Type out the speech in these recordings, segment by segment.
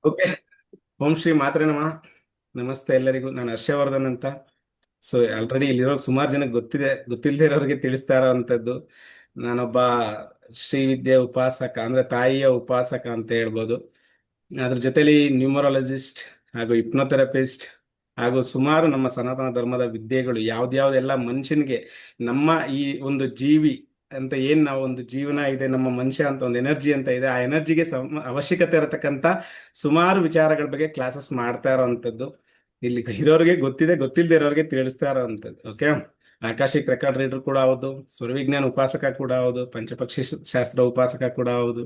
Okay. ಓಂ ಶ್ರೀ ಮಾತ್ರೆ ನಮಃ. ನಮಸ್ತೆ ಎಲ್ಲರಿಗೂ. ನಾನು ಹರ್ಷವರ್ಧನ್ ಅಂತ. ಸೊ ಆಲ್ರೆಡಿ ಇಲ್ಲಿರೋ ಸುಮಾರು ಜನಕ್ಕೆ ಗೊತ್ತಿದೆ, ಗೊತ್ತಿಲ್ಲದೆ ಇರೋರಿಗೆ ತಿಳಿಸ್ತಾ ಇರೋವಂಥದ್ದು. ನಾನೊಬ್ಬ ಶ್ರೀವಿದ್ಯೆ ಉಪಾಸಕ, ಅಂದ್ರೆ ತಾಯಿಯ ಉಪಾಸಕ ಅಂತ ಹೇಳ್ಬೋದು. ಅದ್ರ ಜೊತೆಲಿ ನ್ಯೂಮರಾಲಜಿಸ್ಟ್ ಹಾಗೂ ಹಿಪ್ನೋಥೆರಪಿಸ್ಟ್ ಹಾಗೂ ಸುಮಾರು ನಮ್ಮ ಸನಾತನ ಧರ್ಮದ ವಿದ್ಯೆಗಳು ಯಾವ್ದ್ಯಾವ್ದೆಲ್ಲ ಮನುಷ್ಯನಿಗೆ ನಮ್ಮ ಈ ಒಂದು ಜೀವಿ ಅಂತ ಏನ್ ನಾವು ಒಂದು ಜೀವನ ಇದೆ, ನಮ್ಮ ಮನುಷ್ಯ ಅಂತ ಒಂದು ಎನರ್ಜಿ ಅಂತ ಇದೆ, ಆ ಎನರ್ಜಿಗೆ ಅವಶ್ಯಕತೆ ಇರತಕ್ಕಂತ ಸುಮಾರು ವಿಚಾರಗಳ ಬಗ್ಗೆ ಕ್ಲಾಸಸ್ ಮಾಡ್ತಾ ಇರೋವಂಥದ್ದು. ಇಲ್ಲಿ ಇರೋರಿಗೆ ಗೊತ್ತಿದೆ, ಗೊತ್ತಿಲ್ಲದೆ ಇರೋರಿಗೆ ತಿಳಿಸ್ತಾ ಇರೋವಂಥದ್ದು. ಓಕೆ. ಆಕಾಶಿಕ್ ರೆಕಾರ್ಡ್ ರೀಡರ್ ಕೂಡ ಹೌದು, ಸ್ವರವಿಜ್ಞಾನ ಉಪಾಸಕ ಕೂಡ ಹೌದು, ಪಂಚಪಕ್ಷಿ ಶಾಸ್ತ್ರ ಉಪಾಸಕ ಕೂಡ ಹೌದು.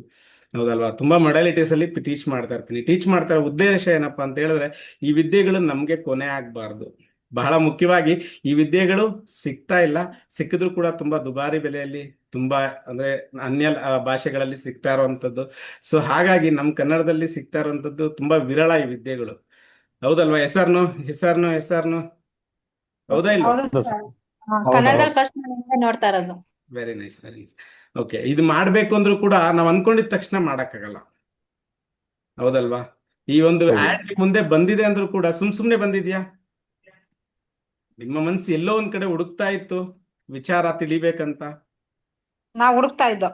ಹೌದಲ್ವಾ? ತುಂಬಾ ಮೊಡಾಲಿಟೀಸ್ ಅಲ್ಲಿ ಟೀಚ್ ಮಾಡ್ತಾ ಇರ್ತೀನಿ. ಟೀಚ್ ಮಾಡ್ತಾ ಇರೋ ಉದ್ದೇಶ ಏನಪ್ಪಾ ಅಂತ ಹೇಳಿದ್ರೆ, ಈ ವಿದ್ಯೆಗಳು ನಮ್ಗೆ ಕೊನೆ ಆಗ್ಬಾರ್ದು. ಬಹಳ ಮುಖ್ಯವಾಗಿ ಈ ವಿದ್ಯೆಗಳು ಸಿಗ್ತಾ ಇಲ್ಲ, ಸಿಕ್ಕಿದ್ರು ಕೂಡ ತುಂಬಾ ದುಬಾರಿ ಬೆಲೆಯಲ್ಲಿ, ತುಂಬಾ ಅಂದ್ರೆ ಅನ್ಯ ಭಾಷೆಗಳಲ್ಲಿ ಸಿಗ್ತಾ ಇರುವಂತದ್ದು. ಸೊ ಹಾಗಾಗಿ ನಮ್ ಕನ್ನಡದಲ್ಲಿ ಸಿಗ್ತಾ ಇರುವಂತದ್ದು ತುಂಬಾ ವಿರಳ ಈ ವಿದ್ಯೆಗಳು. ಹೌದಲ್ವಾ? ಹೆಸರ್ನು ಹೆಸರ್ನು ಹೆಸರ್ನು ಹೌದಾ ಇಲ್ವಾ? ಹೌದು ಹೌದು ಸರ್. ಸರ್. ಕನ್ನಡದಲ್ಲಿ ಹೌದೌದು. ಫಸ್ಟ್ ನಾನು ನೋಡ್ತಾ ಇರೋದು. Very nice, very nice. Okay. ಇದು ಮಾಡ್ಬೇಕು ಅಂದ್ರೂ ಕೂಡ ನಾವ್ ಅನ್ಕೊಂಡಿದ ತಕ್ಷಣ ಮಾಡಕ್ಕಾಗಲ್ಲ. ಹೌದಲ್ವಾ? ಈ ಒಂದು ಹೌದು. ಆಡ್ ಮುಂದೆ ಬಂದಿದೆ ಅಂದ್ರೂ ಕೂಡ ಸುಮ್ನೆ ಬಂದಿದ್ಯಾ? ನಿಮ್ಮ ಮನ್ಸು ಎಲ್ಲೋ ಒಂದ್ ಕಡೆ ಹುಡುಕ್ತಾ ಇತ್ತು ವಿಚಾರ ತಿಳಿಬೇಕಂತ. ನಾವು ಹುಡುಕ್ತಾ ಇದ್ದೋ.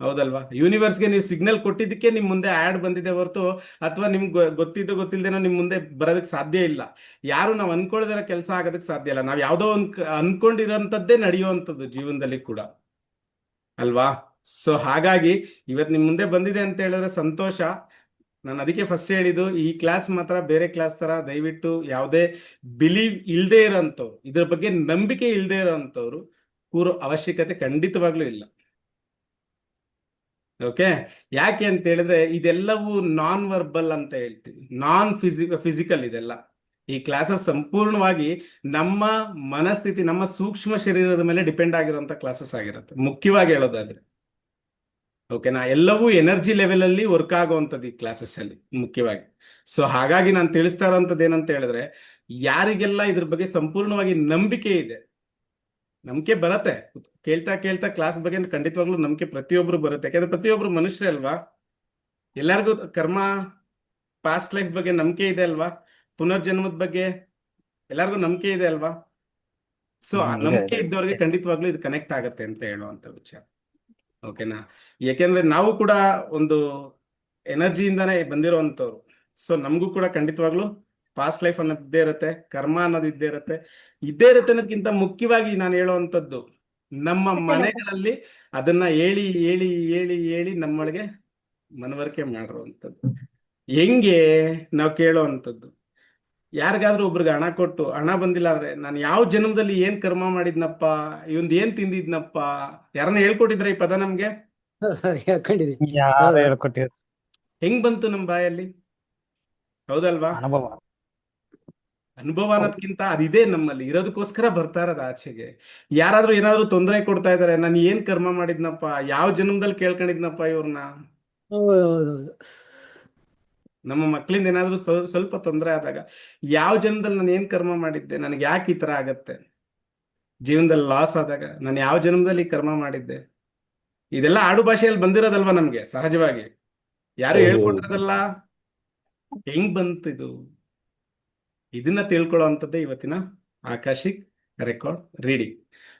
ಹೌದಲ್ವಾ? ಯೂನಿವರ್ಸ್ಗೆ ನೀವು ಸಿಗ್ನಲ್ ಕೊಟ್ಟಿದ್ದಕ್ಕೆ ನಿಮ್ ಮುಂದೆ ಆಡ್ ಬಂದಿದೆ ಹೊರತು, ಅಥವಾ ನಿಮ್ಗೆ ಗೊತ್ತಿದ್ದು ಗೊತ್ತಿಲ್ದೇನೋ ನಿಮ್ ಮುಂದೆ ಬರೋದಕ್ಕೆ ಸಾಧ್ಯ ಇಲ್ಲ. ಯಾರು ನಾವು ಅನ್ಕೊಳ್ದಿರೋ ಕೆಲಸ ಆಗೋದಕ್ಕೆ ಸಾಧ್ಯ ಇಲ್ಲ. ನಾವ್ ಯಾವ್ದೋ ಒಂದ್ ಅನ್ಕೊಂಡಿರೋಂಥದ್ದೇ ನಡೆಯುವಂಥದ್ದು ಜೀವನದಲ್ಲಿ ಕೂಡ, ಅಲ್ವಾ? ಸೊ ಹಾಗಾಗಿ ಇವತ್ತು ನಿಮ್ ಮುಂದೆ ಬಂದಿದೆ ಅಂತ ಹೇಳಿದ್ರೆ ಸಂತೋಷ. ನಾನು ಅದಕ್ಕೆ ಫಸ್ಟ್ ಹೇಳಿದ್ದು, ಈ ಕ್ಲಾಸ್ ಮಾತ್ರ ಬೇರೆ ಕ್ಲಾಸ್ ತರ ದಯವಿಟ್ಟು ಯಾವುದೇ ಬಿಲೀವ್ ಇಲ್ದೇ ಇರೋಂಥವ್ರು, ಇದ್ರ ಬಗ್ಗೆ ನಂಬಿಕೆ ಇಲ್ದೇ ಇರೋಂಥವ್ರು ಕೂರೋ ಅವಶ್ಯಕತೆ ಖಂಡಿತವಾಗ್ಲೂ ಇಲ್ಲ. ಓಕೆ. ಯಾಕೆ ಅಂತ ಹೇಳಿದ್ರೆ ಇದೆಲ್ಲವೂ ನಾನ್ ವರ್ಬಲ್ ಅಂತ ಹೇಳ್ತೀವಿ, ನಾನ್ ಫಿಸಿಕಲ್ ಇದೆಲ್ಲ. ಈ ಕ್ಲಾಸಸ್ ಸಂಪೂರ್ಣವಾಗಿ ನಮ್ಮ ಮನಸ್ಥಿತಿ, ನಮ್ಮ ಸೂಕ್ಷ್ಮ ಶರೀರದ ಮೇಲೆ ಡಿಪೆಂಡ್ ಆಗಿರುವಂತ ಕ್ಲಾಸಸ್ ಆಗಿರುತ್ತೆ, ಮುಖ್ಯವಾಗಿ ಹೇಳೋದಾದ್ರೆ. ಓಕೆನಾ? ಎಲ್ಲವೂ ಎನರ್ಜಿ ಲೆವೆಲ್ ಅಲ್ಲಿ ವರ್ಕ್ ಆಗುವಂಥದ್ದು ಈ ಕ್ಲಾಸಸ್ ಅಲ್ಲಿ ಮುಖ್ಯವಾಗಿ. ಸೊ ಹಾಗಾಗಿ ನಾನು ತಿಳಿಸ್ತಾ ಇರೋಂಥದ್ದು ಏನಂತ ಹೇಳಿದ್ರೆ, ಯಾರಿಗೆಲ್ಲ ಇದ್ರ ಬಗ್ಗೆ ಸಂಪೂರ್ಣವಾಗಿ ನಂಬಿಕೆ ಇದೆ, ನಂಬಿಕೆ ಬರತ್ತೆ ಕೇಳ್ತಾ ಕೇಳ್ತಾ ಕ್ಲಾಸ್ ಬಗ್ಗೆ ಖಂಡಿತವಾಗ್ಲೂ ನಂಬಿಕೆ ಪ್ರತಿಯೊಬ್ರು ಬರುತ್ತೆ. ಯಾಕಂದ್ರೆ ಪ್ರತಿಯೊಬ್ರು ಮನುಷ್ಯರೇ ಅಲ್ವಾ? ಎಲ್ಲರಿಗೂ ಕರ್ಮ, ಪಾಸ್ಟ್ ಲೈಫ್ ಬಗ್ಗೆ ನಂಬಿಕೆ ಇದೆ ಅಲ್ವಾ? ಪುನರ್ಜನ್ಮದ ಬಗ್ಗೆ ಎಲ್ಲರಿಗೂ ನಂಬಿಕೆ ಇದೆ ಅಲ್ವಾ? ಸೊ ಆ ಇದೆ, ನಂಬಿಕೆ ಇದೆ. ಇದ್ದವ್ರಿಗೆ ಖಂಡಿತವಾಗ್ಲೂ ಇದು ಕನೆಕ್ಟ್ ಆಗತ್ತೆ ಅಂತ ಹೇಳುವಂತ ವಿಚಾರ. ಓಕೆನಾ? ಯಾಕೆಂದ್ರೆ ನಾವು ಕೂಡ ಒಂದು ಎನರ್ಜಿಯಿಂದಾನೇ ಬಂದಿರೋವಂಥವ್ರು. ಸೊ ನಮಗೂ ಕೂಡ ಖಂಡಿತವಾಗ್ಲೂ ಪಾಸ್ಟ್ ಲೈಫ್ ಅನ್ನೋದು ಇದ್ದೇ ಇರುತ್ತೆ, ಕರ್ಮ ಅನ್ನೋದು ಇದ್ದೇ ಇರುತ್ತೆ. ಇದ್ದೇ ಇರುತ್ತೆ ಅನ್ನೋದಕ್ಕಿಂತ ಮುಖ್ಯವಾಗಿ ನಾನು ಹೇಳುವಂಥದ್ದು, ನಮ್ಮ ಮನೆಗಳಲ್ಲಿ ಅದನ್ನ ಹೇಳಿ ಹೇಳಿ ಹೇಳಿ ಹೇಳಿ ನಮ್ಮೊಳಗೆ ಮನವರಿಕೆ ಮಾಡಿರುವಂಥದ್ದು. ಹೆಂಗೆ ನಾವು ಕೇಳೋವಂಥದ್ದು, ಯಾರಿಗಾದ್ರೂ ಒಬ್ರಿಗೆ ಹಣ ಕೊಟ್ಟು ಹಣ ಬಂದಿಲ್ಲ ಅಂದ್ರೆ, ನಾನು ಯಾವ ಜನ್ಮದಲ್ಲಿ ಏನ್ ಕರ್ಮ ಮಾಡಿದ್ನಪ್ಪ, ಇವಂದ್ ಏನ್ ತಿಂದಿದ್ನಪ್ಪ, ಯಾರನ್ನ ಹೇಳ್ಕೊಟ್ಟಿದ್ರ ಈ ಪದ ನಮ್ಗೆ? ಹೇಳ್ಕೊಂಡಿದೀವಿ. ಯಾರು ಹೇಳ್ಕೊಟ್ಟಿದ್ರು? ಹೆಂಗ್ ಬಂತು ನಮ್ ಬಾಯಲ್ಲಿ? ಹೌದಲ್ವಾ? ಅನುಭವ. ಅನುಭವ ಅನ್ನೋದ್ಕಿಂತ ಅದಿದೆ ನಮ್ಮಲ್ಲಿ, ಇರೋದಕ್ಕೋಸ್ಕರ ಬರ್ತಾ ಇರೋದು ಆಚೆಗೆ. ಯಾರಾದ್ರೂ ಏನಾದ್ರೂ ತೊಂದರೆ ಕೊಡ್ತಾ ಇದಾರೆ, ನಾನು ಏನ್ ಕರ್ಮ ಮಾಡಿದ್ನಪ್ಪ, ಯಾವ ಜನ್ಮದಲ್ಲಿ ಕೇಳ್ಕೊಂಡಿದ್ನಪ್ಪ ಇವ್ರನ್ನ. ಹೌದೌದು. ನಮ್ಮ ಮಕ್ಳಿಂದ ಏನಾದ್ರೂ ಸ್ವಲ್ಪ ತೊಂದರೆ ಆದಾಗ, ಯಾವ ಜನ್ಮದಲ್ಲಿ ನಾನು ಏನ್ ಕರ್ಮ ಮಾಡಿದ್ದೆ, ನನಗೆ ಯಾಕೆ ಈ ತರ ಆಗತ್ತೆ, ಜೀವನದಲ್ಲಿ ಲಾಸ್ ಆದಾಗ ನಾನು ಯಾವ ಜನ್ಮದಲ್ಲಿ ಈ ಕರ್ಮ ಮಾಡಿದ್ದೆ, ಇದೆಲ್ಲ ಆಡು ಭಾಷೆಯಲ್ಲಿ ಬಂದಿರೋದಲ್ವಾ ನಮ್ಗೆ ಸಹಜವಾಗಿ, ಯಾರು ಹೌದು. ಹೇಳ್ಕೊಟ್ಟಿರೋದಲ್ಲ. ಹೆಂಗ್ ಬಂತಿದು, ಇದನ್ನ ತಿಳ್ಕೊಳ್ಳೋ ಅಂಥದ್ದೇ ಇವತ್ತಿನ ಆಕಾಶಿಕ್ ರೆಕಾರ್ಡ್ ರೀಡಿಂಗ್.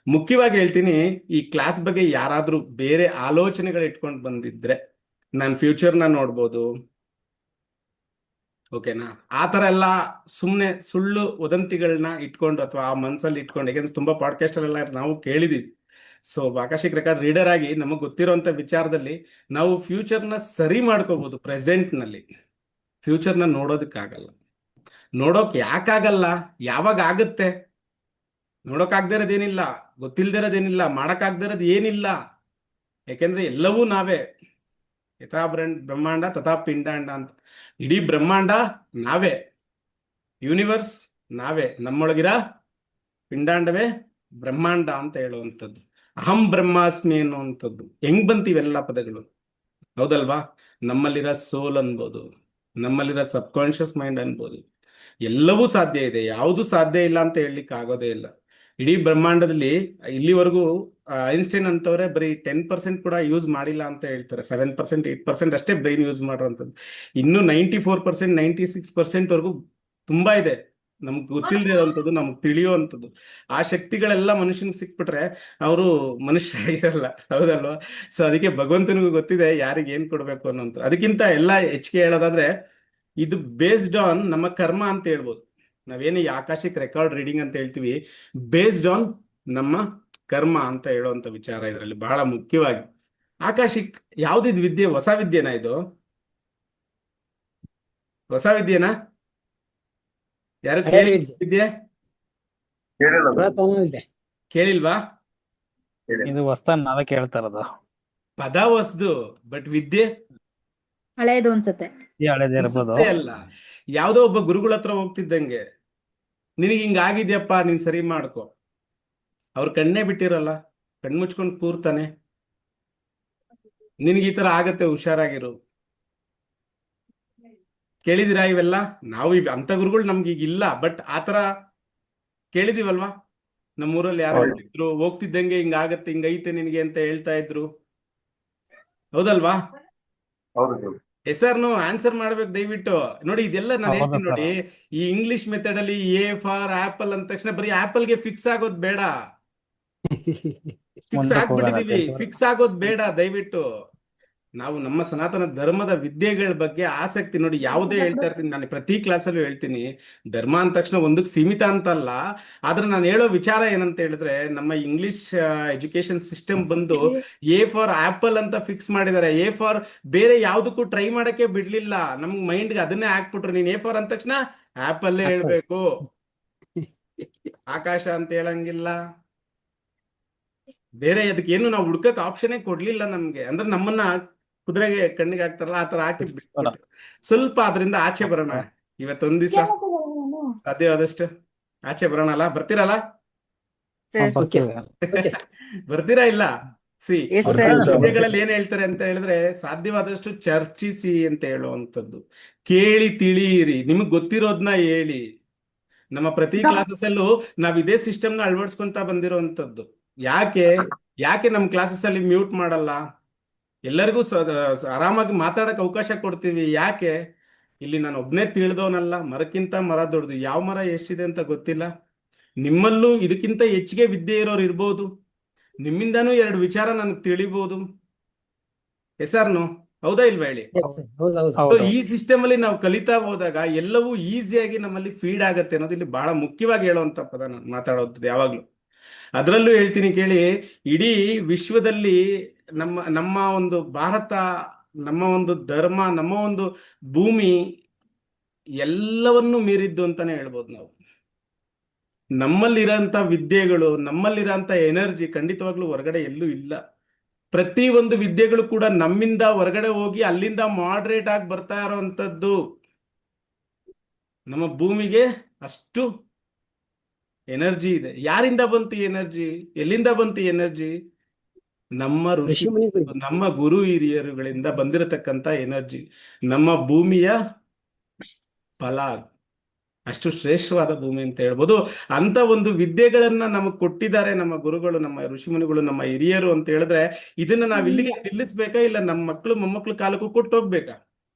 ಮುಖ್ಯವಾಗಿ ಹೇಳ್ತೀನಿ, ಈ ಕ್ಲಾಸ್ ಬಗ್ಗೆ ಯಾರಾದ್ರೂ ಬೇರೆ ಆಲೋಚನೆಗಳು ಇಟ್ಕೊಂಡು ಬಂದಿದ್ರೆ, ನಾನು ಫ್ಯೂಚರ್ನ ನೋಡ್ಬೋದು, ಓಕೆನಾ? ಆ ತರ ಎಲ್ಲ ಸುಮ್ಮನೆ ಸುಳ್ಳು ವದಂತಿಗಳನ್ನ ಇಟ್ಕೊಂಡು ಅಥವಾ ಆ ಮನ್ಸಲ್ಲಿ ಇಟ್ಕೊಂಡು, ಯಾಕಂದ್ರೆ ತುಂಬಾ ಪಾಡ್ಕಾಸ್ಟ್ ಅಲ್ಲೆಲ್ಲ ನಾವು ಕೇಳಿದೀವಿ. ಸೊ ಆಕಾಶಿಕ್ ರೆಕಾರ್ಡ್ ರೀಡರ್ ಆಗಿ ನಮಗ್ ಗೊತ್ತಿರುವಂತ ವಿಚಾರದಲ್ಲಿ ನಾವು ಫ್ಯೂಚರ್ನ ಸರಿ ಮಾಡ್ಕೋಬಹುದು. ಪ್ರೆಸೆಂಟ್ ನಲ್ಲಿ ಫ್ಯೂಚರ್ನ ನೋಡೋದಕ್ಕಾಗಲ್ಲ. ನೋಡೋಕ್ ಯಾಕಾಗಲ್ಲ, ಯಾವಾಗ ಆಗುತ್ತೆ? ನೋಡೋಕ್ ಆಗದೆ ಇರೋದೇನಿಲ್ಲ, ಗೊತ್ತಿಲ್ದೇ ಇರೋದೇನಿಲ್ಲ, ಮಾಡಕ್ ಆಗದೆ ಇರೋದು ಏನಿಲ್ಲ. ಯಾಕೆಂದ್ರೆ ಎಲ್ಲವೂ ನಾವೇ. ಯಥಾ ಬ್ರಹ್ಮಾಂಡ ತಥಾ ಪಿಂಡಾಂಡ ಅಂತ. ಇಡೀ ಬ್ರಹ್ಮಾಂಡ ನಾವೇ, ಯೂನಿವರ್ಸ್ ನಾವೇ, ನಮ್ಮೊಳಗಿರ ಪಿಂಡಾಂಡವೇ ಬ್ರಹ್ಮಾಂಡ ಅಂತ ಹೇಳುವಂಥದ್ದು. ಅಹಂ ಬ್ರಹ್ಮಾಸ್ಮಿ ಅನ್ನುವಂಥದ್ದು ಹೆಂಗ್ ಬಂತೀವೆಲ್ಲ ಪದಗಳು? ಹೌದಲ್ವಾ? ನಮ್ಮಲ್ಲಿರೋ ಸೋಲ್ ಅನ್ಬೋದು, ನಮ್ಮಲ್ಲಿರೋ ಸಬ್ ಕಾನ್ಶಿಯಸ್ ಮೈಂಡ್ ಅನ್ಬೋದು, ಎಲ್ಲವೂ ಸಾಧ್ಯ ಇದೆ, ಯಾವುದು ಸಾಧ್ಯ ಇಲ್ಲ ಅಂತ ಹೇಳಲಿಕ್ಕೆ ಆಗೋದೇ ಇಲ್ಲ. ಇಡೀ ಬ್ರಹ್ಮಾಂಡದಲ್ಲಿ ಇಲ್ಲಿವರೆಗೂ ಐನ್ಸ್ಟೈನ್ ಅಂತವ್ರೆ ಬರೀ 10% ಕೂಡ ಯೂಸ್ ಮಾಡಿಲ್ಲ ಅಂತ ಹೇಳ್ತಾರೆ. 7%, 8% ಅಷ್ಟೇ ಬ್ರೈನ್ ಯೂಸ್ ಮಾಡುವಂಥದ್ದು. ಇನ್ನು 94%, 96% ವರೆಗೂ ತುಂಬಾ ಇದೆ ನಮ್ಗೆ ಗೊತ್ತಿಲ್ಲದೆ ಇರೋವಂಥದ್ದು, ನಮ್ಗೆ ತಿಳಿಯುವಂಥದ್ದು. ಆ ಶಕ್ತಿಗಳೆಲ್ಲ ಮನುಷ್ಯನಿಗೆ ಸಿಕ್ಬಿಟ್ರೆ ಅವರು ಮನುಷ್ಯ ಇರಲ್ಲ, ಹೌದಲ್ವಾ? ಸೊ ಅದಕ್ಕೆ ಭಗವಂತನಿಗೂ ಗೊತ್ತಿದೆ ಯಾರಿಗೆ ಏನ್ ಕೊಡ್ಬೇಕು ಅನ್ನೋಂಥ. ಅದಕ್ಕಿಂತ ಎಲ್ಲ ಹೆಚ್ಚಿಗೆ ಹೇಳೋದಾದ್ರೆ ಇದು ಬೇಸ್ಡ್ ಆನ್ ನಮ್ಮ ಕರ್ಮ ಅಂತ ಹೇಳ್ಬೋದು. ನಾವೇನು ಈ ಆಕಾಶಿಕ್ ರೆಕಾರ್ಡ್ ರೀಡಿಂಗ್ ಅಂತ ಹೇಳ್ತೀವಿ, ಬೇಸ್ಡ್ ಆನ್ ನಮ್ಮ ಕರ್ಮ ಅಂತ ಹೇಳುವಂತ ವಿಚಾರ ಇದರಲ್ಲಿ ಬಹಳ ಮುಖ್ಯವಾಗಿ. ಆಕಾಶಿಕ್ ಯಾವ್ದಿದ್ ವಿದ್ಯೆ? ಹೊಸ ವಿದ್ಯೆನಾ ಇದು? ಹೊಸ ವಿದ್ಯೆನಾ? ಯಾರು ಹಳೆಯ ಕೇಳಿ ವಿದ್ಯೆ. ವಿದ್ಯೆ ಪುರಾತನ ವಿದ್ಯೆ. ಕೇಳಿಲ್ವಾ? ಇದು ಹೊಸ್ತಾಗಿ ನಾವೇ ಕೇಳ್ತಾ ಇರೋದು. ಪದ ಹೊಸ್ದು, ಬಟ್ ವಿದ್ಯೆ ಹಳೇದು ಅನ್ಸುತ್ತೆ. ಈ ಹಳೇದೇ ಇರ್ಬೋದು. ಅನ್ಸುತ್ತೆ ಅಲ್ಲ. ಯಾವ್ದೋ ಒಬ್ಬ ಗುರುಗಳ ಹತ್ರ ಹೋಗ್ತಿದ್ದಂಗೆ ನಿನಗೆ ಹಿಂಗ ಆಗಿದ್ಯಪ್ಪ, ನೀನ್ ಸರಿ ಮಾಡ್ಕೊ. ಅವ್ರ ಕಣ್ಣೇ ಬಿಟ್ಟಿರಲ್ಲ, ಕಣ್ಮುಚ್ಕೊಂಡು ಕೂರ್ತಾನೆ, ನಿನಗೆ ಈ ತರ ಆಗತ್ತೆ, ಹುಷಾರಾಗಿರು. ಕೇಳಿದಿರಾ ಇವೆಲ್ಲ? ನಾವು ಅಂತ ಗುರುಗಳು ನಮ್ಗೆ ಈಗ ಇಲ್ಲ, ಬಟ್ ಆತರ ಕೇಳಿದೀವಲ್ವಾ? ನಮ್ಮೂರಲ್ಲಿ ಯಾರೋ ಹೌದು. ಇದ್ರು, ಹೋಗ್ತಿದ್ದಂಗೆ ಹಿಂಗಾಗತ್ತೆ, ಹಿಂಗೈತೆ ನಿನಗೆ ಅಂತ ಹೇಳ್ತಾ ಇದ್ರು, ಹೌದಲ್ವಾ? ಹೆಸರ್ನು ಆನ್ಸರ್ ಮಾಡ್ಬೇಕು ದಯವಿಟ್ಟು. ನೋಡಿ ಇದೆಲ್ಲ ನಾನು ಹೌದು ಹೇಳ್ತೀನಿ ಸರ್. ನೋಡಿ. ಈ ಇಂಗ್ಲಿಷ್ ಮೆಥಡ್ ಅಲ್ಲಿ ಎ ಫಾರ್ ಆಪಲ್ ಅಂದ ತಕ್ಷಣ ಬರೀ ಆಪಲ್ಗೆ ಫಿಕ್ಸ್ ಆಗೋದ್ ಬೇಡ. ಫಿಕ್ಸ್ ಮುಂದಕ್ಕೆ ಆಗ್ಬಿಟ್ಟಿದೀವಿ, ಹೋಗೋಣ. ಫಿಕ್ಸ್ ಆಗೋದ್ ಬೇಡ ದಯವಿಟ್ಟು. ನಾವು ನಮ್ಮ ಸನಾತನ ಧರ್ಮದ ವಿದ್ಯೆಗಳ ಬಗ್ಗೆ ಆಸಕ್ತಿ ನೋಡಿ. ಯಾವುದೇ ಹೇಳ್ತಾ ಇರ್ತೀನಿ ನಾನು, ಪ್ರತಿ ಕ್ಲಾಸಲ್ಲೂ ಹೇಳ್ತೀನಿ, ಧರ್ಮ ಅಂದ ತಕ್ಷಣ ಒಂದಕ್ಕೆ ಸೀಮಿತ ಅಂತಲ್ಲ. ಆದ್ರೆ ನಾನು ಹೇಳೋ ವಿಚಾರ ಏನಂತ ಹೇಳಿದ್ರೆ, ನಮ್ಮ ಇಂಗ್ಲಿಷ್ ಎಜುಕೇಶನ್ ಸಿಸ್ಟಮ್ ಬಂದು ಎ ಫಾರ್ ಆಪಲ್ ಅಂತ ಫಿಕ್ಸ್ ಮಾಡಿದ್ದಾರೆ. ಎ ಫಾರ್ ಬೇರೆ ಯಾವ್ದಕ್ಕೂ ಟ್ರೈ ಮಾಡಕ್ಕೆ ಬಿಡ್ಲಿಲ್ಲ. ನಮ್ಗೆ ಮೈಂಡ್ಗೆ ಅದನ್ನೇ ಹಾಕ್ಬಿಟ್ರು. ನೀನ್ ಎ ಫಾರ್ ಅಂದ ತಕ್ಷಣ ಆಪಲ್ಲೇ ಹೇಳ್ಬೇಕು, ಆಕಾಶ ಅಂತ ಹೇಳಂಗಿಲ್ಲ. ಬೇರೆ ಅದಕ್ಕೇನು ನಾವು ಹುಡ್ಕಕ್ ಆಪ್ಷನ್ನೇ ಕೊಡ್ಲಿಲ್ಲ ನಮ್ಗೆ. ಅಂದ್ರೆ ನಮ್ಮನ್ನ ಕುದುರೆಗೆ ಕಣ್ಣಿಗೆ ಹಾಕ್ತಾರಲ್ಲ, ಆತರ ಹಾಕಿ ಬಿಟ್ಬಿಟ್ರು. ಸ್ವಲ್ಪ ಅದರಿಂದ ಆಚೆ ಬರೋಣ ಇವತ್ತೊಂದ್ ದಿವಸ, ಸಾಧ್ಯವಾದಷ್ಟು ಆಚೆ ಬರೋಣ. ಅಲ್ಲ, ಬರ್ತೀರಲ್ಲ? ಬರ್ತೀವಿ. Okay sir. ಬರ್ತೀರಾ ಇಲ್ಲ? C Yes, sir. ವಿಷಯಗಳಲ್ಲಿ ಏನ್ ಹೇಳ್ತಾರೆ ಅಂತ ಹೇಳಿದ್ರೆ, ಸಾಧ್ಯವಾದಷ್ಟು ಚರ್ಚಿಸಿ ಅಂತ ಹೇಳುವಂಥದ್ದು. ಕೇಳಿ ತಿಳಿಯಿರಿ, ನಿಮಗ್ ಗೊತ್ತಿರೋದ್ನ ಹೇಳಿ. ನಮ್ಮ ಪ್ರತಿ ಕ್ಲಾಸಸ್ ಅಲ್ಲೂ ನಾವ್ ಇದೇ ಸಿಸ್ಟಮ್ನ ಅಳವಡಿಸ್ಕೊಂತ ಬಂದಿರೋಂಥದ್ದು. ಯಾಕೆ ನಮ್ಮ ಕ್ಲಾಸಸ್ ಅಲ್ಲಿ ಮ್ಯೂಟ್ ಮಾಡಲ್ಲ? ಎಲ್ಲರಿಗೂ ಆರಾಮಾಗಿ ಮಾತಾಡಕ್ ಅವಕಾಶ ಕೊಡ್ತೀವಿ. ಯಾಕೆ? ಇಲ್ಲಿ ನಾನು ಒಬ್ನೇ ತಿಳಿದವನಲ್ಲ, ಮರಕ್ಕಿಂತ ಮರ ದೊಡ್ಡದು. ಯಾವ ಮರ ಎಷ್ಟಿದೆ ಅಂತ ಗೊತ್ತಿಲ್ಲ. ನಿಮ್ಮಲ್ಲೂ ಇದಕ್ಕಿಂತ ಹೆಚ್ಚಿಗೆ ವಿದ್ಯೆ ಇರೋರು ಇರ್ಬೋದು. ನಿಮ್ಮಿಂದಾನು 2 ವಿಚಾರ ನನಗೆ ತಿಳಿಬಹುದು. ಹೆಸರ್ನು ಹೌದಾ ಇಲ್ವಾ ಹೇಳಿ? Yes, sir. ಹೌದು ಹೌದು. So, ಹೌದು. ಈ ಸಿಸ್ಟಮ್ ಅಲ್ಲಿ ನಾವು ಕಲಿತಾ ಹೋದಾಗ ಎಲ್ಲವೂ ಈಸಿಯಾಗಿ ನಮ್ಮಲ್ಲಿ ಫೀಡ್ ಆಗತ್ತೆ ಅನ್ನೋದು ಇಲ್ಲಿ ಬಹಳ ಮುಖ್ಯವಾಗಿ ಹೇಳುವಂತ ಪದ ನಾನು ಮಾತಾಡೋದು ಯಾವಾಗ್ಲೂ. ಅದರಲ್ಲೂ ಹೇಳ್ತೀನಿ ಕೇಳಿ, ಇಡೀ ವಿಶ್ವದಲ್ಲಿ ನಮ್ಮ ಒಂದು ಭಾರತ, ನಮ್ಮ ಒಂದು ಧರ್ಮ, ನಮ್ಮ ಒಂದು ಭೂಮಿ ಎಲ್ಲವನ್ನೂ ಮೀರಿದ್ದು ಅಂತಾನೆ ಹೇಳ್ಬೋದು ನಾವು. ನಮ್ಮಲ್ಲಿರೋಂಥ ವಿದ್ಯೆಗಳು, ನಮ್ಮಲ್ಲಿರೋಂಥ ಎನರ್ಜಿ ಖಂಡಿತವಾಗ್ಲೂ ಹೊರಗಡೆ ಎಲ್ಲೂ ಇಲ್ಲ. ಪ್ರತಿ ಒಂದು ವಿದ್ಯೆಗಳು ಕೂಡ ನಮ್ಮಿಂದ ಹೊರಗಡೆ ಹೋಗಿ ಅಲ್ಲಿಂದ ಮಾಡ್ರೇಟ್ ಆಗಿ ಬರ್ತಾ ಇರೋವಂಥದ್ದು. ನಮ್ಮ ಭೂಮಿಗೆ ಅಷ್ಟು ಎನರ್ಜಿ ಇದೆ. ಯಾರಿಂದ ಬಂತು ಎನರ್ಜಿ? ಎಲ್ಲಿಂದ ಬಂತು ಎನರ್ಜಿ? ನಮ್ಮ ಋಷಿ, ಋಷಿಮುನಿಗಳು. ನಮ್ಮ ಗುರು ಹಿರಿಯರುಗಳಿಂದ ಬಂದಿರತಕ್ಕಂತ ಎನರ್ಜಿ. ನಮ್ಮ ಭೂಮಿಯ ಫಲ ಅಷ್ಟು ಶ್ರೇಷ್ಠವಾದ ಭೂಮಿ ಅಂತ ಹೇಳ್ಬೋದು. ಅಂತ ಒಂದು ವಿದ್ಯೆಗಳನ್ನ ನಮಗ್ ಕೊಟ್ಟಿದ್ದಾರೆ ನಮ್ಮ ಗುರುಗಳು, ನಮ್ಮ ಋಷಿಮುನಿಗಳು, ನಮ್ಮ ಹಿರಿಯರು ಅಂತ ಹೇಳಿದ್ರೆ, ಇದನ್ನ ನಾವ್ ಇಲ್ಲಿಗೆ ನಿಲ್ಲಿಸ್ಬೇಕಾ, ಇಲ್ಲ ನಮ್ಮ ಮಕ್ಕಳು ಮೊಮ್ಮಕ್ಳು ಕಾಲಕ್ಕೂ ಕೊಟ್ಟು ಹೋಗ್ಬೇಕಾ?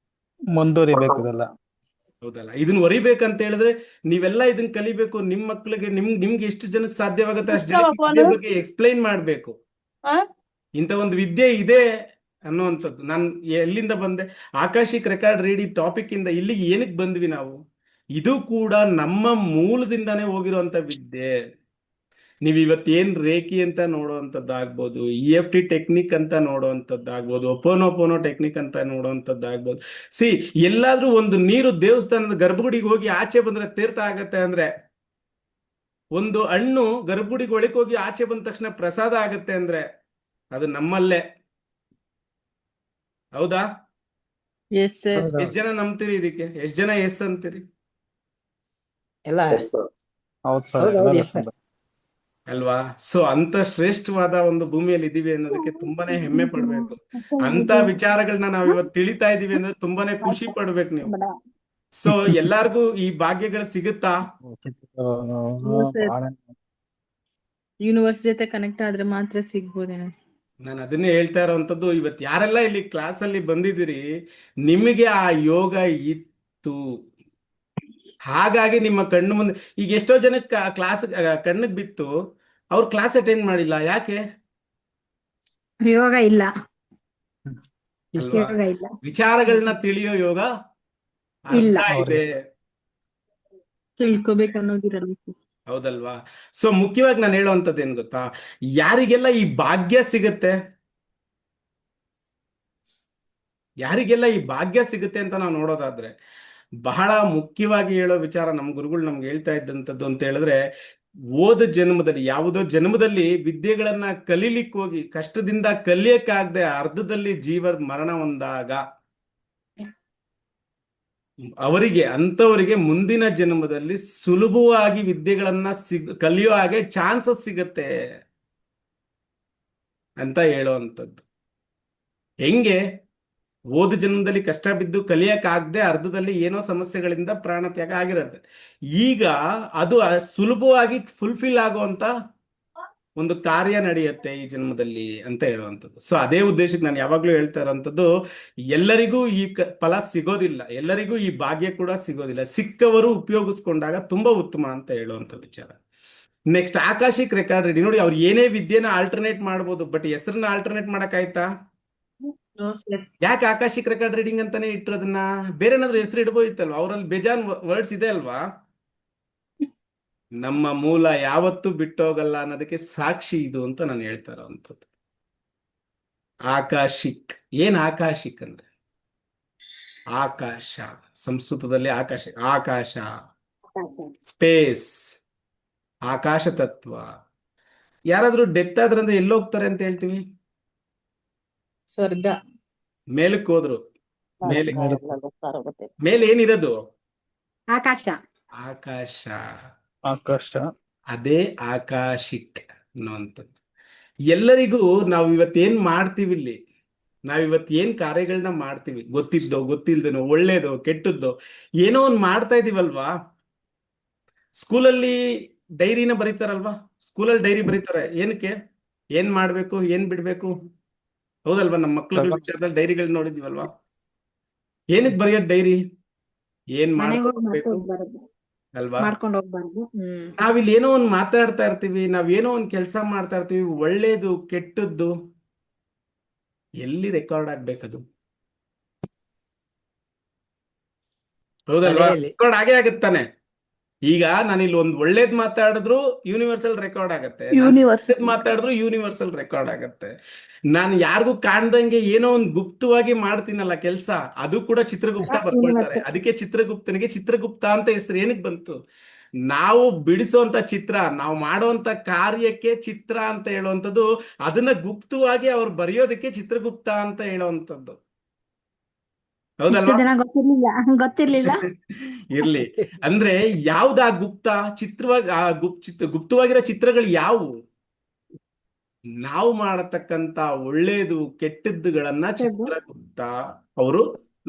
ಮುಂದುವರಿಬೇಕು ಇದೆಲ್ಲ. ಹೌದಲ್ಲ? ಇದನ್ನ ಹೊರಿಬೇಕಂತ ಹೇಳಿದ್ರೆ ನೀವೆಲ್ಲ ಇದನ್ನ ಕಲಿಬೇಕು. ನಿಮ್ ಮಕ್ಳಿಗೆ, ನಿಮ್ಗೆ ಎಷ್ಟು ಜನಕ್ಕೆ ಸಾಧ್ಯವಾಗುತ್ತೆ ಅಷ್ಟು ಜನಕ್ಕೆ ವಿದ್ಯೆ ಬಗ್ಗೆ ಎಕ್ಸ್ಪ್ಲೈನ್ ಮಾಡ್ಬೇಕು. ಇಂಥ ಒಂದು ವಿದ್ಯೆ ಇದೆ ಅನ್ನುವಂಥದ್ದು. ನಾನು ಎಲ್ಲಿಂದ ಬಂದೆ? ಆಕಾಶಿಕ್ ರೆಕಾರ್ಡ್ ರೀಡಿ ಟಾಪಿಕ್ ಇಂದ ಇಲ್ಲಿಗೆ ಏನಕ್ಕೆ ಬಂದ್ವಿ ನಾವು? ಇದು ಕೂಡ ನಮ್ಮ ಮೂಲದಿಂದಾನೇ ಹೋಗಿರುವಂತ ವಿದ್ಯೆ. ನೀವ್ ಇವತ್ತೇನ್ ರೇಖಿ ಅಂತ ನೋಡುವಂಥದ್ದಾಗ್ಬೋದು, EFT ಟೆಕ್ನಿಕ್ ಅಂತ ನೋಡುವಂಥದ್ದಾಗ್ಬೋದು, ಒಪೋನೋಪೋನೋ ಟೆಕ್ನಿಕ್ ಅಂತ ನೋಡುವಂಥದ್ದಾಗ್ಬೋದು. ಸಿ, ಎಲ್ಲಾದ್ರೂ ಒಂದು ನೀರು ದೇವಸ್ಥಾನದ ಗರ್ಭಗುಡಿಗೆ ಹೋಗಿ ಆಚೆ ಬಂದ್ರೆ ತೀರ್ಥ ಆಗತ್ತೆ ಅಂದ್ರೆ, ಒಂದು ಹಣ್ಣು ಗರ್ಭಗುಡಿಗೆ ಒಳಗೆ ಹೋಗಿ ಆಚೆ ಬಂದ ತಕ್ಷಣ ಪ್ರಸಾದ ಆಗತ್ತೆ ಅಂದ್ರೆ, ಅದು ನಮ್ಮಲ್ಲೇ. ಹೌದಾ? Yes sir. ಹೌದು ಎಷ್ಟ್ ಜನ ನಂಬ್ತೀರಿ ಇದಕ್ಕೆ? ಎಷ್ಟ್ ಜನ ಎಸ್ ಅಂತೀರಿ? ಎಲ್ಲ ಹೌದು ಸರ್. ಹೌದು, ಹೌದು, ಎಲ್ಲ yes, sir. ಅಲ್ವಾ? ಸೊ ಅಂತ ಶ್ರೇಷ್ಠವಾದ ಒಂದು ಭೂಮಿಯಲ್ಲಿ ಇದೀವಿ ಅನ್ನೋದಕ್ಕೆ ತುಂಬಾನೇ ಹೆಮ್ಮೆ ಪಡ್ಬೇಕು. ಅಂತ ವಿಚಾರಗಳನ್ನ ನಾವ್ ಇವತ್ತು ತಿಳಿತಾ ಇದೀವಿ ಅಂದ್ರೆ ತುಂಬಾನೇ ಖುಷಿ ಪಡ್ಬೇಕು ನೀವು. ಸೊ ಎಲ್ಲಾರ್ಗೂ ಈ ಭಾಗ್ಯಗಳು ಸಿಗುತ್ತಾ? ಉಚಿತ ಹೌದು ಸರ್. ಬಾಳೆ- ಯೂನಿವರ್ಸ್ ಜೊತೆ ಕನೆಕ್ಟ್ ಆದ್ರೆ ಮಾತ್ರ ಸಿಗ್ಬೋದೇನೋ. ನಾನು ಅದನ್ನೇ ಹೇಳ್ತಾ ಇರೋವಂಥದ್ದು. ಇವತ್ತು ಯಾರೆಲ್ಲ ಇಲ್ಲಿ ಕ್ಲಾಸಲ್ಲಿ ಬಂದಿದ್ದೀರಿ, ನಿಮಗೆ ಆ ಯೋಗ ಇತ್ತು, ಹಾಗಾಗಿ ನಿಮ್ಮ ಕಣ್ಣು ಮುಂದೆ ಈಗ ಎಷ್ಟೋ ಜನಕ್ಕೆ ಕ್ಲಾಸ್ ಕಣ್ಣಿಗೆ ಬಿತ್ತು, ಅವ್ರು ಕ್ಲಾಸ್ ಅಟೆಂಡ್ ಮಾಡಿಲ್ಲ. ಯಾಕೆ? ಯೋಗ ಇಲ್ಲ. ಅಲ್ವಾ? ಯೋಗ ಇಲ್ಲ. ವಿಚಾರಗಳನ್ನ ತಿಳಿಯೋ ಯೋಗ ಅರ್ಧ ಇಲ್ಲ. ಇದೆ. ತಿಳ್ಕೊಬೇಕು ಅನ್ನೋದಿರಲ್ಲ. ಹೌದಲ್ವಾ? ಸೊ ಮುಖ್ಯವಾಗಿ ನಾನು ಹೇಳುವಂಥದ್ದು ಏನ್ ಗೊತ್ತಾ, ಯಾರಿಗೆಲ್ಲ ಈ ಭಾಗ್ಯ ಸಿಗುತ್ತೆ, ಯಾರಿಗೆಲ್ಲ ಈ ಭಾಗ್ಯ ಸಿಗುತ್ತೆ ಅಂತ ನಾವು ನೋಡೋದಾದ್ರೆ, ಬಹಳ ಮುಖ್ಯವಾಗಿ ಹೇಳೋ ವಿಚಾರ ನಮ್ಮ ಗುರುಗಳು ನಮ್ಗೆ ಹೇಳ್ತಾ ಇದ್ದಂಥದ್ದು ಅಂತ ಹೇಳಿದ್ರೆ, ಓದ ಜನ್ಮದಲ್ಲಿ, ಯಾವುದೋ ಜನ್ಮದಲ್ಲಿ ವಿದ್ಯೆಗಳನ್ನ ಕಲೀಲಿಕ್ಕೆ ಹೋಗಿ ಕಷ್ಟದಿಂದ ಕಲಿಯಕ್ಕಾಗದೆ ಅರ್ಧದಲ್ಲಿ ಜೀವ ಮರಣ ಹೊಂದಾಗ ಅಂಥವರಿಗೆ ಮುಂದಿನ ಜನ್ಮದಲ್ಲಿ ಸುಲಭವಾಗಿ ವಿದ್ಯೆಗಳನ್ನ ಕಲಿಯೋ ಹಾಗೆ ಚಾನ್ಸಸ್ ಸಿಗತ್ತೆ ಅಂತ ಹೇಳೋವಂಥದ್ದು. ಹೆಂಗೆ? ಓದು ಜನ್ಮದಲ್ಲಿ ಕಷ್ಟ ಬಿದ್ದು ಕಲಿಯಕ್ಕಾಗದೆ ಅರ್ಧದಲ್ಲಿ ಏನೋ ಸಮಸ್ಯೆಗಳಿಂದ ಪ್ರಾಣ ತ್ಯಾಗ ಆಗಿರುತ್ತೆ. ಈಗ ಅದು ಸುಲಭವಾಗಿ ಫುಲ್ಫಿಲ್ ಆಗುವಂತ ಒಂದು ಕಾರ್ಯ ನಡೆಯುತ್ತೆ ಈ ಜನ್ಮದಲ್ಲಿ ಅಂತ ಹೇಳುವಂಥದ್ದು. ಸೊ ಅದೇ ಉದ್ದೇಶಕ್ಕೆ ನಾನು ಯಾವಾಗ್ಲೂ ಹೇಳ್ತಾ ಇರೋವಂಥದ್ದು, ಎಲ್ಲರಿಗೂ ಈ ಫಲ ಸಿಗೋದಿಲ್ಲ, ಎಲ್ಲರಿಗೂ ಈ ಭಾಗ್ಯ ಕೂಡ ಸಿಗೋದಿಲ್ಲ. ಸಿಕ್ಕವರು ಉಪಯೋಗಿಸ್ಕೊಂಡಾಗ ತುಂಬಾ ಉತ್ತಮ ಅಂತ ಹೇಳುವಂಥ ವಿಚಾರ. Next, akashic record reading. ನೋಡಿ, ಅವ್ರು ಏನೇ ವಿದ್ಯೆನ ಆಲ್ಟರ್ನೇಟ್ ಮಾಡ್ಬೋದು, ಬಟ್ ಹೆಸರನ್ನ ಆಲ್ಟರ್ನೇಟ್ ಮಾಡಕ್ಕಾಯ್ತಾ? ಯಾಕೆ ಆಕಾಶಿಕ್ ರೆಕಾರ್ಡ್ ರೀಡಿಂಗ್ ಅಂತಾನೆ ಇಟ್ಟಿರೋದನ್ನ? ಬೇರೆ ಏನಾದ್ರು ಹೆಸರು ಇಡ್ಬೋದಿತ್ತಲ್ವಾ? ಅವರಲ್ಲಿ ಬೇಜಾನ್ ವರ್ಡ್ಸ್ ಇದೆ ಅಲ್ವಾ? ನಮ್ಮ ಮೂಲ ಯಾವತ್ತೂ ಬಿಟ್ಟೋಗಲ್ಲ ಅನ್ನೋದಕ್ಕೆ ಸಾಕ್ಷಿ ಇದು ಅಂತ ನಾನು ಹೇಳ್ತಾ ಇರೋವಂಥದ್ದು. ಆಕಾಶಿಕ್. ಏನ್ ಆಕಾಶಿಕ್ ಅಂದ್ರೆ? ಆಕಾಶ, ಸಂಸ್ಕೃತದಲ್ಲಿ ಆಕಾಶ, ಆಕಾಶ, ಸ್ಪೇಸ್, ಆಕಾಶ ತತ್ವ. ಯಾರಾದ್ರೂ ಡೆತ್ ಆದ್ರಂದ್ರೆ ಎಲ್ಲೋಗ್ತಾರೆ ಅಂತ ಹೇಳ್ತೀವಿ? ಸ್ವರ್ಗ. ಮೇಲಕ್ಕೆ ಹೋದ್ರು. ಮೇಲೆ ಏನಿರೋದು? ಆಕಾಶ. ಆಕಾಶ. ಆಕಾಶ. ಅದೇ ಆಕಾಶಿಕ್ ಅನ್ನುವಂಥದ್ದು. ಎಲ್ಲರಿಗೂ ನಾವು ಇವತ್ತೇನ್ ಮಾಡ್ತೀವಿ ಇಲ್ಲಿ, ನಾವಿವತ್ತೇನ್ ಕಾರ್ಯಗಳನ್ನ ಮಾಡ್ತೀವಿ, ಗೊತ್ತಿದ್ದೋ ಗೊತ್ತಿಲ್ದೇನೋ, ಒಳ್ಳೇದೋ ಕೆಟ್ಟದ್ದೋ, ಏನೋ ಒಂದು ಮಾಡ್ತಾ ಇದೀವಲ್ವಾ? ಸ್ಕೂಲಲ್ಲಿ ಡೈರಿನ ಬರೀತಾರಲ್ವಾ? ಸ್ಕೂಲಲ್ಲಿ ಡೈರಿ ಬರೀತಾರೆ. ಏನಕ್ಕೆ? ಏನ್ ಮಾಡ್ಬೇಕು, ಏನ್ ಬಿಡ್ಬೇಕು? ಹೌದಲ್ವಾ? ನಮ್ಮ ಮಕ್ಳುಗಳ ವಿಚಾರದಲ್ಲಿ ಡೈರಿಗಳು ನೋಡಿದೀವಲ್ವಾ? ಏನಕ್ಕೆ ಬರೆಯೋದು ಡೈರಿ? ಏನ್ ಮನೆಗೆ ಹೋಗಿ ಮಾಡ್ಬೇಕು ಮಾಡ್ಕೊಂಡು ಅಲ್ವಾ? ಮಾಡ್ಕೊಂಡು ಹೋಗ್ಬಾರ್ದು. ನಾವಿಲ್ಲಿ ಏನೋ ಒಂದು ಮಾತಾಡ್ತಾ ಇರ್ತೀವಿ, ನಾವೇನೋ ಒಂದು ಕೆಲಸ ಮಾಡ್ತಾ ಇರ್ತೀವಿ, ಒಳ್ಳೇದು ಕೆಟ್ಟದ್ದು ಎಲ್ಲಿ ರೆಕಾರ್ಡ್ ಆಗ್ಬೇಕದು? ಹೌದಲ್ವಾ? ತಲೆಯಲ್ಲಿ. ರೆಕಾರ್ಡ್ ಆಗೇ ಆಗುತ್ತಾನೆ. ಈಗ ನಾನು ಇಲ್ಲಿ ಒಂದು ಒಳ್ಳೇದ್ ಮಾತಾಡಿದ್ರು ಯೂನಿವರ್ಸಲ್ ರೆಕಾರ್ಡ್ ಆಗತ್ತೆ, ಮಾತಾಡಿದ್ರು ಯೂನಿವರ್ಸಲ್ ರೆಕಾರ್ಡ್ ಆಗತ್ತೆ. ನಾನು ಯಾರಿಗೂ ಕಾಣ್ದಂಗೆ ಏನೋ ಒಂದು ಗುಪ್ತವಾಗಿ ಮಾಡ್ತೀನಲ್ಲ ಕೆಲಸ, ಅದು ಕೂಡ ಚಿತ್ರಗುಪ್ತ ಬರ್ಕೊಳ್ತಾರೆ. ಅದಕ್ಕೆ ಚಿತ್ರಗುಪ್ತನಿಗೆ ಚಿತ್ರಗುಪ್ತ ಅಂತ ಹೆಸರು ಏನಕ್ಕೆ ಬಂತು? ನಾವು ಬಿಡಿಸುವಂತ ಚಿತ್ರ, ನಾವು ಮಾಡುವಂತ ಕಾರ್ಯಕ್ಕೆ ಚಿತ್ರ ಅಂತ ಹೇಳುವಂಥದ್ದು, ಅದನ್ನ ಗುಪ್ತವಾಗಿ ಅವ್ರು ಬರೆಯೋದಕ್ಕೆ ಚಿತ್ರಗುಪ್ತ ಅಂತ ಹೇಳುವಂಥದ್ದು. ಇಷ್ಟು ಹೌದಲ್ವಾ? ದಿನ ಗೊತ್ತಿರ್ಲಿಲ್ಲ. ಇರ್ಲಿ. ಅಂದ್ರೆ ಯಾವ್ದಾ ಗುಪ್ತ ಚಿತ್ರವಾಗಿ, ಆ ಗುಪ್ತವಾಗಿರೋ ಚಿತ್ರಗಳು ಯಾವುವು? ನಾವು ಮಾಡತಕ್ಕಂತ ಒಳ್ಳೇದು ಕೆಟ್ಟದ್ದುಗಳನ್ನ ಚಿತ್ರಗುಪ್ತ ಅವರು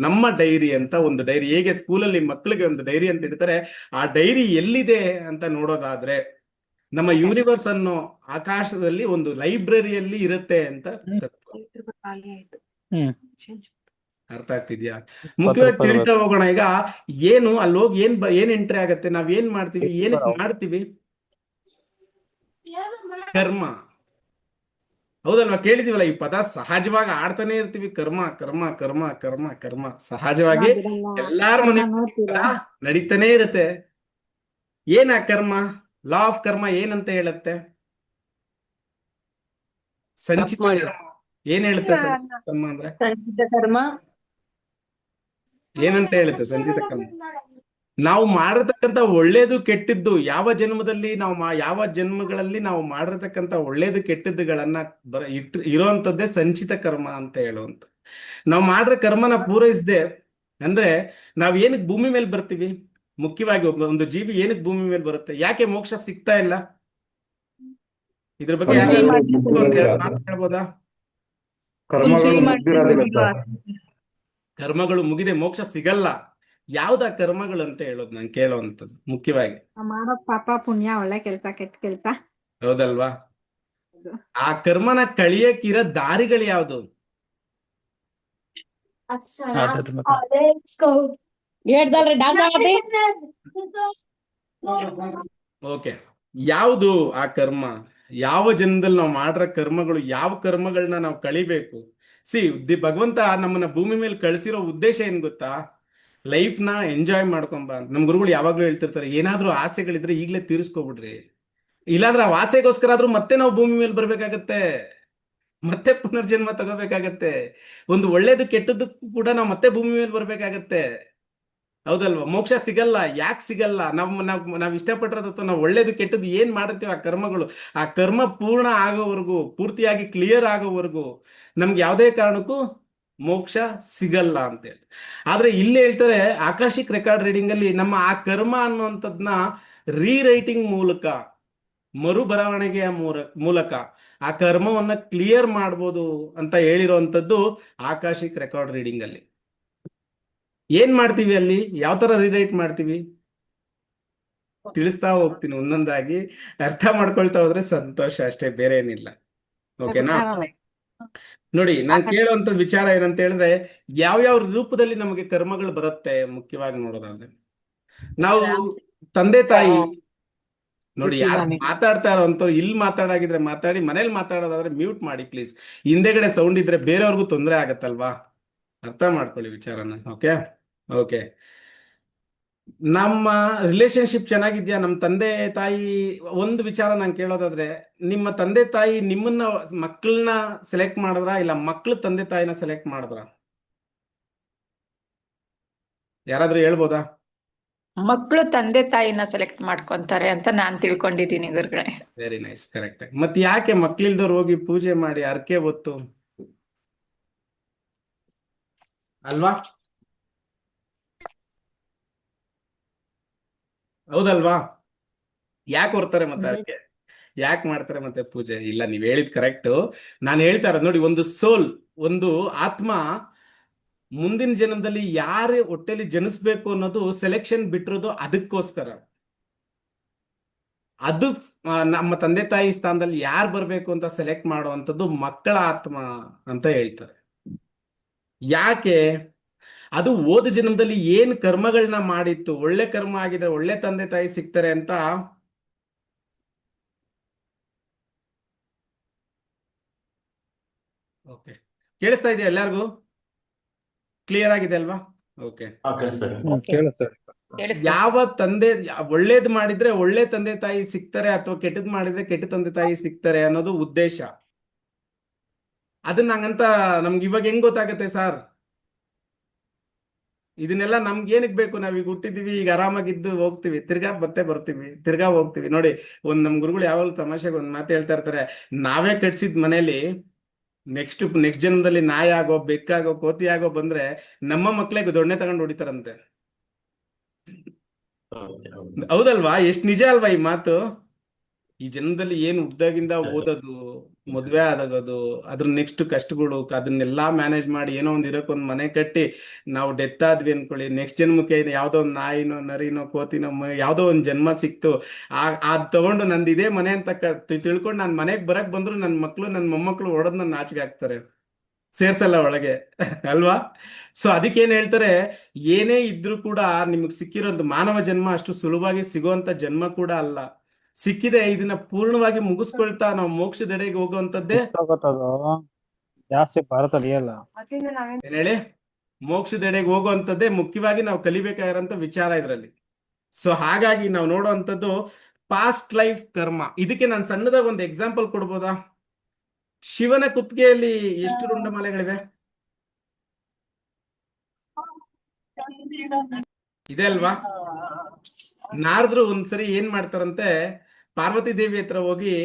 ನಮ್ಮ ಡೈರಿ ಅಂತ ಒಂದು ಡೈರಿ, ಹೇಗೆ ಸ್ಕೂಲಲ್ಲಿ ಮಕ್ಕಳಿಗೆ ಒಂದು ಡೈರಿ ಅಂತ ಇಡ್ತಾರೆ, ಆ ಡೈರಿ ಎಲ್ಲಿದೆ ಅಂತ ನೋಡೋದಾದ್ರೆ ನಮ್ಮ ಯೂನಿವರ್ಸ್ ಅನ್ನೋ ಆಕಾಶದಲ್ಲಿ ಒಂದು ಲೈಬ್ರರಿಯಲ್ಲಿ ಇರುತ್ತೆ ಅಂತ ತತ್ವ. ಅರ್ಥ ಆಗ್ತಿದ್ಯಾ? ಮುಖ್ಯವಾಗಿ ತಿಳಿತಾ ಹೋಗೋಣ. ಈಗ ಏನು ಅಲ್ಲಿ ಹೋಗಿ ಏನ್ ಎಂಟ್ರಿ ಆಗತ್ತೆ, ನಾವ್ ಏನ್ ಮಾಡ್ತೀವಿ, ಏನಕ್ಕೆ ಮಾಡ್ತೀವಿ? ಕರ್ಮ. ಹೌದಲ್ವಾ? ಕೇಳಿದೀವಲ್ಲ ಈ ಪದ, ಸಹಜವಾಗಿ ಆಡ್ತಾನೆ ಇರ್ತೀವಿ. ಕರ್ಮ ಕರ್ಮ ಕರ್ಮ ಕರ್ಮ ಕರ್ಮ ಸಹಜವಾಗಿ ಎಲ್ಲಾರ ಮನೆ ನಡೀತಾನೆ ಇರುತ್ತೆ. ಏನ ಕರ್ಮ? ಲಾ ಆಫ್ ಕರ್ಮ ಏನಂತ ಹೇಳುತ್ತೆ? ಸಂಚಿತ ಕರ್ಮ. ಏನ್ ಹೇಳುತ್ತೆ ಸಂಚಿತ ಕರ್ಮ ಅಂದ್ರೆ? ಸಂಚಿತ ಕರ್ಮ ಏನಂತ ಹೇಳುತ್ತೆ ಸಂಚಿತ ಕರ್ಮ? ನಾವು ಮಾಡಿರ್ತಕ್ಕಂಥ ಒಳ್ಳೇದು ಕೆಟ್ಟಿದ್ದು, ಯಾವ ಜನ್ಮದಲ್ಲಿ ನಾವು ಯಾವ ಜನ್ಮಗಳಲ್ಲಿ ನಾವು ಮಾಡಿರ್ತಕ್ಕಂಥ ಒಳ್ಳೇದು ಕೆಟ್ಟದ್ದುಗಳನ್ನ ಇರೋಂಥದ್ದೇ ಸಂಚಿತ ಕರ್ಮ ಅಂತ ಹೇಳುವಂತ. ನಾವು ಮಾಡ್ರ ಕರ್ಮನ ಪೂರೈಸದೆ ಅಂದ್ರೆ ನಾವ್ ಏನಕ್ಕೆ ಭೂಮಿ ಮೇಲೆ ಬರ್ತೀವಿ? ಮುಖ್ಯವಾಗಿ ಒಂದು ಜೀವಿ ಏನಕ್ಕೆ ಭೂಮಿ ಮೇಲೆ ಬರುತ್ತೆ? ಯಾಕೆ ಮೋಕ್ಷ ಸಿಗ್ತಾ ಇಲ್ಲ? ಇದ್ರ ಬಗ್ಗೆ ಹೇಳ್ಬೋದಾ? ಕರ್ಮಗಳು ಮುಗಿದೆ ಮೋಕ್ಷ ಸಿಗಲ್ಲ. ಯಾವ್ದ ಕರ್ಮಗಳು ಅಂತ ಹೇಳೋದು ನಾನು ಕೇಳೋವಂಥದ್ದು ಮುಖ್ಯವಾಗಿ. ಮಾಡೋ ಪಾಪ ಪುಣ್ಯ, ಒಳ್ಳೆ ಕೆಲ್ಸ ಕೆಟ್ಟ ಕೆಲ್ಸ. ಹೌದಲ್ವಾ? ಆ ಕರ್ಮನ ಕಳಿಯಕ್ಕಿರೋ ದಾರಿಗಳು ಯಾವ್ದು? ಆಧ್ಯಾತ್ಮಿಕ. ಓಕೆ, ಯಾವುದು ಆ ಕರ್ಮ? ಯಾವ ಜನ್ಮದಲ್ಲಿ ನಾವು ಮಾಡಿರೋ ಕರ್ಮಗಳು, ಯಾವ ಕರ್ಮಗಳನ್ನ ನಾವು ಕಳಿಬೇಕು? ಭಗವಂತ ನಮ್ಮನ್ನ ಭೂಮಿ ಮೇಲೆ ಕಳಿಸಿರೋ ಉದ್ದೇಶ ಏನ್ ಗೊತ್ತಾ? ಲೈಫ್ನ ಎಂಜಾಯ್ ಮಾಡ್ಕೊಂಬ ಅಂತ. ನಮ್ ಗುರುಗಳು ಯಾವಾಗ್ಲೂ ಹೇಳ್ತಿರ್ತಾರೆ, ಏನಾದ್ರೂ ಆಸೆಗಳಿದ್ರೆ ಈಗ್ಲೇ ತೀರಿಸ್ಕೊಬಿಡ್ರಿ, ಇಲ್ಲಾಂದ್ರೆ ಆ ಆಸೆಗೋಸ್ಕರ ಆದ್ರೂ ಮತ್ತೆ ನಾವು ಭೂಮಿ ಮೇಲೆ ಬರ್ಬೇಕಾಗತ್ತೆ, ಮತ್ತೆ ಪುನರ್ಜನ್ಮ ತಗೋಬೇಕಾಗತ್ತೆ. ಒಂದು ಒಳ್ಳೇದು ಕೆಟ್ಟದ್ದಕ್ಕೂ ಕೂಡ ನಾವು ಮತ್ತೆ ಭೂಮಿ ಮೇಲೆ ಬರ್ಬೇಕಾಗತ್ತೆ. ಹೌದಲ್ವಾ? ಮೋಕ್ಷ ಸಿಗಲ್ಲ. ಯಾಕೆ ಸಿಗಲ್ಲ? ನಾವ್ ಇಷ್ಟಪಟ್ಟಿರೋದು ಅಥವಾ ನಾವು ಒಳ್ಳೇದು ಕೆಟ್ಟದ್ದು ಏನ್ ಮಾಡಿರ್ತೀವಿ, ಆ ಕರ್ಮಗಳು, ಆ ಕರ್ಮ ಪೂರ್ಣ ಆಗೋವರೆಗೂ, ಪೂರ್ತಿಯಾಗಿ ಕ್ಲಿಯರ್ ಆಗೋವರೆಗೂ ನಮ್ಗೆ ಯಾವುದೇ ಕಾರಣಕ್ಕೂ ಮೋಕ್ಷ ಸಿಗಲ್ಲ ಅಂತೇಳಿ. ಆದ್ರೆ ಇಲ್ಲಿ ಹೇಳ್ತಾರೆ, ಆಕಾಶಿಕ್ ರೆಕಾರ್ಡ್ ರೀಡಿಂಗ್ ಅಲ್ಲಿ ನಮ್ಮ ಆ ಕರ್ಮ ಅನ್ನುವಂಥದ್ನ ರೀರೈಟಿಂಗ್ ಮೂಲಕ, ಮರು ಬರವಣಿಗೆಯ ಮೂಲಕ ಆ ಕರ್ಮವನ್ನ ಕ್ಲಿಯರ್ ಮಾಡ್ಬೋದು ಅಂತ ಹೇಳಿರುವಂತದ್ದು ಆಕಾಶಿಕ್ ರೆಕಾರ್ಡ್ ರೀಡಿಂಗ್ ಅಲ್ಲಿ. ಏನ್ ಮಾಡ್ತೀವಿ ಅಲ್ಲಿ? ಯಾವ ತರ ರಿರೈಟ್ ಮಾಡ್ತೀವಿ ತಿಳಿಸ್ತಾ ಹೋಗ್ತೀನಿ ಒಂದೊಂದಾಗಿ. ಅರ್ಥ ಮಾಡ್ಕೊಳ್ತಾ ಹೋದ್ರೆ ಸಂತೋಷ ಅಷ್ಟೇ, ಬೇರೆ ಏನಿಲ್ಲ. ಓಕೆನಾ? ನೋಡಿ, ನಾನು ಕೇಳುವಂತ ವಿಚಾರ ಏನಂತ ಹೇಳಿದ್ರೆ, ಯಾವ್ಯಾವ ರೂಪದಲ್ಲಿ ನಮಗೆ ಕರ್ಮಗಳು ಬರುತ್ತೆ ಮುಖ್ಯವಾಗಿ ನೋಡೋದಾದ್ರೆ, ನಾವು ತಂದೆ ತಾಯಿ ನೋಡಿ, ಯಾರು ಮಾತಾಡ್ತಾ ಇರೋಂಥವ್ರು ಇಲ್ಲಿ ಮಾತಾಡಾಗಿದ್ರೆ ಮಾತಾಡಿ, ಮನೇಲಿ ಮಾತಾಡೋದಾದ್ರೆ ಮ್ಯೂಟ್ ಮಾಡಿ ಪ್ಲೀಸ್. ಹಿಂದೆಗಡೆ ಸೌಂಡ್ ಇದ್ರೆ ಬೇರೆಯವ್ರಿಗೂ ತೊಂದರೆ ಆಗತ್ತಲ್ವಾ? ಅರ್ಥ ಮಾಡ್ಕೊಳ್ಳಿ ವಿಚಾರನ. ಓಕೆ ಓಕೆ, ನಮ್ಮ ರಿಲೇಶನ್ಶಿಪ್ ಚೆನ್ನಾಗಿದ್ಯಾ? ನಮ್ಮ ತಂದೆ ತಾಯಿ, ಒಂದು ವಿಚಾರ ನಾನು ಕೇಳೋದಾದ್ರೆ, ನಿಮ್ಮ ತಂದೆ ತಾಯಿ ನಿಮ್ಮನ್ನ ಮಕ್ಕಳನ್ನ ಸೆಲೆಕ್ಟ್ ಮಾಡಿದ್ರ, ಇಲ್ಲ ಮಕ್ಕಳು ತಂದೆ ತಾಯಿನ ಸೆಲೆಕ್ಟ್ ಮಾಡಿದ್ರ? ಯಾರಾದ್ರೂ ಹೇಳ್ಬೋದಾ? ಮಕ್ಕಳು ತಂದೆ ತಾಯಿನ ಸೆಲೆಕ್ಟ್ ಮಾಡ್ಕೊಂತಾರೆ ಅಂತ ನಾನ್ ತಿಳ್ಕೊಂಡಿದ್ದೀನಿ ಗುರುಗಳೇ. Very nice, correct. ಮತ್ತೆ ಯಾಕೆ ಮಕ್ಳಿಲ್ದವ್ರು ಹೋಗಿ ಪೂಜೆ ಮಾಡಿ ಹರಕೆ ಹೊತ್ತು, ಅಲ್ವಾ? ಹೌದಲ್ವಾ? ಯಾಕೆ ಹೊರ್ತಾರೆ ಮತ್ತೆ ಹರಕೆ? ಯಾಕೆ ಮಾಡ್ತಾರೆ ಮತ್ತೆ ಪೂಜೆ? ಇಲ್ಲ, ನೀವ್ ಹೇಳಿದ್ ಕರೆಕ್ಟ್. ನಾನು ಹೇಳ್ತಾ ಇರೋದು ನೋಡಿ, ಒಂದು ಸೋಲ್, ಒಂದು ಆತ್ಮ ಮುಂದಿನ ಜನ್ಮದಲ್ಲಿ ಯಾರು ಹೊಟ್ಟೆಲಿ ಜನಿಸ್ಬೇಕು ಅನ್ನೋದು ಸೆಲೆಕ್ಷನ್ ಬಿಟ್ಟಿರೋದು ಅದಕ್ಕೋಸ್ಕರ. ಅದು ನಮ್ಮ ತಂದೆ ತಾಯಿ ಸ್ಥಾನದಲ್ಲಿ ಯಾರು ಬರ್ಬೇಕು ಅಂತ ಸೆಲೆಕ್ಟ್ ಮಾಡುವಂಥದ್ದು ಮಕ್ಕಳ ಆತ್ಮ ಅಂತ ಹೇಳ್ತಾರೆ. ಯಾಕೆ? ಅದು ಹೋದ ಜನ್ಮದಲ್ಲಿ ಏನ್ ಕರ್ಮಗಳನ್ನ ಮಾಡಿತ್ತು, ಒಳ್ಳೆ ಕರ್ಮ ಆಗಿದ್ರೆ ಒಳ್ಳೆ ತಂದೆ ತಾಯಿ ಸಿಗ್ತಾರೆ ಅಂತ. ಓಕೆ, ಕೇಳಿಸ್ತಾ ಇದೆಯಾ ಎಲ್ಲಾರ್ಗು? ಕ್ಲಿಯರ್ ಆಗಿದೆ ಅಲ್ವಾ? ಓಕೆ, ಕೇಳಿಸ್ತದೆ. ಯಾವ ತಂದೆ ಒಳ್ಳೇದ್ ಮಾಡಿದ್ರೆ ಒಳ್ಳೆ ತಂದೆ ತಾಯಿ ಸಿಗ್ತಾರೆ, ಅಥವಾ ಕೆಟ್ಟದ್ ಮಾಡಿದ್ರೆ ಕೆಟ್ಟ ತಂದೆ ತಾಯಿ ಸಿಗ್ತಾರೆ ಅನ್ನೋದು ಉದ್ದೇಶ. ಅದನ್ನ ಹಂಗಂತ ನಮ್ಗೆ ಇವಾಗ ಹೆಂಗ್ ಗೊತ್ತಾಗತ್ತೆ ಸರ್? ಇದನ್ನೆಲ್ಲ ನಮ್ಗೆ ಏನಕ್ ಬೇಕು? ನಾವೀಗ ಹುಟ್ಟಿದೀವಿ, ಈಗ ಆರಾಮಾಗಿದ್ದು ಹೋಗ್ತಿವಿ, ತಿರ್ಗಾ ಮತ್ತೆ ಬರ್ತೀವಿ, ತಿರ್ಗಾ ಹೋಗ್ತಿವಿ. ನೋಡಿ, ನಮ್ ಗುರುಗಳು ಯಾವಾಗಲೂ ತಮಾಷೆಗೆ ಒಂದ್ ಮಾತು ಹೇಳ್ತಾ ಇರ್ತಾರೆ, ನಾವೇ ಕಟ್ಸಿದ್ ಮನೇಲಿ ನೆಕ್ಸ್ಟ್ ಜನ್ಮದಲ್ಲಿ ನಾಯಿ ಆಗೋ, ಬೆಕ್ಕಾಗೋ, ಕೋತಿ ಆಗೋ ಬಂದ್ರೆ ನಮ್ಮ ಮಕ್ಳಿಗೆ ದೊಣ್ಣೆ ತಗೊಂಡು ಹೊಡಿತಾರಂತೆ. ಹೌದಲ್ವಾ? ಎಷ್ಟ್ ನಿಜ ಅಲ್ವಾ ಈ ಮಾತು? ಈ ಜನ್ಮದಲ್ಲಿ ಏನ್ ಹುಟ್ದಾಗಿಂದ ಓದೋದು, ಮದ್ವೆ ಆದಾಗೋದು, ಅದ್ರ ನೆಕ್ಸ್ಟ್ ಕಷ್ಟಗಳು, ಅದನ್ನೆಲ್ಲಾ ಮ್ಯಾನೇಜ್ ಮಾಡಿ ಏನೋ ಒಂದ್ ಇರೋಕೊಂದ್ ಮನೆ ಕಟ್ಟಿ ನಾವು ಡೆತ್ ಆದ್ವಿ ಅನ್ಕೊಳ್ಳಿ, ನೆಕ್ಸ್ಟ್ ಜನ್ಮಕ್ಕೆ ಯಾವ್ದೋ ಒಂದ್ ನಾಯಿನೋ, ನರಿನೋ, ಕೋತಿನೋ, ಯಾವ್ದೋ ಒಂದ್ ಜನ್ಮ ಸಿಕ್ತು, ಅದ್ ತಗೊಂಡು ನಂದು ಇದೇ ಮನೆ ಅಂತ ತಿಳ್ಕೊಂಡು ನಾನ್ ಮನೆಗ್ ಬರಕ್ ಬಂದ್ರು ನನ್ ಮಕ್ಳು, ನನ್ ಮೊಮ್ಮಕ್ಳು ಹೊಡೆದ್ ನನ್ನ ನಾಚಿಕೆ ಹಾಕ್ತಾರೆ, ಸೇರ್ಸಲ್ಲ ಒಳಗೆ. ಅಲ್ವಾ? ಸೊ ಅದಕ್ಕೇನ್ ಹೇಳ್ತಾರೆ, ಏನೇ ಇದ್ರೂ ಕೂಡ ನಿಮಗ್ ಸಿಕ್ಕಿರೋದು ಮಾನವ ಜನ್ಮ ಅಷ್ಟು ಸುಲಭವಾಗಿ ಸಿಗುವಂತ ಜನ್ಮ ಕೂಡ ಅಲ್ಲ. ಸಿಕ್ಕಿದೆ, ಇದನ್ನ ಪೂರ್ಣವಾಗಿ ಮುಗಿಸ್ಕೊಳ್ತಾ ನಾವು ಮೋಕ್ಷದೆಡೆಗೆ ಹೋಗುವಂತದ್ದೇ. ಗೊತ್ತದು ಜಾಸ್ತಿ ಭಾರತದಲ್ಲಿ ಇಲ್ಲ. ಏನ್ ಹೇಳಿ? ಮೋಕ್ಷದೆಡೆಗೆ ಹೋಗುವಂತದ್ದೇ ಮುಖ್ಯವಾಗಿ ನಾವು ಕಲಿಬೇಕಾಗಿರೋಂಥ ವಿಚಾರ ಇದ್ರಲ್ಲಿ. ಸೊ ಹಾಗಾಗಿ ನಾವು ನೋಡುವಂಥದ್ದು ಪಾಸ್ಟ್ ಲೈಫ್ ಕರ್ಮ. ಇದಕ್ಕೆ ನಾನು ಸಣ್ಣದಾಗ ಒಂದು ಎಕ್ಸಾಂಪಲ್ ಕೊಡ್ಬೋದಾ? ಶಿವನ ಕುತ್ತಿಗೆಯಲ್ಲಿ ಎಷ್ಟು ರುಂಡಮಾಲೆಗಳಿವೆ? ಇದೆ ಅಲ್ವಾ? ನಾರದ್ರು ಒಂದ್ಸರಿ ಏನ್ ಮಾಡ್ತಾರಂತೆ, ಪಾರ್ವತಿ ದೇವಿ ಹತ್ರ ಹೋಗಿ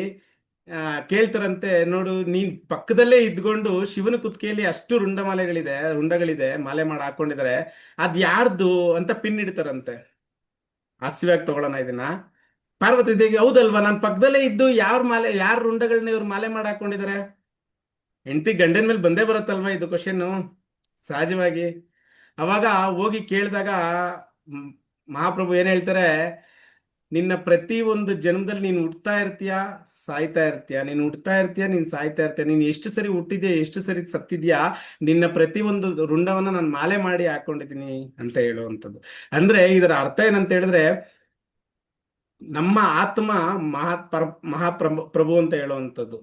ಕೇಳ್ತಾರಂತೆ, ನೋಡು, ನೀನ್ ಪಕ್ಕದಲ್ಲೇ ಇದ್ಕೊಂಡು ಶಿವನ ಕುತ್ತಿಗೆಯಲ್ಲಿ ಅಷ್ಟು ರುಂಡಗಳಿದೆ, ಮಾಲೆ ಮಾಡಿ ಹಾಕೊಂಡಿದ್ದಾರೆ, ಅದ್ ಯಾರ್ದು ಅಂತ ಪಿನ್ ಇಡ್ತಾರಂತೆ. ಹಾಸ್ಯವಾಗಿ ತಗೊಳ್ಳೋಣ ಇದನ್ನ. ಪಾರ್ವತಿ ದೇವಿ, ಹೌದಲ್ವಾ, ನಾನ್ ಪಕ್ಕದಲ್ಲೇ ಇದ್ದು ಯಾರ ರುಂಡಗಳನ್ನ ಇವ್ರು ಮಾಲೆ ಮಾಡಿ ಹಾಕೊಂಡಿದ್ದಾರೆ? ಹೆಂಡತಿ ಗಂಡನ ಮೇಲೆ ಬಂದೇ ಬರುತ್ತಲ್ವಾ ಇದು ಕ್ವಶನ್ ಸಹಜವಾಗಿ. ಅವಾಗ ಹೋಗಿ ಕೇಳಿದಾಗ ಮಹಾಪ್ರಭು ಏನ್ ಹೇಳ್ತಾರೆ, ನಿನ್ನ ಪ್ರತಿ ಒಂದು ಜನ್ಮದಲ್ಲಿ ನೀನು ಹುಟ್ತಾ ಇರ್ತೀಯ, ಸಾಯ್ತಾ ಇರ್ತೀಯ, ನೀನು ಹುಟ್ತಾ ಇರ್ತೀಯ, ನೀನು ಸಾಯ್ತಾ ಇರ್ತೀಯ, ನೀನು ಎಷ್ಟು ಸರಿ ಹುಟ್ಟಿದ್ಯಾ, ಎಷ್ಟು ಸರಿ ಸತ್ತಿದ್ಯಾ, ನಿನ್ನ ಪ್ರತಿ ಒಂದು ರುಂಡವನ್ನ ನಾನು ಮಾಲೆ ಮಾಡಿ ಹಾಕೊಂಡಿದ್ದೀನಿ ಅಂತ ಹೇಳುವಂಥದ್ದು. ಅಂದ್ರೆ ಇದರ ಅರ್ಥ ಏನಂತ ಹೇಳಿದ್ರೆ, ನಮ್ಮ ಆತ್ಮ ಮಹಾಪ್ರಭು ಅಂತ ಹೇಳುವಂಥದ್ದು,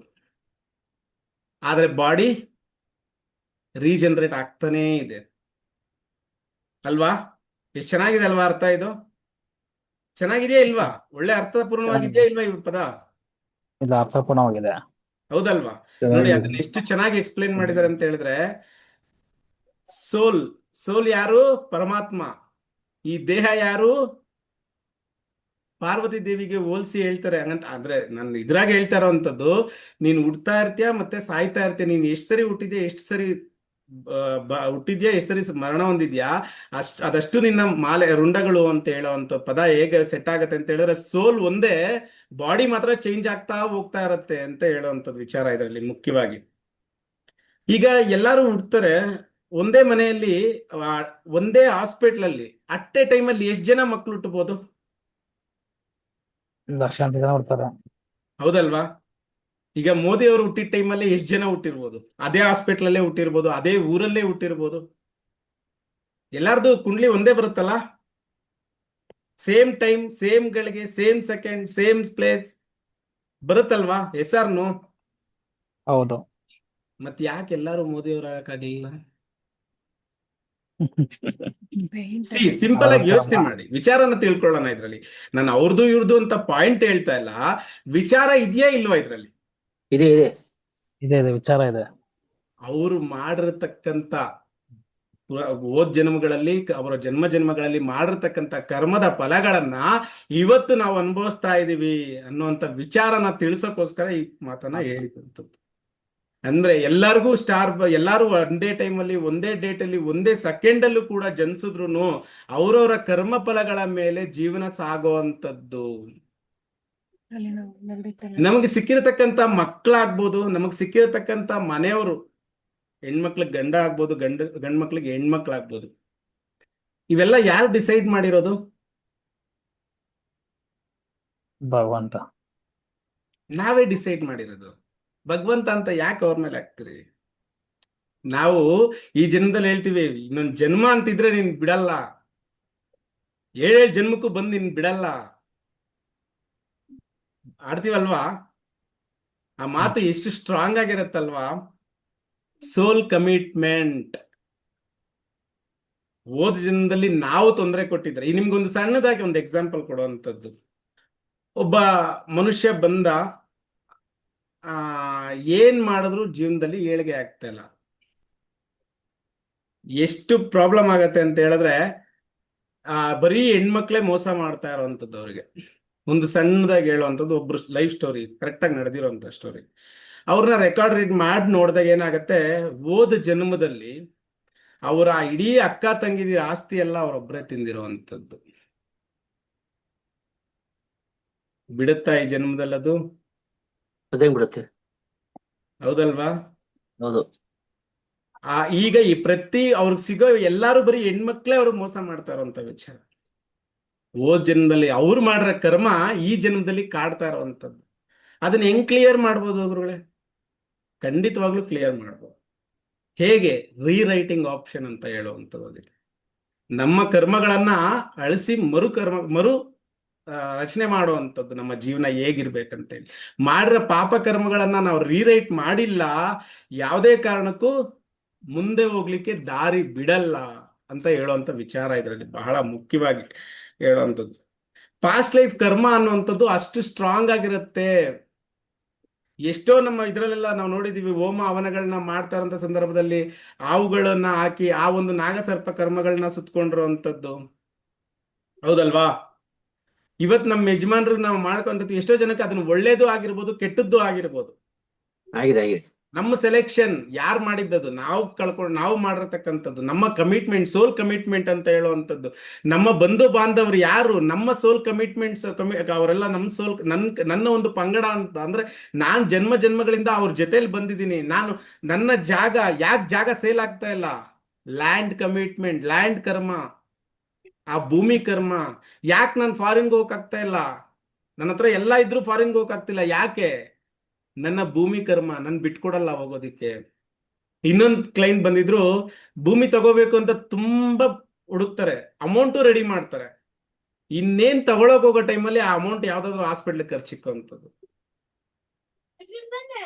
ಆದ್ರೆ ಬಾಡಿ ರೀಜನರೇಟ್ ಆಗ್ತಾನೇ ಇದೆ ಅಲ್ವಾ? ಎಷ್ಟು ಚೆನ್ನಾಗಿದೆ ಅಲ್ವಾ ಅರ್ಥ? ಇದು ಚೆನ್ನಾಗಿದೆಯಾ ಇಲ್ವಾ? ಒಳ್ಳೆ ಅರ್ಥಪೂರ್ಣವಾಗಿದೆಯಾ ಇಲ್ವಾ ಈ ಪದ? ಇಲ್ಲ, ಅರ್ಥಪೂರ್ಣವಾಗಿದೆ. ಹೌದಲ್ವಾ? ನೋಡಿ ಅದನ್ನ ಎಷ್ಟು ಚೆನ್ನಾಗಿ ಎಕ್ಸ್ಪ್ಲೇನ್ ಮಾಡಿದ್ದಾರೆ ಅಂತ ಹೇಳಿದ್ರೆ, ಸೋಲ್ ಯಾರು? ಪರಮಾತ್ಮ. ಈ ದೇಹ ಯಾರು? ಪಾರ್ವತಿ ದೇವಿಗೆ ಹೋಲಿಸಿ ಹೇಳ್ತಾರೆ. ಹಂಗಂತ ಅಂದ್ರೆ ನಾನು ಇದ್ರಾಗ ಹೇಳ್ತಾ ಇರೋವಂಥದ್ದು, ನೀನು ಹುಟ್ತಾ ಇರ್ತೀಯ ಮತ್ತೆ ಸಾಯ್ತಾ ಇರ್ತೀಯ, ನೀನು ಎಷ್ಟು ಸರಿ ಹುಟ್ಟಿದ್ಯಾ, ಎಷ್ಟು ಸರಿ ಹುಟ್ಟಿದ್ಯಾ, ಎಷ್ಟು ಸರಿ ಮರಣ ಹೊಂದಿದ್ಯಾ, ಅದಷ್ಟು ನಿನ್ನ ಮಾಲೆ ರುಂಡಗಳು ಅಂತ ಹೇಳೋವಂಥ ಪದ ಹೇಗೆ ಸೆಟ್ ಆಗತ್ತೆ ಅಂತ ಹೇಳಿದ್ರೆ, ಸೋಲ್ ಒಂದೇ, ಬಾಡಿ ಮಾತ್ರ ಚೇಂಜ್ ಆಗ್ತಾ ಹೋಗ್ತಾ ಇರತ್ತೆ ಅಂತ ಹೇಳೋವಂಥದ್ದು ವಿಚಾರ ಇದರಲ್ಲಿ ಮುಖ್ಯವಾಗಿ. ಈಗ ಎಲ್ಲರೂ ಹುಡ್ತಾರೆ ಒಂದೇ ಮನೆಯಲ್ಲಿ, ಒಂದೇ ಹಾಸ್ಪಿಟ್ಲ್ ಅಲ್ಲಿ, ಅಟ್ ಎ ಟೈಮ್ ಅಲ್ಲಿ ಎಷ್ಟು ಜನ ಮಕ್ಳು ಹುಟ್ಟಬಹುದು? ಲಕ್ಷಾಂತರ ಜನ ಬರ್ತಾರೆ. ಹೌದಲ್ವಾ? ಈಗ ಮೋದಿ ಅವರು ಹುಟ್ಟಿದ ಟೈಮಲ್ಲಿ ಎಷ್ಟು ಜನ ಹುಟ್ಟಿರ್ಬೋದು? ಅದೇ ಹಾಸ್ಪಿಟ್ಲ್ ಅಲ್ಲೇ ಹುಟ್ಟಿರ್ಬೋದು, ಅದೇ ಊರಲ್ಲೇ ಹುಟ್ಟಿರ್ಬೋದು. ಎಲ್ಲಾರ್ದು ಕುಂಡ್ಲಿ ಒಂದೇ ಬರುತ್ತಲ್ಲ, ಸೇಮ್ ಟೈಮ್, ಸೇಮ್ ಗಳಿಗೆ, ಸೇಮ್ ಸೆಕೆಂಡ್, ಸೇಮ್ ಪ್ಲೇಸ್ ಬರುತ್ತಲ್ವಾ? ಹೆಸರ್ನು. ಹೌದು. ಮತ್ತೆ ಯಾಕೆ ಎಲ್ಲಾರು ಮೋದಿ ಅವ್ರು ಆಗಕ್ಕಾಗ್ಲಿಲ್ಲ? ಸಿಂಪಲ್ ಆಗಿ ಯೋಚನೆ ಮಾಡಿ, ವಿಚಾರನ ತಿಳ್ಕೊಳ್ಳೋಣ ಇದ್ರಲ್ಲಿ. ನಾನು ಅವ್ರದ್ದು ಇವ್ರದ್ದು ಅಂತ ಪಾಯಿಂಟ್ ಹೇಳ್ತಾ ಇಲ್ಲ, ವಿಚಾರ ಇದೆಯಾ ಇಲ್ವಾ ಇದ್ರಲ್ಲಿ? ಇದೆ ಇದೆ ಇದೆ ವಿಚಾರ ಇದೆ. ಅವರು ಮಾಡಿರತಕ್ಕಂತ ಹೋದ್ ಜನ್ಮಗಳಲ್ಲಿ, ಅವರ ಜನ್ಮಗಳಲ್ಲಿ ಮಾಡಿರ್ತಕ್ಕಂಥ ಕರ್ಮದ ಫಲಗಳನ್ನ ಇವತ್ತು ನಾವು ಅನುಭವಿಸ್ತಾ ಇದೀವಿ ಅನ್ನುವಂಥ ವಿಚಾರನ ತಿಳಿಸೋಕೋಸ್ಕರ ಈ ಮಾತನ್ನ ಹೇಳಿದಂಥದ್ದು. ಅಂದ್ರೆ ಎಲ್ಲರಿಗೂ ಎಲ್ಲಾರು ಒಂದೇ ಟೈಮಲ್ಲಿ, ಒಂದೇ ಡೇಟ್ ಅಲ್ಲಿ, ಒಂದೇ ಸೆಕೆಂಡ್ ಅಲ್ಲೂ ಕೂಡ ಜನಿಸಿದ್ರು ಅವರವರ ಕರ್ಮ ಫಲಗಳ ಮೇಲೆ ಜೀವನ ಸಾಗುವಂಥದ್ದು. ನಮಗೆ ಸಿಕ್ಕಿರತಕ್ಕಂತ ಮಕ್ಕಳಾಗ್ಬೋದು, ನಮಗ್ ಸಿಕ್ಕಿರತಕ್ಕಂತ ಮನೆಯವರು, ಹೆಣ್ಮಕ್ಳಿಗೆ ಗಂಡ ಆಗ್ಬೋದು, ಗಂಡ್ ಮಕ್ಳಿಗೆ ಹೆಣ್ಮಕ್ಳಾಗ್ಬೋದು, ಇವೆಲ್ಲ ಯಾರು ಡಿಸೈಡ್ ಮಾಡಿರೋದು? ಭಗವಂತ. ನಾವೇ ಡಿಸೈಡ್ ಮಾಡಿರೋದು. ಭಗವಂತ ಅಂತ ಯಾಕೆ ಅವ್ರ ಮೇಲೆ ಹಾಕ್ತಿರಿ? ನಾವು ಈ ಜನ್ಮದಲ್ಲಿ ಹೇಳ್ತೀವಿ, ಇನ್ನೊಂದು ಜನ್ಮ ಅಂತಿದ್ರೆ ನೀನ್ ಬಿಡಲ್ಲ, 7 ಜನ್ಮಕ್ಕೂ ಬಂದು ನಿನ್ ಬಿಡಲ್ಲ ಆಡ್ತೀವಲ್ವಾ? ಆ ಮಾತು ಎಷ್ಟು ಸ್ಟ್ರಾಂಗ್ ಆಗಿರತ್ತಲ್ವಾ? ಸೋಲ್ ಕಮಿಟ್ಮೆಂಟ್. ಓದ್ ಜನ್ಮದಲ್ಲಿ ನಾವು ತೊಂದರೆ ಕೊಟ್ಟಿದ್ರೆ, ಈ ನಿಮ್ಗೊಂದು ಸಣ್ಣದಾಗಿ ಒಂದು ಎಕ್ಸಾಂಪಲ್ ಕೊಡುವಂಥದ್ದು. ಒಬ್ಬ ಮನುಷ್ಯ ಬಂದ, ಏನ್ ಮಾಡಿದ್ರು ಜೀವನದಲ್ಲಿ ಏಳಿಗೆ ಆಗ್ತಾ ಇಲ್ಲ. ಎಷ್ಟು ಪ್ರಾಬ್ಲಮ್ ಆಗತ್ತೆ ಅಂತ ಹೇಳಿದ್ರೆ, ಬರೀ ಹೆಣ್ಮಕ್ಳೇ ಮೋಸ ಮಾಡ್ತಾ ಇರೋವಂಥದ್ದು ಅವ್ರಿಗೆ. ಒಂದು ಸಣ್ಣದಾಗಿ ಹೇಳುವಂಥದ್ದು, ಒಬ್ರು ಲೈಫ್ ಸ್ಟೋರಿ, ಕರೆಕ್ಟಾಗಿ ನಡೆದಿರೋಂಥ ಸ್ಟೋರಿ. ಅವ್ರನ್ನ ರೆಕಾರ್ಡ್ ರೀಡ್ ಮಾಡಿ ನೋಡಿದಾಗ ಏನಾಗತ್ತೆ, ಹೋದ ಜನ್ಮದಲ್ಲಿ ಅವರ ಇಡೀ ಅಕ್ಕ ತಂಗಿದಿರ ಆಸ್ತಿ ಎಲ್ಲ ಅವರೊಬ್ಬರೇ ತಿಂದಿರುವಂಥದ್ದು. ಬಿಡುತ್ತಾ ಈ ಜನ್ಮದಲ್ಲಿ ಅದು? ಅದೇ ಬಿಡುತ್ತೆ. ಹೌದಲ್ವಾ? ಹೌದು. ಈಗ ಈ ಅವ್ರಿಗೆ ಸಿಗೋ ಎಲ್ಲಾರು ಬರೀ ಹೆಣ್ಮಕ್ಳೇ ಅವ್ರಿಗೆ ಮೋಸ ಮಾಡ್ತಾ ಇರೋಂಥ ವಿಚಾರ. ಹೋದ್ ಜನ್ಮದಲ್ಲಿ ಅವ್ರು ಮಾಡಿರೋ ಕರ್ಮ ಈ ಜನ್ಮದಲ್ಲಿ ಕಾಡ್ತಾ ಇರೋವಂಥದ್ದು. ಅದನ್ನ ಹೆಂಗ್ ಕ್ಲಿಯರ್ ಮಾಡ್ಬೋದು ಗುರುಗಳೇ? ಖಂಡಿತವಾಗ್ಲೂ ಕ್ಲಿಯರ್ ಮಾಡ್ಬೋದು. ಹೇಗೆ? ರೀರೈಟಿಂಗ್ ಆಪ್ಷನ್ ಅಂತ ಹೇಳುವಂಥದ್ದು. ನಮ್ಮ ಕರ್ಮಗಳನ್ನ ಅಳಿಸಿ ಮರು ರಚನೆ ಮಾಡುವಂಥದ್ದು. ನಮ್ಮ ಜೀವನ ಹೇಗಿರ್ಬೇಕಂತೇಳಿ ಮಾಡಿರೋ ಪಾಪ ಕರ್ಮಗಳನ್ನ ನಾವು ರೀರೈಟ್ ಮಾಡಿಲ್ಲ, ಯಾವುದೇ ಕಾರಣಕ್ಕೂ ಮುಂದೆ ಹೋಗ್ಲಿಕ್ಕೆ ದಾರಿ ಬಿಡಲ್ಲ ಅಂತ ಹೇಳುವಂತ ವಿಚಾರ ಇದರಲ್ಲಿ ಬಹಳ ಮುಖ್ಯವಾಗಿ ಹೇಳುವಂಥದ್ದು. ಪಾಸ್ಟ್ ಲೈಫ್ ಕರ್ಮ ಅನ್ನುವಂಥದ್ದು ಅಷ್ಟು ಸ್ಟ್ರಾಂಗ್ ಆಗಿರುತ್ತೆ. ಎಷ್ಟೋ ನಮ್ಮ ಇದರಲ್ಲೆಲ್ಲ ನಾವು ನೋಡಿದೀವಿ, ಹೋಮ ಹವನಗಳನ್ನ ಮಾಡ್ತಾ ಇರೋಂಥ ಸಂದರ್ಭದಲ್ಲಿ ಹಾವುಗಳನ್ನ ಹಾಕಿ ಆ ಒಂದು ನಾಗಸರ್ಪ ಕರ್ಮಗಳನ್ನ ಸುತ್ಕೊಂಡಿರುವಂಥದ್ದು. ಹೌದಲ್ವಾ? ಇವತ್ತು ನಮ್ಮ ಯಜಮಾನ್ರಿಗೆ ನಾವು ಮಾಡ್ಕೊಂಡಿರ್ತೀವಿ, ಎಷ್ಟೋ ಜನಕ್ಕೆ ಅದನ್ನ ಒಳ್ಳೇದು ಆಗಿರ್ಬೋದು, ಕೆಟ್ಟದ್ದು ಆಗಿರ್ಬೋದು. ಆಗಿದೆ ಆಗಿದೆ. ನಮ್ಮ ಸೆಲೆಕ್ಷನ್ ಯಾರು ಮಾಡಿದ್ದದು, ನಾವು ಮಾಡಿರ್ತಕ್ಕಂಥದ್ದು, ನಮ್ಮ ಕಮಿಟ್ಮೆಂಟ್, ಸೋಲ್ ಕಮಿಟ್ಮೆಂಟ್ ಅಂತ ಹೇಳುವಂಥದ್ದು. ನಮ್ಮ ಬಂಧು ಬಾಂಧವರು ಯಾರು, ನಮ್ಮ ಸೋಲ್ ಕಮಿಟ್ಮೆಂಟ್ಸ್, ಅವರೆಲ್ಲ ನಮ್ಮ ಸೋಲ್, ನನ್ನ ಒಂದು ಪಂಗಡ ಅಂತ. ಅಂದ್ರೆ ನಾನು ಜನ್ಮಗಳಿಂದ ಅವ್ರ ಜೊತೆಲಿ ಬಂದಿದ್ದೀನಿ. ನನ್ನ ಜಾಗ, ಯಾಕೆ ಜಾಗ ಸೇಲ್ ಆಗ್ತಾ ಇಲ್ಲ? ಲ್ಯಾಂಡ್ ಕಮಿಟ್ಮೆಂಟ್, ಲ್ಯಾಂಡ್ ಕರ್ಮ. ಆ ಭೂಮಿ ಕರ್ಮ. ಯಾಕೆ ನಾನು ಫಾರಿನ್ಗೆ ಹೋಗಕ್ಕಾಗ್ತಾ ಇಲ್ಲ, ನನ್ನ ಹತ್ರ ಎಲ್ಲ ಇದ್ರೂ ಫಾರಿನ್ಗೆ ಹೋಗಕ್ಕಾಗ್ತಿಲ್ಲ, ಯಾಕೆ? ನನ್ನ ಭೂಮಿ ಕರ್ಮ ನನ್ ಬಿಟ್ಕೊಡಲ್ಲ ಹೋಗೋದಿಕ್ಕೆ. ಇನ್ನೊಂದು ಕ್ಲೈಂಟ್ ಬಂದಿದ್ರು, ಭೂಮಿ ತಗೋಬೇಕು ಅಂತ ತುಂಬಾ ಹುಡುಕ್ತಾರೆ, ಅಮೌಂಟು ರೆಡಿ ಮಾಡ್ತಾರೆ, ಇನ್ನೇನ್ ತಗೊಳಕ್ ಹೋಗೋ ಟೈಮಲ್ಲಿ ಆ ಅಮೌಂಟ್ ಯಾವ್ದಾದ್ರು ಹಾಸ್ಪಿಟ್ಲ್ ಖರ್ಚಿಕ್ಕುವಂಥದ್ದು.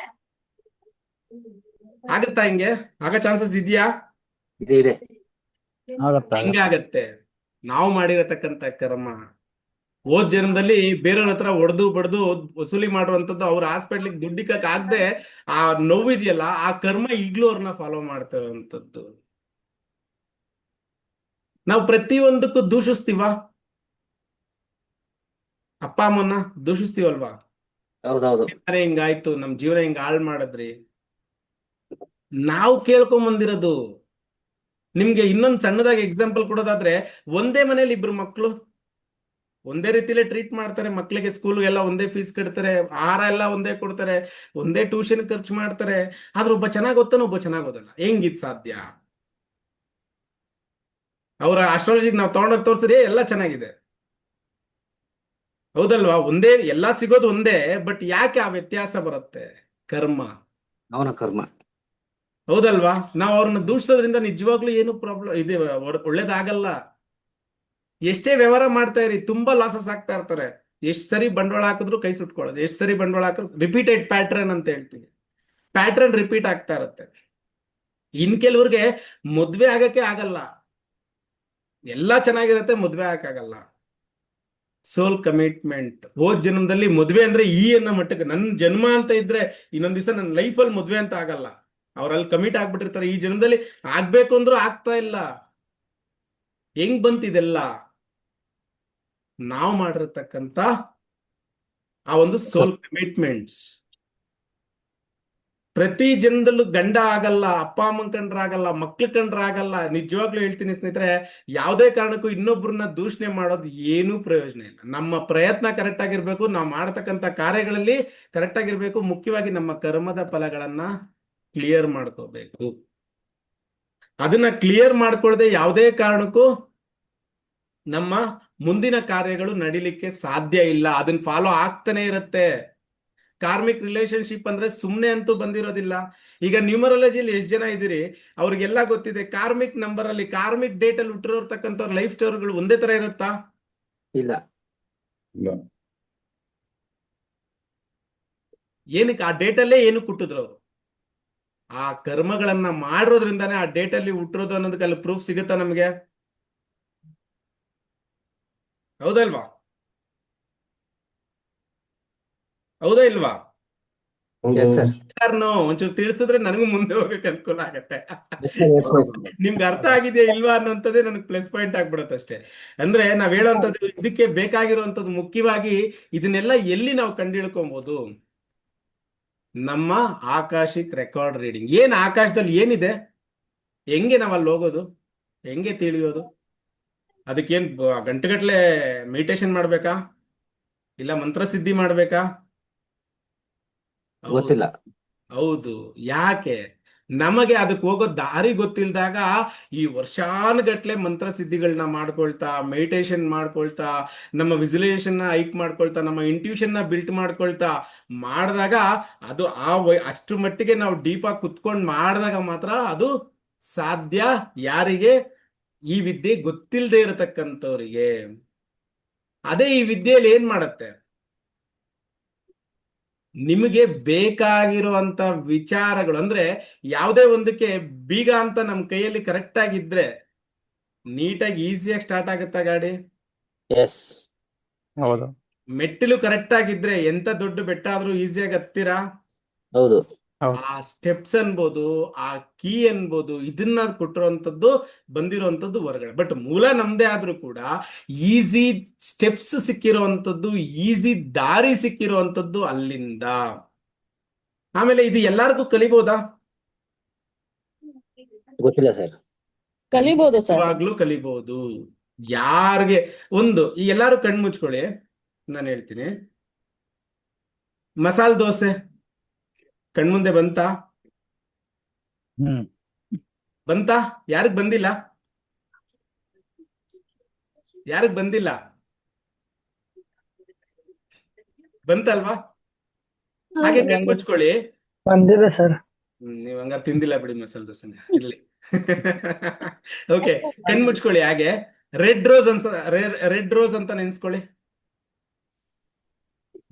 ಆಗತ್ತಾ ಹಿಂಗೆ? ಆಗ ಚಾನ್ಸಸ್ ಇದೆಯಾ? ಇದೆ ಇದೆ. ಆಗತ್ತ ಹಿಂಗಾಗತ್ತೆ ನಾವು ಮಾಡಿರತಕ್ಕಂತ ಕರ್ಮ. ಹೋದ್ ಜನ್ಮದಲ್ಲಿ ಬೇರೆಯವ್ರ ಹತ್ರ ಹೊಡೆದು ಬಡ್ದು ವಸೂಲಿ ಮಾಡುವಂಥದ್ದು, ಅವ್ರ ಹಾಸ್ಪಿಟ್ಲಿಗೆ ದುಡ್ಡಿಕ್ಕಕ್ ಆಗದೆ ಆ ನೋವಿದೆಯಲ್ಲ, ಆ ಕರ್ಮ ಈಗ್ಲೂ ಅವ್ರನ್ನ ಫಾಲೋ ಮಾಡ್ತಾ ಇರುವಂತದ್ದು. ನಾವು ಪ್ರತಿಯೊಂದಕ್ಕೂ ದೂಷಿಸ್ತೀವ, ಅಪ್ಪ ಅಮ್ಮನ್ನ ದೂಷಿಸ್ತೀವಲ್ವಾ? ಹೌದೌದು. ಹಿಂಗಾಯ್ತು, ನಮ್ ಜೀವನ ಹಿಂಗ್ ಹಾಳು ಮಾಡಿದ್ರಿ. ನಾವು ಕೇಳ್ಕೊಂಡ್ ಬಂದಿರೋದು. ನಿಮ್ಗೆ ಇನ್ನೊಂದ್ ಸಣ್ಣದಾಗಿ ಎಕ್ಸಾಂಪಲ್ ಕೊಡೋದಾದ್ರೆ, ಒಂದೇ ಮನೇಲಿ ಇಬ್ರು ಮಕ್ಳು ಒಂದೇ ರೀತಿಲೇ ಟ್ರೀಟ್ ಮಾಡ್ತಾರೆ, ಮಕ್ಳಿಗೆ ಸ್ಕೂಲ್ ಎಲ್ಲ ಒಂದೇ ಫೀಸ್ ಕಟ್ತಾರೆ, ಆಹಾರ ಎಲ್ಲ ಒಂದೇ ಕೊಡ್ತಾರೆ, ಒಂದೇ ಟ್ಯೂಷನ್ ಖರ್ಚು ಮಾಡ್ತಾರೆ, ಆದ್ರೆ ಒಬ್ಬ ಚೆನ್ನಾಗ್ ಓದ್ತಾನೆ, ಒಬ್ಬ ಚೆನ್ನಾಗ್ ಓದಲ್ಲ. ಹೆಂಗಿದ್ ಸಾಧ್ಯ? ಅವ್ರ ಅಸ್ಟ್ರಾಲಜಿಗೆ ನಾವು ತಗೊಂಡೋಗಿ ತೋರ್ಸ್ರಿ ಎಲ್ಲ ಚೆನ್ನಾಗಿದೆ, ಹೌದಲ್ವಾ? ಒಂದೇ ಎಲ್ಲ ಸಿಗೋದು ಒಂದೇ, ಬಟ್ ಯಾಕೆ ಆ ವ್ಯತ್ಯಾಸ ಬರುತ್ತೆ? ಕರ್ಮ, ಅವನ ಕರ್ಮ. ಹೌದಲ್ವಾ? ನಾವು ಅವ್ರನ್ನ ದೂಷಿಸೋದ್ರಿಂದ ನಿಜವಾಗ್ಲೂ ಏನು ಪ್ರಾಬ್ಲಮ್ ಇದೆ, ಒಳ್ಳೇದಾಗಲ್ಲ. ಎಷ್ಟೇ ವ್ಯವಹಾರ ಮಾಡ್ತಾ ಇರಿ, ತುಂಬಾ ಲಾಸಸ್ ಆಗ್ತಾ ಇರ್ತಾರೆ. ಎಷ್ಟ್ ಸರಿ ಬಂಡವಾಳ ಹಾಕಿದ್ರು ಕೈ ಸುಟ್ಕೊಳ್ಳೋದು, ಎಷ್ಟ್ ಸರಿ ಬಂಡವಾಳ ಹಾಕಿದ್ರು ರಿಪೀಟೆಡ್ ಪ್ಯಾಟ್ರನ್ ಅಂತ ಹೇಳ್ತೀವಿ, ಪ್ಯಾಟ್ರನ್ ರಿಪೀಟ್ ಆಗ್ತಾ ಇರುತ್ತೆ. ಇನ್ ಕೆಲವ್ರಿಗೆ ಮದ್ವೆ ಆಗಕ್ಕೆ ಆಗಲ್ಲ, ಎಲ್ಲ ಚೆನ್ನಾಗಿರತ್ತೆ, ಮದ್ವೆ ಆಗಕ್ಕಾಗಲ್ಲ. ಸೋಲ್ ಕಮಿಟ್ಮೆಂಟ್. ಹೋದ್ ಜನ್ಮದಲ್ಲಿ ಮದ್ವೆ ಅಂದ್ರೆ ಈ ಅನ್ನೋ ಮಟ್ಟಕ್ಕೆ, ನನ್ ಜನ್ಮ ಅಂತ ಇದ್ರೆ ಇನ್ನೊಂದ್ ದಿವಸ ನನ್ನ ಲೈಫಲ್ಲಿ ಮದ್ವೆ ಅಂತ ಆಗಲ್ಲ, ಅವ್ರಲ್ಲಿ ಕಮಿಟ್ ಆಗ್ಬಿಟ್ಟಿರ್ತಾರೆ. ಈ ಜನ್ಮದಲ್ಲಿ ಆಗ್ಬೇಕು ಅಂದ್ರೂ ಆಗ್ತಾ ಇಲ್ಲ. ಹೆಂಗ್ ಬಂತಿದೆಲ್ಲ? ನಾವು ಮಾಡಿರ್ತಕ್ಕಂತ ಆ ಒಂದು ಸೋಲ್ ಕಮಿಟ್ಮೆಂಟ್ಸ್. ಪ್ರತಿ ಜನದಲ್ಲೂ ಗಂಡ ಆಗಲ್ಲ, ಅಪ್ಪ ಅಮ್ಮನ್ ಕಂಡ್ರಾಗಲ್ಲ, ಮಕ್ಳು ಕಂಡ್ರಾಗಲ್ಲ. ನಿಜವಾಗ್ಲೂ ಹೇಳ್ತೀನಿ ಸ್ನೇಹಿತರೆ, ಯಾವುದೇ ಕಾರಣಕ್ಕೂ ಇನ್ನೊಬ್ರನ್ನ ದೂಷಣೆ ಮಾಡೋದು ಏನೂ ಪ್ರಯೋಜನ ಇಲ್ಲ. ನಮ್ಮ ಪ್ರಯತ್ನ ಕರೆಕ್ಟ್ ಆಗಿರ್ಬೇಕು, ನಾವು ಮಾಡತಕ್ಕಂತ ಕಾರ್ಯಗಳಲ್ಲಿ ಕರೆಕ್ಟ್ ಆಗಿರ್ಬೇಕು. ಮುಖ್ಯವಾಗಿ ನಮ್ಮ ಕರ್ಮದ ಫಲಗಳನ್ನ ಕ್ಲಿಯರ್ ಮಾಡ್ಕೋಬೇಕು. ಅದನ್ನ ಕ್ಲಿಯರ್ ಮಾಡ್ಕೊಳ್ಳದೆ ಯಾವುದೇ ಕಾರಣಕ್ಕೂ ನಮ್ಮ ಮುಂದಿನ ಕಾರ್ಯಗಳು ನಡಿಲಿಕ್ಕೆ ಸಾಧ್ಯ ಇಲ್ಲ. ಅದನ್ನ ಫಾಲೋ ಆಗ್ತಾನೆ ಇರುತ್ತೆ. ಕಾರ್ಮಿಕ್ ರಿಲೇಶನ್ಶಿಪ್ ಅಂದ್ರೆ ಸುಮ್ನೆ ಅಂತೂ ಬಂದಿರೋದಿಲ್ಲ. ಈಗ ನ್ಯೂಮರಾಲಜಿಯಲ್ಲಿ ಎಷ್ಟು ಜನ ಇದ್ದೀರಿ, ಅವ್ರಿಗೆಲ್ಲ ಗೊತ್ತಿದೆ, ಕಾರ್ಮಿಕ್ ನಂಬರ್ ಅಲ್ಲಿ, ಕಾರ್ಮಿಕ್ ಡೇಟ್ ಅಲ್ಲಿ ಹುಟ್ಟಿರೋರ್ತಕ್ಕಂಥವ್ರ ಲೈಫ್ ಸ್ಟೋರಿಗಳು ಒಂದೇ ತರ ಇರುತ್ತಾ? ಇಲ್ಲ. ಏನಕ್ಕೆ? ಆ ಡೇಟ್ ಅಲ್ಲೇ ಏನು ಹುಟ್ಟಿದ್ರು ಅವರು, ಆ ಕರ್ಮಗಳನ್ನ ಮಾಡಿರೋದ್ರಿಂದಾನೇ ಆ ಡೇಟ್ ಅಲ್ಲಿ ಹುಟ್ಟಿರೋದು ಅನ್ನೋದಕ್ಕೆ ಅಲ್ಲಿ ಪ್ರೂಫ್ ಸಿಗುತ್ತಾ ನಮಗೆ? ಹೌದಲ್ವಾ? ಹೌದಾ ಇಲ್ವಾ? Yes sir. ಸರ್ ಒಂಚೂರು ತಿಳಿಸಿದ್ರೆ ನನಗೂ ಮುಂದೆ ಹೋಗಕ್ಕೆ ಅನುಕೂಲ ಆಗತ್ತೆ. Yes sir, yes sir. ನಿಮ್ಗೆ ಅರ್ಥ ಆಗಿದೆಯಾ ಇಲ್ವಾ ಅನ್ನೋಂಥದ್ದೇ ನನಗೆ ಪ್ಲಸ್ ಪಾಯಿಂಟ್ ಆಗ್ಬಿಡುತ್ತೆ ಅಷ್ಟೇ. ಅಂದ್ರೆ ನಾವ್ ಹೇಳೋಂಥದ್ದು, ಇದಕ್ಕೆ ಬೇಕಾಗಿರುವಂಥದ್ದು ಮುಖ್ಯವಾಗಿ ಇದನ್ನೆಲ್ಲ ಎಲ್ಲಿ ನಾವು ಕಂಡುಹಿಡ್ಕೊಬಹುದು? ನಮ್ಮ ಆಕಾಶಿಕ್ ರೆಕಾರ್ಡ್ ರೀಡಿಂಗ್. ಏನ್ ಆಕಾಶದಲ್ಲಿ ಏನಿದೆ, ಹೆಂಗೆ ನಾವ್ ಅಲ್ಲಿ ಹೋಗೋದು, ಹೆಂಗೆ ತಿಳಿಯೋದು? ಅದಕ್ಕೇನ್ ಗಂಟೆಗಟ್ಲೆ ಮೆಡಿಟೇಷನ್ ಮಾಡ್ಬೇಕಾ, ಇಲ್ಲ ಮಂತ್ರಸಿದ್ಧಿ ಮಾಡ್ಬೇಕಾ? ಗೊತ್ತಿಲ್ಲ. ಹೌದು. ಯಾಕೆ? ನಮಗೆ ಅದಕ್ಕೆ ಹೋಗೋ ದಾರಿ ಗೊತ್ತಿಲ್ದಾಗ ಈ ವರ್ಷಾನುಗಟ್ಲೆ ಮಂತ್ರಸಿದ್ಧಿಗಳನ್ನ ಮಾಡ್ಕೊಳ್ತಾ, ಮೆಡಿಟೇಷನ್ ಮಾಡ್ಕೊಳ್ತಾ, ನಮ್ಮ ವಿಜುವಲೈಸೇಷನ್ ಹೈಕ್ ಮಾಡ್ಕೊಳ್ತಾ, ನಮ್ಮ ಇಂಟ್ಯೂಷನ್ ನ ಬಿಲ್ಟ್ ಮಾಡ್ಕೊಳ್ತಾ ಮಾಡಿದಾಗ ಅದು ಅಷ್ಟು ಮಟ್ಟಿಗೆ ನಾವು ಡೀಪ್ ಆಗಿ ಕುತ್ಕೊಂಡು ಮಾಡಿದಾಗ ಮಾತ್ರ ಅದು ಸಾಧ್ಯ. ಯಾರಿಗೆ? ಈ ವಿದ್ಯೆ ಗೊತ್ತಿಲ್ಲದೆ ಇರತಕ್ಕಂಥವ್ರಿಗೆ. ಅದೇ ಈ ವಿದ್ಯೆಯಲ್ಲಿ ಏನ್ ಮಾಡತ್ತೆ, ನಿಮಗೆ ಬೇಕಾಗಿರುವಂತ ವಿಚಾರಗಳು, ಅಂದ್ರೆ ಯಾವುದೇ ಒಂದಕ್ಕೆ ಬೀಗ ಅಂತ ನಮ್ ಕೈಯಲ್ಲಿ ಕರೆಕ್ಟ್ ಆಗಿದ್ರೆ ನೀಟಾಗಿ ಈಸಿಯಾಗಿ ಸ್ಟಾರ್ಟ್ ಆಗುತ್ತಾ ಗಾಡಿ? ಎಸ್. ಹೌದು. ಮೆಟ್ಟಿಲು ಕರೆಕ್ಟ್ ಆಗಿದ್ರೆ ಎಂತ ದೊಡ್ಡ ಬೆಟ್ಟ ಆದ್ರೂ ಈಸಿಯಾಗಿ ಹತ್ತೀರಾ? ಹೌದು. ಆ ಸ್ಟೆಪ್ಸ್ ಅನ್ಬೋದು, ಆ ಕೀ ಅನ್ಬೋದು, ಇದನ್ನ ಕೊಟ್ಟಿರುವಂತದ್ದು, ಬಂದಿರುವಂತದ್ದು ಹೊರಗಡೆ. ಬಟ್ ಮೂಲ ನಮ್ದೇ ಆದ್ರೂ ಕೂಡ ಈಸಿ ಸ್ಟೆಪ್ಸ್ ಸಿಕ್ಕಿರುವಂತದ್ದು, ಈಸಿ ದಾರಿ ಸಿಕ್ಕಿರುವಂತದ್ದು ಅಲ್ಲಿಂದ. ಆಮೇಲೆ ಇದು ಎಲ್ಲಾರ್ಗೂ ಕಲಿಬಹುದಾ? ಗೊತ್ತಿಲ್ಲ ಸರ್. ಕಲಿಬಹುದು ಸರ್. ಯಾವಾಗ್ಲೂ ಕಲಿಬಹುದು. ಯಾರಿಗೆ ಒಂದು, ಈ ಎಲ್ಲಾರು ಕಣ್ಣು ಮುಚ್ಕೊಳ್ಳಿ, ನಾನು ಹೇಳ್ತೀನಿ. ಮಸಾಲೆ ದೋಸೆ ಕಣ್ಮುಂದೆ ಬಂತಾ? ಯಾರಿಗ್ ಬಂದಿಲ್ಲ? ಯಾರಿಗ್ ಬಂದಿಲ್ಲ? ಬಂತಲ್ವಾ? ಹಾಗೆ ಕಣ್ ಮುಚ್ಕೊಳ್ಳಿ. ಬಂದಿದೆ ಸರ್. ನೀವ್ ಹಂಗಾರೆ ತಿಂದಿಲ್ಲ ಬಿಡಿ ಮಸಾಲೆ ದೋಸೆನ, ಇರ್ಲಿ. ಓಕೆ, ಕಣ್ ಮುಚ್ಕೊಳ್ಳಿ. ಹಾಗೆ ರೆಡ್ ರೋಸ್ ಅಂತ ನೆನ್ಸ್ಕೊಳ್ಳಿ.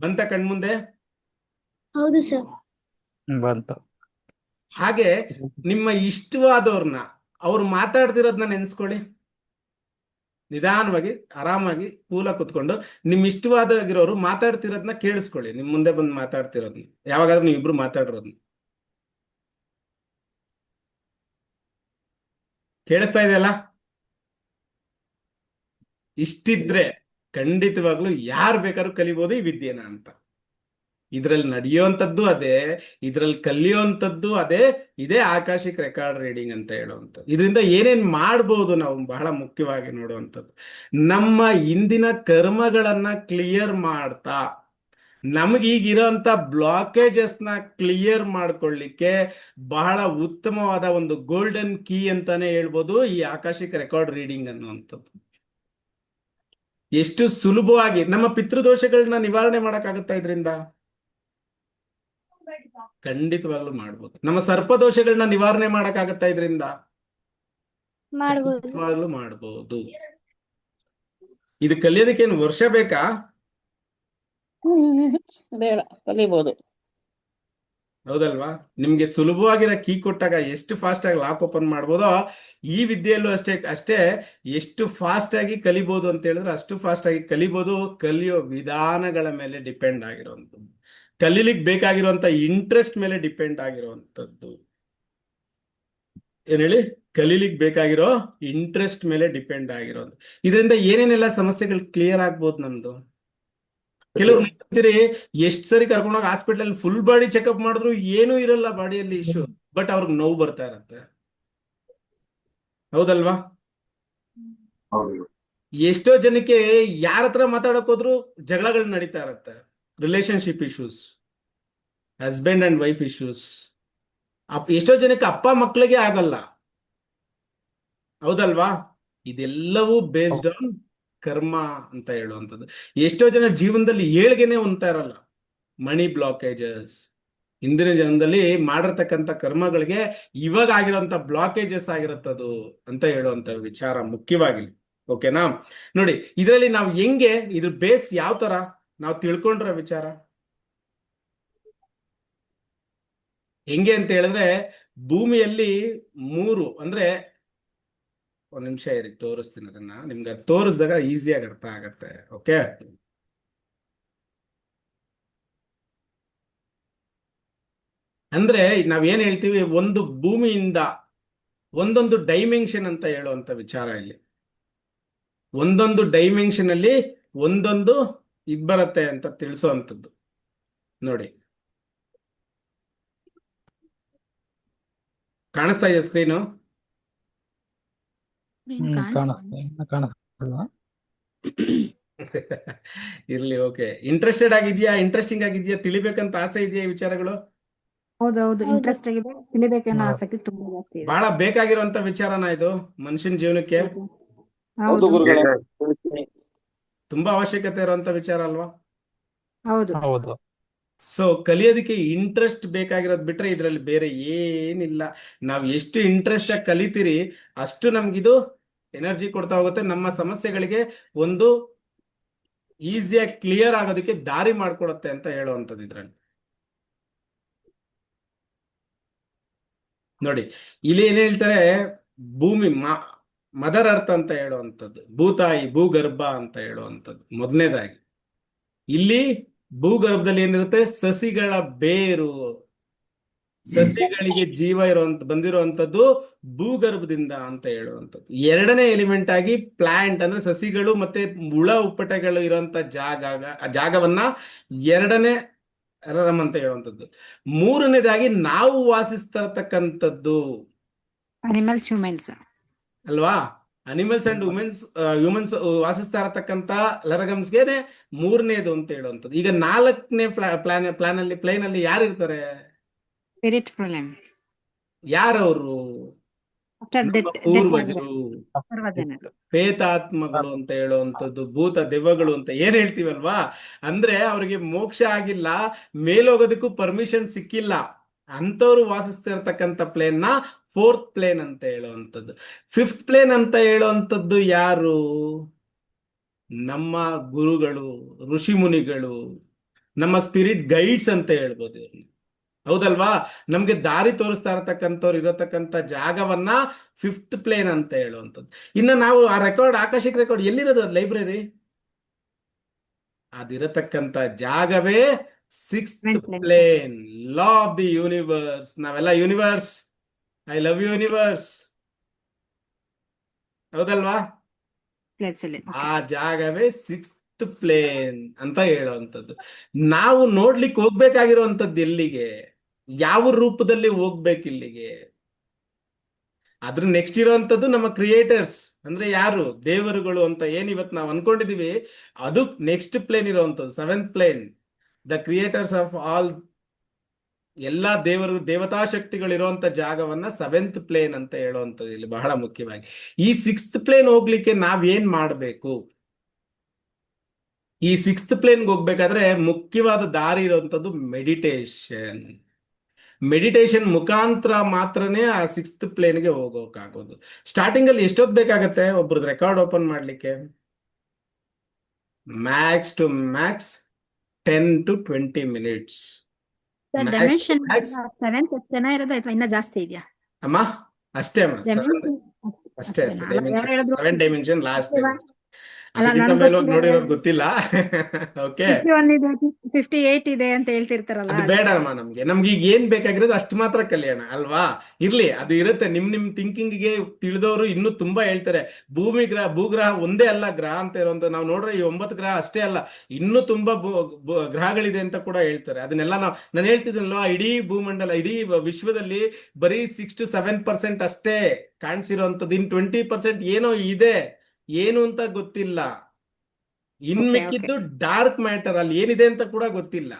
ಬಂತ ಕಣ್ಮುಂದೆ? ಹೌದು ಸರ್. ಬಂತು. ಹಾಗೆ ನಿಮ್ಮ ಇಷ್ಟವಾದವ್ರನ್ನ ಅವ್ರು ಮಾತಾಡ್ತಿರೋದನ್ನ ನೆನ್ಸ್ಕೊಳ್ಳಿ. ನಿಧಾನವಾಗಿ ಆರಾಮಾಗಿ ಕೂಲ ಕುತ್ಕೊಂಡು ನಿಮ್ ಇಷ್ಟವಾದಾಗಿರೋರು ಮಾತಾಡ್ತಿರೋದನ್ನ ಕೇಳಿಸ್ಕೊಳ್ಳಿ. ನಿಮ್ ಮುಂದೆ ಬಂದು ಮಾತಾಡ್ತಿರೋದನ್ನ, ಯಾವಾಗಾದ್ರೂ ನೀವು ಇಬ್ರು ಮಾತಾಡಿರೋದನ್ನ ಕೇಳಿಸ್ತಾ ಇದೆಯಲ್ಲ? ಇಷ್ಟಿದ್ರೆ ಖಂಡಿತವಾಗ್ಲೂ ಯಾರು ಬೇಕಾದ್ರೂ ಕಲಿಬೋದು ಈ ವಿದ್ಯೆನ ಅಂತ. ಇದ್ರಲ್ಲಿ ನಡೆಯುವಂಥದ್ದು ಅದೇ, ಇದ್ರಲ್ಲಿ ಕಲಿಯುವಂಥದ್ದು ಅದೇ. ಇದೇ ಆಕಾಶಿಕ್ ರೆಕಾರ್ಡ್ ರೀಡಿಂಗ್ ಅಂತ ಹೇಳುವಂಥದ್ದು. ಇದರಿಂದ ಏನೇನ್ ಮಾಡ್ಬೋದು ನಾವು ಬಹಳ ಮುಖ್ಯವಾಗಿ ನೋಡುವಂಥದ್ದು, ನಮ್ಮ ಇಂದಿನ ಕರ್ಮಗಳನ್ನ ಕ್ಲಿಯರ್ ಮಾಡ್ತಾ ನಮಗೀಗಿರೋಂಥ ಬ್ಲಾಕೇಜಸ್ನ ಕ್ಲಿಯರ್ ಮಾಡ್ಕೊಳ್ಳಿಕ್ಕೆ ಬಹಳ ಉತ್ತಮವಾದ ಒಂದು ಗೋಲ್ಡನ್ ಕೀ ಅಂತಾನೆ ಹೇಳ್ಬೋದು ಈ ಆಕಾಶಿಕ್ ರೆಕಾರ್ಡ್ ರೀಡಿಂಗ್ ಅನ್ನುವಂಥದ್ದು. ಎಷ್ಟು ಸುಲಭವಾಗಿ ನಮ್ಮ ಪಿತೃದೋಷಗಳನ್ನ ನಿವಾರಣೆ ಮಾಡಕ್ಕಾಗುತ್ತಾ ಇದರಿಂದ? ಖಂಡಿತವಾಗ್ಲೂ ಮಾಡ್ಬೋದು. ನಮ್ಮ ಸರ್ಪದೋಷಗಳನ್ನ ನಿವಾರಣೆ ಮಾಡಕ್ಕಾಗತ್ತಾ ಇದರಿಂದ? ಖಂಡಿತವಾಗ್ಲೂ ಮಾಡ್ಬೋದು. ಇದು ಕಲಿಯೋದಕ್ಕೆ ಏನು ವರ್ಷ ಬೇಕಾ? ಬೇಡ, ಕಲಿಬಹುದು. ಹೌದಲ್ವಾ? ನಿಮ್ಗೆ ಸುಲಭವಾಗಿರೋ ಕೀ ಕೊಟ್ಟಾಗ ಎಷ್ಟು ಫಾಸ್ಟ್ ಆಗಿ ಲಾಕ್ ಓಪನ್ ಮಾಡ್ಬೋದೋ ಈ ವಿದ್ಯೆಯಲ್ಲೂ ಅಷ್ಟೇ ಎಷ್ಟು ಫಾಸ್ಟ್ ಆಗಿ ಕಲಿಬಹುದು ಅಂತ ಹೇಳಿದ್ರೆ ಅಷ್ಟು ಫಾಸ್ಟ್ ಆಗಿ ಕಲಿಬಹುದು. ಕಲಿಯೋ ವಿಧಾನಗಳ ಮೇಲೆ ಡಿಪೆಂಡ್ ಆಗಿರುವಂಥದ್ದು, ಕಲೀಲಿಕ್ಕೆ ಬೇಕಾಗಿರುವಂತ ಇಂಟ್ರೆಸ್ಟ್ ಮೇಲೆ ಡಿಪೆಂಡ್ ಆಗಿರುವಂಥದ್ದು. ಏನ್ ಹೇಳಿ? ಕಲೀಲಿಕ್ಕೆ ಬೇಕಾಗಿರೋ ಇಂಟ್ರೆಸ್ಟ್ ಮೇಲೆ ಡಿಪೆಂಡ್ ಆಗಿರೋದು. ಇದರಿಂದ ಏನೇನೆಲ್ಲ ಸಮಸ್ಯೆಗಳು ಕ್ಲಿಯರ್ ಆಗ್ಬೋದು ನಮ್ದು. ಕೆಲವ್ರು ನೋಡ್ತೀರಿ, ಎಷ್ಟ್ ಸರಿ ಕರ್ಕೊಂಡೋಗಿ ಹಾಸ್ಪಿಟಲ್ ಫುಲ್ ಬಾಡಿ ಚೆಕ್ಅಪ್ ಮಾಡಿದ್ರು ಏನೂ ಇರಲ್ಲ ಬಾಡಿಯಲ್ಲಿ ಇಶ್ಯೂ, ಬಟ್ ಅವ್ರಿಗೆ ನೋವು ಬರ್ತಾ ಇರತ್ತೆ. ಹೌದಲ್ವಾ? ಎಷ್ಟೋ ಜನಕ್ಕೆ ಯಾರ ಹತ್ರ ಮಾತಾಡಕ್ ಹೋದ್ರು ಜಗಳಗಳು ನಡೀತಾ ಇರತ್ತೆ. Relationship issues, husband and wife issues. ಎಷ್ಟೋ ಜನಕ್ಕೆ ಅಪ್ಪ ಮಕ್ಕಳಿಗೆ ಆಗಲ್ಲ. ಹೌದಲ್ವಾ? ಇದೆಲ್ಲವೂ ಬೇಸ್ಡ್ ಆನ್ ಕರ್ಮ ಅಂತ ಹೇಳುವಂಥದ್ದು. ಎಷ್ಟೋ ಜನ ಜೀವನದಲ್ಲಿ ಏಳ್ಗೆನೆ ಹೊಂದ್ತಾ ಇರಲ್ಲ. ಮನಿ ಬ್ಲಾಕೇಜಸ್, ಹಿಂದಿನ ಜನ್ಮದಲ್ಲಿ ಮಾಡಿರ್ತಕ್ಕಂಥ ಕರ್ಮಗಳಿಗೆ ಇವಾಗ ಆಗಿರೋಂಥ ಬ್ಲಾಕೇಜಸ್ ಆಗಿರುತ್ತದು ಅಂತ ಹೇಳುವಂತ ವಿಚಾರ ಮುಖ್ಯವಾಗಿ. ಓಕೆನಾ? ನೋಡಿ, ಇದರಲ್ಲಿ ನಾವು ಹೆಂಗೆ ಇದ್ರ ಬೇಸ್ ಯಾವ ತರ ನಾವು ತಿಳ್ಕೊಂಡ್ರ ವಿಚಾರ ಹೆಂಗೆ ಅಂತ ಹೇಳಿದ್ರೆ, ಭೂಮಿಯಲ್ಲಿ 3 ಅಂದ್ರೆ, ಒಂದ್ ನಿಮಿಷ ಇರಿ ತೋರಿಸ್ತೀನಿ ಅದನ್ನ ನಿಮ್ಗೆ. ತೋರಿಸಿದಾಗ ಈಸಿಯಾಗಿ ಅರ್ಥ ಆಗತ್ತೆ. ಓಕೆ, ಅಂದ್ರೆ ನಾವೇನ್ ಹೇಳ್ತೀವಿ, ಒಂದು ಭೂಮಿಯಿಂದ ಒಂದೊಂದು ಡೈಮೆನ್ಷನ್ ಅಂತ ಹೇಳುವಂತ ವಿಚಾರ ಇಲ್ಲಿ. ಒಂದೊಂದು ಡೈಮೆನ್ಷನ್ ಅಲ್ಲಿ ಒಂದೊಂದು ಇದ್ ಬರುತ್ತೆ ಅಂತ ತಿಳಿಸುವಂಥದ್ದು. ನೋಡಿ, ಕಾಣಿಸ್ತಾ ಇದೆ ಸ್ಕ್ರೀನು? ಕಾಣಿಸ್ತಾ ಇರ್ಲಿ, ಓಕೆ. ಇಂಟ್ರೆಸ್ಟೆಡ್ ಆಗಿದ್ಯಾ? ಇಂಟ್ರೆಸ್ಟಿಂಗ್ ಆಗಿದ್ಯಾ? ತಿಳಿಬೇಕಂತ ಆಸೆ ಇದೆಯಾ ಈ ವಿಚಾರಗಳು? ಹೌದೌದು, ಇಂಟ್ರೆಸ್ಟ್ ಆಗಿದೆ, ತಿಳಿಬೇಕನ್ನೋ ಆಸಕ್ತಿ ತುಂಬಾ ಜಾಸ್ತಿ ಇದೆ. ಬಹಳ ಬೇಕಾಗಿರುವಂತ ವಿಚಾರನ ಇದು ಮನುಷ್ಯನ ಜೀವನಕ್ಕೆ. ಹೌದು ತುಂಬಾ ಅವಶ್ಯಕತೆ ಇರುವಂತ ವಿಚಾರ ಅಲ್ವಾ? ಹೌದು. ಹೌದು. ಸೊ ಕಲಿಯೋದಕ್ಕೆ ಇಂಟ್ರೆಸ್ಟ್ ಬೇಕಾಗಿರೋದು ಬಿಟ್ರೆ ಇದ್ರಲ್ಲಿ ಬೇರೆ ಏನಿಲ್ಲ. ನಾವ್ ಎಷ್ಟು ಇಂಟ್ರೆಸ್ಟ್ ಆಗಿ ಕಲಿತೀರಿ ಅಷ್ಟು ನಮ್ಗಿದು ಎನರ್ಜಿ ಕೊಡ್ತಾ ಹೋಗುತ್ತೆ. ನಮ್ಮ ಸಮಸ್ಯೆಗಳಿಗೆ ಒಂದು ಈಸಿಯಾಗಿ ಕ್ಲಿಯರ್ ಆಗೋದಕ್ಕೆ ದಾರಿ ಮಾಡ್ಕೊಡುತ್ತೆ ಅಂತ ಹೇಳುವಂಥದ್ದು ಇದ್ರಲ್ಲಿ. ನೋಡಿ, ಇಲ್ಲಿ ಏನ್ ಹೇಳ್ತಾರೆ, ಭೂಮಿ ಮದರ್ ಅರ್ತ್ ಅಂತ ಹೇಳುವಂಥದ್ದು, ಭೂತಾಯಿ, ಭೂಗರ್ಭ ಅಂತ ಹೇಳುವಂಥದ್ದು ಮೊದಲನೇದಾಗಿ. ಇಲ್ಲಿ ಭೂಗರ್ಭದಲ್ಲಿ ಏನಿರುತ್ತೆ, ಸಸಿಗಳ ಬೇರು, ಸಸಿಗಳಿಗೆ ಜೀವ ಬಂದಿರುವಂತದ್ದು ಭೂಗರ್ಭದಿಂದ ಅಂತ ಹೇಳುವಂಥದ್ದು. ಎರಡನೇ ಎಲಿಮೆಂಟ್ ಆಗಿ ಪ್ಲಾಂಟ್ ಅಂದ್ರೆ ಸಸಿಗಳು ಮತ್ತೆ ಹುಳ ಉಪ್ಪಟೆಗಳು ಇರುವಂತ ಜಾಗವನ್ನ ಎರಡನೇ ರಮ್ ಅಂತ ಹೇಳುವಂಥದ್ದು. ಮೂರನೇದಾಗಿ ನಾವು ವಾಸಿಸ್ತಾ ಇರತಕ್ಕಂಥದ್ದು ಅನಿಮಲ್ಸ್, ಹ್ಯೂಮನ್ಸ್ ಅಲ್ವಾ? ಅನಿಮಲ್ಸ್ ಅಂಡ್ ಹ್ಯೂಮನ್ಸ್ ವಾಸಿಸ್ತಾ ಇರತಕ್ಕಂತ ಲರಗಮ್ಸ್ಗೆ ಮೂರನೇದು ಅಂತ ಹೇಳುವಂಥದ್ದು. ಈಗ 4ನೇ ಪ್ಲೇನ್ ಅಲ್ಲಿ ಯಾರು ಇರ್ತಾರೆ? Spirit problem. ಯಾರವರು? ಆಫ್ಟರ್ ನಮ್ಮ ಡೆತ್ ಪೂರ್ವಜರು ಸರ್ವಜನರು. ಪ್ರೇತಾತ್ಮಗಳು ಅಂತ ಹೇಳುವಂಥದ್ದು, ಭೂತ ದೆವ್ವಗಳು ಅಂತ ಏನ್ ಹೇಳ್ತೀವಲ್ವಾ, ಅಂದ್ರೆ ಅವ್ರಿಗೆ ಮೋಕ್ಷ ಆಗಿಲ್ಲ, ಮೇಲೋಗೋದಕ್ಕೂ ಪರ್ಮಿಷನ್ ಸಿಕ್ಕಿಲ್ಲ, ಅಂತವ್ರು ವಾಸಿಸ್ತಿರ್ತಕ್ಕಂಥ ಪ್ಲೇನ್ ನ ಫೋರ್ತ್ ಪ್ಲೇನ್ ಅಂತ ಹೇಳುವಂಥದ್ದು. ಫಿಫ್ತ್ ಪ್ಲೇನ್ ಅಂತ ಹೇಳುವಂಥದ್ದು ಯಾರು? ನಮ್ಮ ಗುರುಗಳು, ಋಷಿ ಮುನಿಗಳು, ನಮ್ಮ ಸ್ಪಿರಿಟ್ ಗೈಡ್ಸ್ ಅಂತ ಹೇಳ್ಬೋದು ಇವ್ರನ್ನ. ಹೌದಲ್ವಾ? ನಮ್ಗೆ ದಾರಿ ತೋರಿಸ್ತಾ ಇರತಕ್ಕಂಥವ್ರು ಇರತಕ್ಕಂಥ ಜಾಗವನ್ನ ಫಿಫ್ತ್ ಪ್ಲೇನ್ ಅಂತ ಹೇಳುವಂಥದ್ದು. ಇನ್ನು ನಾವು ಆ ರೆಕಾರ್ಡ್, ಆಕಾಶಿಕ್ ರೆಕಾರ್ಡ್ ಎಲ್ಲಿರೋದು? ಅದು ಲೈಬ್ರರಿ, ಅದಿರತಕ್ಕಂಥ ಜಾಗವೇ sixth Seventh plane. Plane, law of the universe. ನಾವೆಲ್ಲ universe, I love you universe, ಹೌದಲ್ವಾ? ಪ್ಲೇಸ್ ಅಲ್ಲಿ. ಆ ಜಾಗವೇ ಸಿಕ್ಸ್ತ್ ಪ್ಲೇನ್ ಅಂತ ಹೇಳುವಂಥದ್ದು. ನಾವು ನೋಡ್ಲಿಕ್ಕೆ ಹೋಗ್ಬೇಕಾಗಿರುವಂಥದ್ದು ಎಲ್ಲಿಗೆ, ಯಾವ ರೂಪದಲ್ಲಿ ಹೋಗ್ಬೇಕು ಇಲ್ಲಿಗೆ? ಅದ್ರ ನೆಕ್ಸ್ಟ್ ಇರುವಂತದ್ದು ನಮ್ಮ ಕ್ರಿಯೇಟರ್ಸ್, ಅಂದ್ರೆ ಯಾರು? ದೇವರುಗಳು ಅಂತ ಏನ್ ಇವತ್ತು ನಾವು ಅನ್ಕೊಂಡಿದೀವಿ, ಅದು ನೆಕ್ಸ್ಟ್ ಪ್ಲೇನ್ ಇರುವಂತದ್ದು, seventh plane. The creators of all, ಎಲ್ಲಾ ದೇವರು, ದೇವತಾ ಶಕ್ತಿಗಳು ಇರುವಂತ ಜಾಗವನ್ನ ಸೆವೆಂತ್ ಪ್ಲೇನ್ ಅಂತ ಹೇಳುವಂಥದ್ದು ಇಲ್ಲಿ ಬಹಳ ಮುಖ್ಯವಾಗಿ. ಈ ಸಿಕ್ಸ್ತ್ ಪ್ಲೇನ್ ಹೋಗ್ಲಿಕ್ಕೆ ನಾವೇನ್ ಮಾಡ್ಬೇಕು? ಈ ಸಿಕ್ಸ್ತ್ ಪ್ಲೇನ್ಗೆ ಹೋಗ್ಬೇಕಾದ್ರೆ ಮುಖ್ಯವಾದ ದಾರಿ ಇರುವಂತದ್ದು ಮೆಡಿಟೇಷನ್. ಮೆಡಿಟೇಷನ್ ಮುಖಾಂತರ ಮಾತ್ರನೇ ಆ ಸಿಕ್ಸ್ತ್ ಪ್ಲೇನ್ಗೆ ಹೋಗೋಕ್ಕಾಗೋದು. ಸ್ಟಾರ್ಟಿಂಗ್ ಅಲ್ಲಿ ಎಷ್ಟೊತ್ತು ಬೇಕಾಗತ್ತೆ ಒಬ್ರದ್ದು ರೆಕಾರ್ಡ್ ಓಪನ್ ಮಾಡ್ಲಿಕ್ಕೆ? Max to max 10 to 20 minutes. Sir Max dimension max. 7th ಜನ ಇರೋದು ಅಥವಾ ಇನ್ನ ಜಾಸ್ತಿ ಇದೆಯಾ? ಅಮ್ಮ ಅಷ್ಟೇ ಅಮ್ಮ, Dimension ಅಷ್ಟೇ ಅಷ್ಟೇನಾ? ಅಲ್ಲ, ಡೈಮೆನ್ಷನ್, ಯಾರು ಹೇಳಿದ್ರು? 7 ಡೈಮೆನ್ಷನ್ ಲಾಸ್ಟ್. ಅಲ್ಲ, ಅದಕ್ಕಿಂತ ನನ್ಗೆ ಮೇಲೆ ಹೋಗಿ ಗೊತ್ತಿದೆ. ನೋಡಿರೋದು ಗೊತ್ತಿಲ್ಲ. ಓಕೆ, 51 ಇದೆ, 58 ಇದೆ ಅಂತ ಹೇಳ್ತಿರ್ತಾರಲ್ಲ. ಅದು ಬೇಡ ಅಮ್ಮ. ನಮ್ಗೆ ಈಗ ಏನ್ ಬೇಕಾಗಿರೋದು ಅಷ್ಟು ಮಾತ್ರ ಕಲಿಯೋಣ ಅಲ್ವಾ? ಇರ್ಲಿ, ಅದು ಇರುತ್ತೆ. ನಿಮ್ ಥಿಂಕಿಂಗ್ಗೆ ತಿಳಿದವರು ಇನ್ನೂ ತುಂಬಾ ಹೇಳ್ತಾರೆ. ಭೂಗ್ರಹ ಒಂದೇ ಅಲ್ಲ ಗ್ರಹ ಅಂತ ಇರುವಂತ. ನಾವು ನೋಡ್ರೆ ಈ 9 ಗ್ರಹ ಅಷ್ಟೇ ಅಲ್ಲ, ಇನ್ನೂ ತುಂಬಾ ಗ್ರಹಗಳಿದೆ ಅಂತ ಕೂಡ ಹೇಳ್ತಾರೆ. ಅದನ್ನೆಲ್ಲ ನಾನು ಹೇಳ್ತಿದ್ದೀನಲ್ವಾ, ಇಡೀ ಭೂಮಂಡಲ, ಇಡೀ ವಿಶ್ವದಲ್ಲಿ ಬರೀ 6 to 7% ಅಷ್ಟೇ ಕಾಣಿಸಿರುವಂತದ್ದು. ಇನ್ 20% ಏನೋ ಇದೆ, ಏನು ಅಂತ ಗೊತ್ತಿಲ್ಲ. ಇನ್ Okay, ಮಿಕ್ಕಿದ್ದು ಡಾರ್ಕ್ ಮ್ಯಾಟರ್, ಅಲ್ಲಿ ಏನಿದೆ ಅಂತ ಕೂಡ ಗೊತ್ತಿಲ್ಲ.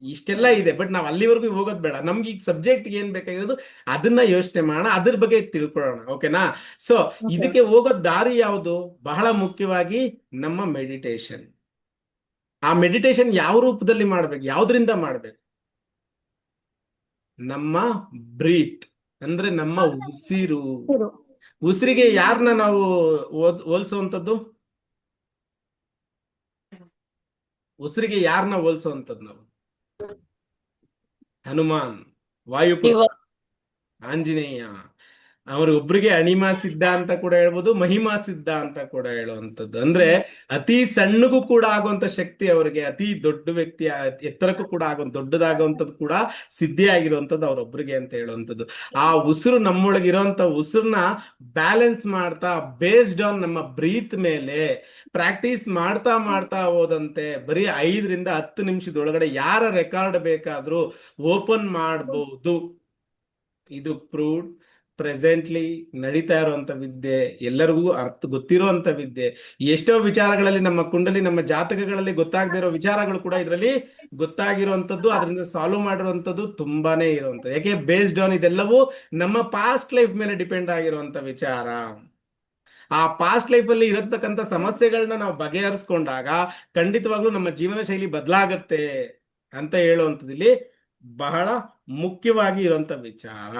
ಇಷ್ಟೆಲ್ಲ ಇದೆ, ಬಟ್ ನಾವ್ ಅಲ್ಲಿವರೆಗೂ ಹೋಗೋದ್ ಬೇಡ. ನಮ್ಗೆ ಈಗ ಸಬ್ಜೆಕ್ಟ್ ಏನ್ ಬೇಕಾಗಿರೋದು ಅದನ್ನ ಯೋಚನೆ ಮಾಡೋಣ, ಅದ್ರ ಬಗ್ಗೆ ತಿಳ್ಕೊಳ್ಳೋಣ. ಓಕೆನಾ? ಸೊ ಇದಕ್ಕೆ ಹೋಗೋ ದಾರಿ ಯಾವುದು? ಬಹಳ ಮುಖ್ಯವಾಗಿ ನಮ್ಮ ಮೆಡಿಟೇಷನ್. ಆ ಮೆಡಿಟೇಷನ್ ಯಾವ ರೂಪದಲ್ಲಿ ಮಾಡ್ಬೇಕು, ಯಾವ್ದ್ರಿಂದ ಮಾಡ್ಬೇಕು? ನಮ್ಮ ಬ್ರೀತ್, ಅಂದ್ರೆ ನಮ್ಮ ಉಸಿರು. ಉಸಿರಿಗೆ ಯಾರನ್ನ ನಾವು ಹೋಲ್ಸುವಂಥದ್ದು? ಉಸಿರಿಗೆ ಯಾರನ್ನ ಹೋಲ್ಸುವಂಥದ್ದು ನಾವು? ಹನುಮಾನ್, ವಾಯುಪುತ್ರ, ಆಂಜನೇಯ. ಅವ್ರಿಗೊಬ್ರಿಗೆ ಅಣಿಮಾ ಸಿದ್ಧ ಅಂತ ಕೂಡ ಹೇಳ್ಬೋದು, ಮಹಿಮಾ ಸಿದ್ಧ ಅಂತ ಕೂಡ ಹೇಳುವಂಥದ್ದು. ಅಂದ್ರೆ ಅತಿ ಸಣ್ಣಗೂ ಕೂಡ ಆಗುವಂತ ಶಕ್ತಿ ಅವರಿಗೆ, ಅತಿ ದೊಡ್ಡ ವ್ಯಕ್ತಿ ಎತ್ತರಕ್ಕೂ ಕೂಡ ದೊಡ್ಡದಾಗುವಂಥದ್ದು ಕೂಡ ಸಿದ್ಧಿ ಆಗಿರುವಂಥದ್ದು ಅವರೊಬ್ರಿಗೆ ಅಂತ ಹೇಳುವಂಥದ್ದು. ಆ ಉಸಿರು, ನಮ್ಮೊಳಗಿರುವಂತ ಉಸಿರನ್ನ ಬ್ಯಾಲೆನ್ಸ್ ಮಾಡ್ತಾ, ಬೇಸ್ಡ್ ಆನ್ ನಮ್ಮ ಬ್ರೀತ್ ಮೇಲೆ ಪ್ರಾಕ್ಟೀಸ್ ಮಾಡ್ತಾ ಹೋದಂತೆ ಬರೀ 5 ರಿಂದ 10 ನಿಮಿಷದೊಳಗಡೆ ಯಾರ ರೆಕಾರ್ಡ್ ಬೇಕಾದ್ರೂ ಓಪನ್ ಮಾಡಬಹುದು. ಇದು ಪ್ರೂವ್ಡ್, ಪ್ರೆಸೆಂಟ್ಲಿ ನಡೀತಾ ಇರುವಂತ ವಿದ್ಯೆ, ಎಲ್ಲರಿಗೂ ಗೊತ್ತಿರುವಂತ ವಿದ್ಯೆ. ಎಷ್ಟೋ ವಿಚಾರಗಳಲ್ಲಿ ನಮ್ಮ ಕುಂಡಲಿ, ನಮ್ಮ ಜಾತಕಗಳಲ್ಲಿ ಗೊತ್ತಾಗದೇ ಇರೋ ವಿಚಾರಗಳು ಕೂಡ ಇದರಲ್ಲಿ ಗೊತ್ತಾಗಿರುವಂತದ್ದು, ಅದರಿಂದ ಸಾಲ್ವ್ ಮಾಡಿರುವಂತದ್ದು ತುಂಬಾನೇ ಇರುವಂತದ್ದು. ಯಾಕೆ? ಬೇಸ್ಡ್ ಆನ್ ಇದೆಲ್ಲವೂ ನಮ್ಮ ಪಾಸ್ಟ್ ಲೈಫ್ ಮೇಲೆ ಡಿಪೆಂಡ್ ಆಗಿರುವಂತ ವಿಚಾರ. ಆ ಪಾಸ್ಟ್ ಲೈಫ್ ಅಲ್ಲಿ ಇರತಕ್ಕಂಥ ಸಮಸ್ಯೆಗಳನ್ನ ನಾವು ಬಗೆಹರಿಸ್ಕೊಂಡಾಗ ಖಂಡಿತವಾಗ್ಲೂ ನಮ್ಮ ಜೀವನ ಶೈಲಿ ಬದಲಾಗತ್ತೆ ಅಂತ ಹೇಳುವಂಥದ್ದು ಇಲ್ಲಿ ಬಹಳ ಮುಖ್ಯವಾಗಿ ಇರುವಂತ ವಿಚಾರ.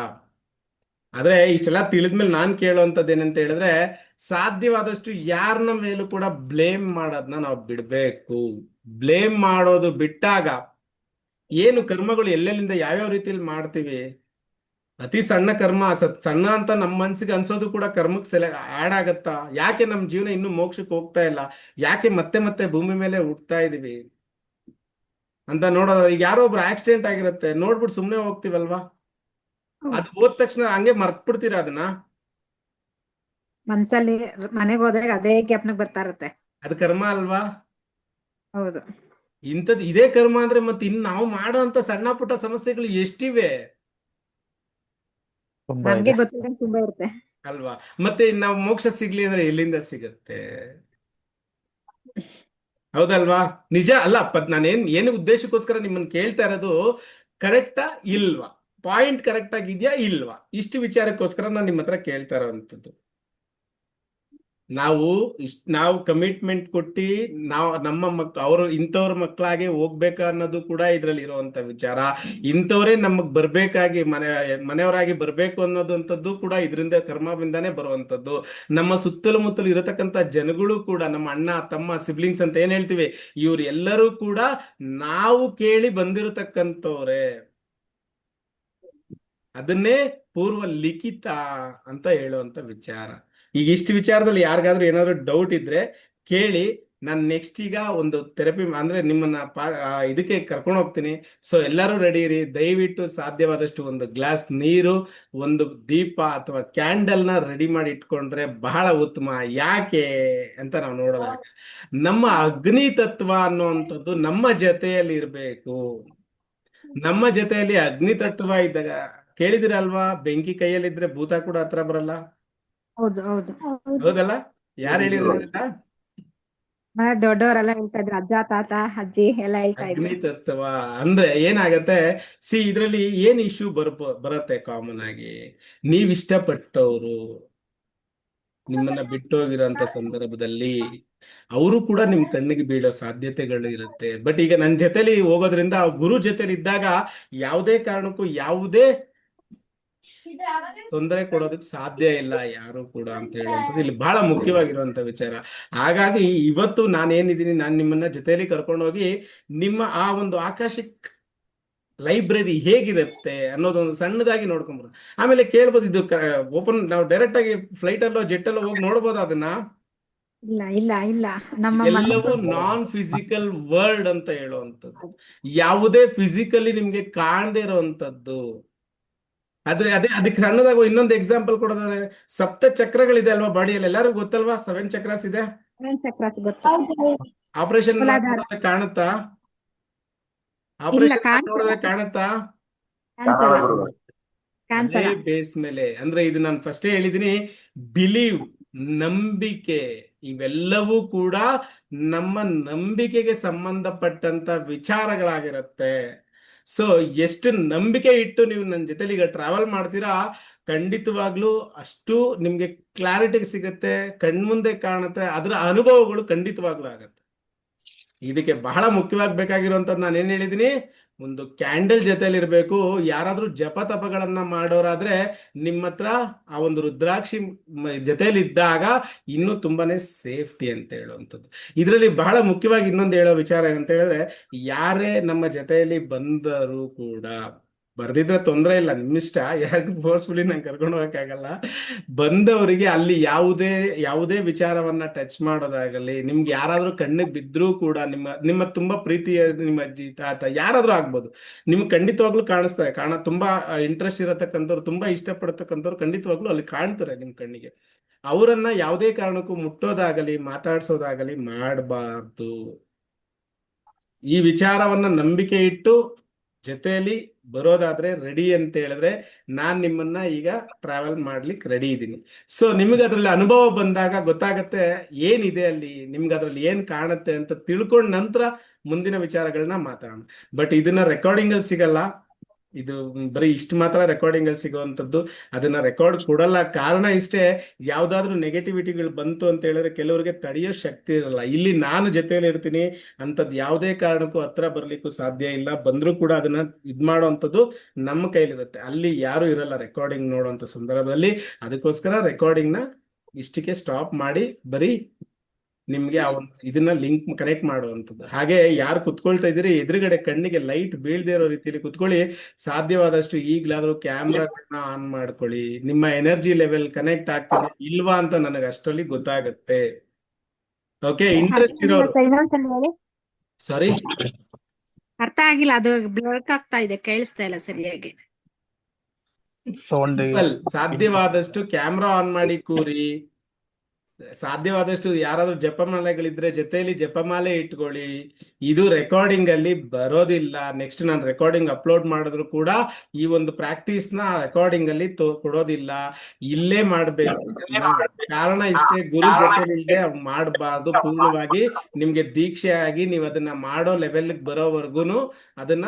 ಆದ್ರೆ ಇಷ್ಟೆಲ್ಲ ತಿಳಿದ್ಮೇಲೆ ನಾನ್ ಕೇಳುವಂಥದ್ದು ಏನಂತ ಹೇಳಿದ್ರೆ, ಸಾಧ್ಯವಾದಷ್ಟು ಯಾರನ್ನ ಮೇಲೂ ಕೂಡ ಬ್ಲೇಮ್ ಮಾಡೋದನ್ನ ನಾವು ಬಿಡ್ಬೇಕು. ಬ್ಲೇಮ್ ಮಾಡೋದು ಬಿಟ್ಟಾಗ ಏನು ಕರ್ಮಗಳು ಎಲ್ಲೆಲ್ಲಿಂದ ಯಾವ್ಯಾವ ರೀತಿಯಲ್ಲಿ ಮಾಡ್ತೀವಿ, ಅತಿ ಸಣ್ಣ ಕರ್ಮ, ಸಣ್ಣ ಅಂತ ನಮ್ಮ ಮನ್ಸಿಗೆ ಅನ್ಸೋದು ಕೂಡ ಕರ್ಮಕ್ಕೆ ಆಡ್ ಆಗತ್ತಾ? ಯಾಕೆ ನಮ್ಮ ಜೀವನ ಇನ್ನೂ ಮೋಕ್ಷಕ್ಕೆ ಹೋಗ್ತಾ ಇಲ್ಲ, ಯಾಕೆ ಮತ್ತೆ ಮತ್ತೆ ಭೂಮಿ ಮೇಲೆ ಹುಡ್ತಾ ಇದೀವಿ ಅಂತ ನೋಡೋದು. ಈಗ ಯಾರೋ ಒಬ್ರು ಆಕ್ಸಿಡೆಂಟ್ ಆಗಿರುತ್ತೆ, ನೋಡ್ಬಿಟ್ಟು ಸುಮ್ನೆ ಹೋಗ್ತಿವಲ್ವಾ? ಅದು ಹೋದ ತಕ್ಷಣ ಹಂಗೆ ಮರ್ತ್ ಬಿಡ್ತೀರಾ ಅದನ್ನ? ಮನ್ಸಲ್ಲಿ ಮನೆಗೆ ಹೋದಾಗ ಅದೇ ಜ್ಞಾಪನಕ್ಕೆ ಬರ್ತಾ ಇರುತ್ತೆ. ಅದು ಕರ್ಮ ಅಲ್ವಾ? ಹೌದು. ಇಂಥದ್ದು ಇದೇ ಕರ್ಮ ಅಂದ್ರೆ ಮತ್ತೆ ಇನ್ ನಾವು ಮಾಡೋಂತ ಸಣ್ಣ ಪುಟ್ಟ ಸಮಸ್ಯೆಗಳು ಎಷ್ಟಿವೆ ತುಂಬಾ ನಮ್ಗೆ ಇದೆ. ಗೊತ್ತಿಲ್ಲ, ತುಂಬಾ ಇರುತ್ತೆ. ಅಲ್ವಾ? ಮತ್ತೆ ನಾವು ಮೋಕ್ಷ ಸಿಗ್ಲಿ ಅಂದ್ರೆ ಎಲ್ಲಿಂದ ಸಿಗತ್ತೆ? ಹೌದಲ್ವಾ? ನಿಜ ಅಲ್ಲ. ಏನು ಉದ್ದೇಶಕ್ಕೋಸ್ಕರ ನಿಮ್ಮನ್ನ ಕೇಳ್ತಾ ಇರೋದು, ಕರೆಕ್ಟಾ ಇಲ್ವಾ? ಪಾಯಿಂಟ್ ಕರೆಕ್ಟ್ ಆಗಿದ್ಯಾ ಇಲ್ವಾ? ಇಷ್ಟು ವಿಚಾರಕ್ಕೋಸ್ಕರ ನಾನು ನಿಮ್ಮ ಹತ್ರ ಕೇಳ್ತಾ ಇರೋವಂಥದ್ದು. ನಾವು ಕಮಿಟ್ಮೆಂಟ್ ಕೊಟ್ಟು ನಾವು ನಮ್ಮ ಅವರು ಇಂಥವ್ರ ಮಕ್ಕಳಾಗೆ ಹೋಗ್ಬೇಕಾ ಅನ್ನೋದು ಕೂಡ ಇದ್ರಲ್ಲಿ ಇರುವಂತ ವಿಚಾರ. ಇಂಥವ್ರೇ ನಮಗ್ ಬರ್ಬೇಕಾಗಿ ಮನೆಯವರಾಗಿ ಬರ್ಬೇಕು ಅನ್ನೋದಂಥದ್ದು ಕೂಡ ಇದರಿಂದ ಕರ್ಮದಿಂದಾನೇ ಬರುವಂತದ್ದು. ನಮ್ಮ ಸುತ್ತಲೂ ಮುತ್ತಲು ಇರತಕ್ಕಂತ ಜನಗಳು ಕೂಡ ನಮ್ಮ ಅಣ್ಣ ತಮ್ಮ ಸಿಬ್ಲಿಂಗ್ಸ್ ಅಂತ ಏನ್ ಹೇಳ್ತೀವಿ, ಇವ್ರು ಎಲ್ಲರೂ ಕೂಡ ನಾವು ಕೇಳಿ ಬಂದಿರತಕ್ಕಂಥವ್ರೆ. ಅದನ್ನೇ ಪೂರ್ವ ಲಿಖಿತ ಅಂತ ಹೇಳುವಂತ ವಿಚಾರ. ಈಗ ಇಷ್ಟು ವಿಚಾರದಲ್ಲಿ ಯಾರಿಗಾದ್ರೂ ಏನಾದ್ರು ಡೌಟ್ ಇದ್ರೆ ಕೇಳಿ. ನಾನು ನೆಕ್ಸ್ಟ್ ಈಗ ಒಂದು ಥೆರಪಿ ಅಂದ್ರೆ ನಿಮ್ಮನ್ನ ಇದಕ್ಕೆ ಕರ್ಕೊಂಡು ಹೋಗ್ತೀನಿ. ಸೊ ಎಲ್ಲರೂ ರೆಡಿ ಇರಿ. ದಯವಿಟ್ಟು ಸಾಧ್ಯವಾದಷ್ಟು ಒಂದು ಗ್ಲಾಸ್ ನೀರು, ಒಂದು ದೀಪ ಅಥವಾ ಕ್ಯಾಂಡಲ್ ನ ರೆಡಿ ಮಾಡಿ ಇಟ್ಕೊಂಡ್ರೆ ಬಹಳ ಉತ್ತಮ. ಯಾಕೆ ಅಂತ ನಾವು ನೋಡೋದಾಗ ನಮ್ಮ ಅಗ್ನಿ ತತ್ವ ಅನ್ನುವಂಥದ್ದು ನಮ್ಮ ಜೊತೆಯಲ್ಲಿ ಇರ್ಬೇಕು. ನಮ್ಮ ಜೊತೆಯಲ್ಲಿ ಅಗ್ನಿ ತತ್ವ ಇದ್ದಾಗ ಕೇಳಿದಿರಲ್ವಾ, ಬೆಂಕಿ ಕೈಯಲ್ಲಿದ್ರೆ ಭೂತ ಕೂಡ ಹತ್ರ ಬರಲ್ಲ. ಹೌದು ಹೌದು. ಹೌದಲ್ಲ? ಯಾರು ಹೇಳಿದ್ರಲ್ಲ? ಮನೆ ದೊಡ್ಡವರೆಲ್ಲ ಹೇಳ್ತಾ ಇದ್ರು, ಅಜ್ಜ ತಾತ ಅಜ್ಜಿ ಎಲ್ಲ ಹೇಳ್ತಾ ಇದ್ರು. ಅಗ್ನಿ ತತ್ವ ಅಂದ್ರೆ ಏನಾಗತ್ತೆ, ಇದ್ರಲ್ಲಿ ಏನ್ ಇಶ್ಯೂ ಬರುತ್ತೆ ಕಾಮನ್ ಆಗಿ, ನೀವ್ ಇಷ್ಟಪಟ್ಟವ್ರು ನಿಮ್ಮನ್ನ ಬಿಟ್ಟು ಹೋಗಿರೋಂತ ಸಂದರ್ಭದಲ್ಲಿ ಅವರು ಕೂಡ ನಿಮ್ ಕಣ್ಣಿಗೆ ಬೀಳೋ ಸಾಧ್ಯತೆಗಳು ಇರುತ್ತೆ. ಬಟ್ ಈಗ ನನ್ನ ಜೊತೆಲಿ ಹೋಗೋದ್ರಿಂದ ಗುರು ಜೊತೆಲಿ ಇದ್ದಾಗ ಯಾವುದೇ ಕಾರಣಕ್ಕೂ ಯಾವುದೇ ತೊಂದರೆ ಕೊಡೋದಕ್ಕೆ ಸಾಧ್ಯ ಇಲ್ಲ ಯಾರು ಕೂಡ ಅಂತ ಹೇಳುವಂಥದ್ದು ಇಲ್ಲಿ ಬಹಳ ಮುಖ್ಯವಾಗಿರುವಂತ ವಿಚಾರ. ಹಾಗಾಗಿ ಇವತ್ತು ನಾನೇನಿದ್ದೀನಿ, ನಾನು ನಿಮ್ಮನ್ನ ಜೊತೆಯಲ್ಲಿ ಕರ್ಕೊಂಡೋಗಿ ನಿಮ್ಮ ಆ ಒಂದು ಆಕಾಶಿಕ್ ಲೈಬ್ರರಿ ಹೇಗಿರುತ್ತೆ ಅನ್ನೋದೊಂದು ಸಣ್ಣದಾಗಿ ನೋಡ್ಕೊಂಡ್ಬರೋದು. ಆಮೇಲೆ ಕೇಳ್ಬೋದು, ಇದು ಓಪನ್ ನಾವು ಡೈರೆಕ್ಟ್ ಆಗಿ ಫ್ಲೈಟ್ ಅಲ್ಲೋ ಜೆಟ್ ಅಲ್ಲೋ ಹೋಗಿ ನೋಡ್ಬೋದು ಅದನ್ನ? ಇಲ್ಲ ಇಲ್ಲ ಇಲ್ಲ, ನಮ್ಮ ಎಲ್ಲವೂ ಮನಸ್ಸು ನಾನ್ ಫಿಸಿಕಲ್ ವರ್ಲ್ಡ್ ಅಂತ ಹೇಳುವಂಥದ್ದು, ಯಾವುದೇ ಫಿಸಿಕಲಿ ನಿಮ್ಗೆ ಕಾಣದೇ ಇರುವಂತದ್ದು. ಆದ್ರೆ ಅದಕ್ಕೆ ಸಣ್ಣದಾಗ ಇನ್ನೊಂದು ಎಕ್ಸಾಂಪಲ್ ಕೊಡೋದಾದ್ರೆ, ಸಪ್ತ ಚಕ್ರಗಳಿದೆ ಅಲ್ವಾ ಬಾಡಿಯಲ್ಲಿ, ಎಲ್ಲರಿಗೂ ಗೊತ್ತಲ್ವಾ? 7 ಚಕ್ರಾಸ್ ಇದೆ. ಚಕ್ರಾಸ್ ಗೊತ್ತು. ಆಪರೇಷನ್ ಮೂಲಾಧಾರ. ಕಾಣುತ್ತಾ? ಇಲ್ಲ, ಆಪರೇಷನ್ ನೋಡಿದ್ರೆ ಕಾಣುತ್ತಾ? ಕಾಣಿಸಲ್ಲ ಅದೇ ಕಾಣಿಸಲ್ಲ. ಬೇಸ್ ಮೇಲೆ ಅಂದ್ರೆ ಇದು ನಾನು ಫಸ್ಟೇ ಹೇಳಿದೀನಿ, ಬಿಲೀವ್, ನಂಬಿಕೆ, ಇವೆಲ್ಲವೂ ಕೂಡ ನಮ್ಮ ನಂಬಿಕೆಗೆ ಸಂಬಂಧಪಟ್ಟಂತ ವಿಚಾರಗಳಾಗಿರುತ್ತೆ. ಸೊ ಎಷ್ಟು ನಂಬಿಕೆ ಇಟ್ಟು ನೀವು ನನ್ನ ಜೊತೆಲಿ ಈಗ ಟ್ರಾವೆಲ್ ಮಾಡ್ತೀರಾ, ಖಂಡಿತವಾಗ್ಲೂ ಅಷ್ಟು ನಿಮ್ಗೆ ಕ್ಲಾರಿಟಿ ಸಿಗುತ್ತೆ, ಕಣ್ಮುಂದೆ ಕಾಣುತ್ತೆ, ಅದರ ಅನುಭವಗಳು ಖಂಡಿತವಾಗ್ಲೂ ಆಗತ್ತೆ. ಇದಕ್ಕೆ ಬಹಳ ಮುಖ್ಯವಾಗಿ ಬೇಕಾಗಿರುವಂತದ್ದು ನಾನು ಏನ್ ಹೇಳಿದೀನಿ, ಒಂದು ಕ್ಯಾಂಡಲ್ ಜೊತೆಲಿ ಇರ್ಬೇಕು. ಯಾರಾದ್ರೂ ಜಪ ತಪಗಳನ್ನ ಮಾಡೋರಾದ್ರೆ ನಿಮ್ಮ ಹತ್ರ ಆ ಒಂದು ರುದ್ರಾಕ್ಷಿ ಜೊತೆಲಿ ಇದ್ದಾಗ ಇನ್ನೂ ತುಂಬಾನೇ ಸೇಫ್ಟಿ ಅಂತ ಹೇಳುವಂಥದ್ದು. ಇದರಲ್ಲಿ ಬಹಳ ಮುಖ್ಯವಾಗಿ ಇನ್ನೊಂದು ಹೇಳೋ ವಿಚಾರ ಏನಂತ ಹೇಳಿದ್ರೆ, ಯಾರೇ ನಮ್ಮ ಜೊತೆಯಲ್ಲಿ ಬಂದರೂ ಕೂಡ, ಬರ್ದಿದ್ರೆ ತೊಂದರೆ ಇಲ್ಲ, ನಿಮ್ಮಿಷ್ಟ, ಯಾರಿಗೂ ಫೋರ್ಸ್ಫುಲಿ ನಂಗೆ ಕರ್ಕೊಂಡು ಹೋಗಕ್ಕಾಗಲ್ಲ. ಬಂದವರಿಗೆ ಅಲ್ಲಿ ಯಾವುದೇ ವಿಚಾರವನ್ನ ಟಚ್ ಮಾಡೋದಾಗಲಿ, ನಿಮ್ಗೆ ಯಾರಾದ್ರೂ ಕಣ್ಣಿಗೆ ಬಿದ್ರೂ ಕೂಡ, ನಿಮ್ಮ ತುಂಬಾ ಪ್ರೀತಿಯ ನಿಮ್ಮ ಅಜ್ಜಿ ತಾತ ಯಾರಾದ್ರೂ ಆಗ್ಬೋದು, ನಿಮ್ಗೆ ಖಂಡಿತವಾಗ್ಲೂ ಕಾಣಿಸ್ತಾರೆ. ತುಂಬಾ ಇಂಟ್ರೆಸ್ಟ್ ಇರತಕ್ಕಂಥವ್ರು, ತುಂಬಾ ಇಷ್ಟಪಡತಕ್ಕಂಥವ್ರು ಖಂಡಿತವಾಗ್ಲೂ ಅಲ್ಲಿ ಕಾಣ್ತಾರೆ ನಿಮ್ ಕಣ್ಣಿಗೆ. ಅವರನ್ನ ಯಾವುದೇ ಕಾರಣಕ್ಕೂ ಮುಟ್ಟೋದಾಗಲಿ ಮಾತಾಡ್ಸೋದಾಗಲಿ ಮಾಡಬಾರ್ದು. ಈ ವಿಚಾರವನ್ನ ನಂಬಿಕೆ ಇಟ್ಟು ಜೊತೆಯಲ್ಲಿ ಬರೋದಾದ್ರೆ ರೆಡಿ ಅಂತ ಹೇಳಿದ್ರೆ, ನಾನ್ ನಿಮ್ಮನ್ನ ಈಗ ಟ್ರಾವೆಲ್ ಮಾಡ್ಲಿಕ್ಕೆ ರೆಡಿ ಇದ್ದೀನಿ. ಸೊ ನಿಮ್ಗೆ ಅದ್ರಲ್ಲಿ ಅನುಭವ ಬಂದಾಗ ಗೊತ್ತಾಗತ್ತೆ ಏನಿದೆ ಅಲ್ಲಿ, ನಿಮ್ಗೆ ಅದ್ರಲ್ಲಿ ಏನ್ ಕಾಣುತ್ತೆ ಅಂತ ತಿಳ್ಕೊಂಡ ನಂತರ ಮುಂದಿನ ವಿಚಾರಗಳನ್ನ ಮಾತಾಡೋಣ. ಬಟ್ ಇದನ್ನ ರೆಕಾರ್ಡಿಂಗ್ ಅಲ್ಲಿ ಸಿಗಲ್ಲ, ಇದು ಬರೀ ಇಷ್ಟು ಮಾತ್ರ ರೆಕಾರ್ಡಿಂಗ್ ಅಲ್ಲಿ ಸಿಗುವಂತದ್ದು. ಅದನ್ನ ರೆಕಾರ್ಡ್ ಕೊಡಲ್ಲ. ಕಾರಣ ಇಷ್ಟೇ, ಯಾವ್ದಾದ್ರು ನೆಗೆಟಿವಿಟಿಗಳು ಬಂತು ಅಂತ ಹೇಳಿದ್ರೆ ಕೆಲವರಿಗೆ ತಡೆಯೋ ಶಕ್ತಿ ಇರಲ್ಲ. ಇಲ್ಲಿ ನಾನು ಜೊತೆಯಲ್ಲಿ ಇರ್ತೀನಿ, ಅಂತದ್ ಯಾವುದೇ ಕಾರಣಕ್ಕೂ ಹತ್ರ ಬರ್ಲಿಕ್ಕೂ ಸಾಧ್ಯ ಇಲ್ಲ. ಬಂದ್ರೂ ಕೂಡ ಅದನ್ನ ಇದ್ ಮಾಡೋವಂಥದ್ದು ನಮ್ಮ ಕೈಲಿರುತ್ತೆ. ಅಲ್ಲಿ ಯಾರು ಇರಲ್ಲ ರೆಕಾರ್ಡಿಂಗ್ ನೋಡುವಂತ ಸಂದರ್ಭದಲ್ಲಿ. ಅದಕ್ಕೋಸ್ಕರ ರೆಕಾರ್ಡಿಂಗ್ ನ ಇಷ್ಟಕ್ಕೆ ಸ್ಟಾಪ್ ಮಾಡಿ ಬರೀ ನಿಮ್ಗೆ ಆ ಒಂದು ಇದನ್ನ ಲಿಂಕ್ ಕನೆಕ್ಟ್ ಮಾಡುವಂಥದ್ದು. ಹಾಗೆ ಯಾರು ಕುತ್ಕೊಳ್ತಾ ಇದ್ದೀರಿ, ಎದುರುಗಡೆ ಕಣ್ಣಿಗೆ ಲೈಟ್ ಬೀಳದೇ ಇರೋ ರೀತಿಯಲ್ಲಿ ಕುತ್ಕೊಳ್ಳಿ. ಸಾಧ್ಯವಾದಷ್ಟು ಈಗ್ಲಾದ್ರೂ ಕ್ಯಾಮ್ರಾಗಳನ್ನ ಆನ್ ಮಾಡ್ಕೊಳ್ಳಿ. ನಿಮ್ಮ ಎನರ್ಜಿ ಲೆವೆಲ್ ಕನೆಕ್ಟ್ ಆಗ್ತಿದೆ ಇಲ್ವಾ ಅಂತ ನನಗೆ ಅಷ್ಟರಲ್ಲಿ ಗೊತ್ತಾಗುತ್ತೆ. ಓಕೆ, ಇಂಟ್ರೆಸ್ಟ್ ಇರೋರು. ಇನ್ನೊಂದ್ಸಲ ಹೇಳಿ. ಸಾರಿ, ಅರ್ಥ ಆಗಿಲ್ಲ, ಅದು ಬ್ಲಾಕ್ ಆಗ್ತಾ ಇದೆ, ಕೇಳಿಸ್ತಾ ಇಲ್ಲ ಸರಿಯಾಗಿ. ಸೌಂಡ್ ಸಾಧ್ಯವಾದಷ್ಟು ಕ್ಯಾಮ್ರಾ ಆನ್ ಮಾಡಿ ಕೂರಿ. ಸಾಧ್ಯವಾದಷ್ಟು ಯಾರಾದ್ರೂ ಜಪಮಾಲೆಗಳಿದ್ರೆ ಜೊತೆಯಲ್ಲಿ ಜಪಮಾಲೆ ಇಟ್ಕೊಳ್ಳಿ. ಇದು ರೆಕಾರ್ಡಿಂಗ್ ಅಲ್ಲಿ ಬರೋದಿಲ್ಲ. ನೆಕ್ಸ್ಟ್ ನಾನು ರೆಕಾರ್ಡಿಂಗ್ ಅಪ್ಲೋಡ್ ಮಾಡಿದ್ರು ಕೂಡ ಈ ಒಂದು ಪ್ರಾಕ್ಟೀಸ್ ನ ರೆಕಾರ್ಡಿಂಗ್ ಅಲ್ಲಿ ಕೊಡೋದಿಲ್ಲ, ಇಲ್ಲೇ ಮಾಡ್ಬೇಕು. ಕಾರಣ ಇಷ್ಟೇ, ಗುರು ಜೊತೆಲಿಲ್ಲದೆ ಮಾಡಬಾರ್ದು. ಪೂರ್ಣವಾಗಿ ನಿಮ್ಗೆ ದೀಕ್ಷೆ ಆಗಿ ನೀವು ಅದನ್ನ ಮಾಡೋ ಲೆವೆಲ್ ಬರೋವರೆಗೂ ಅದನ್ನ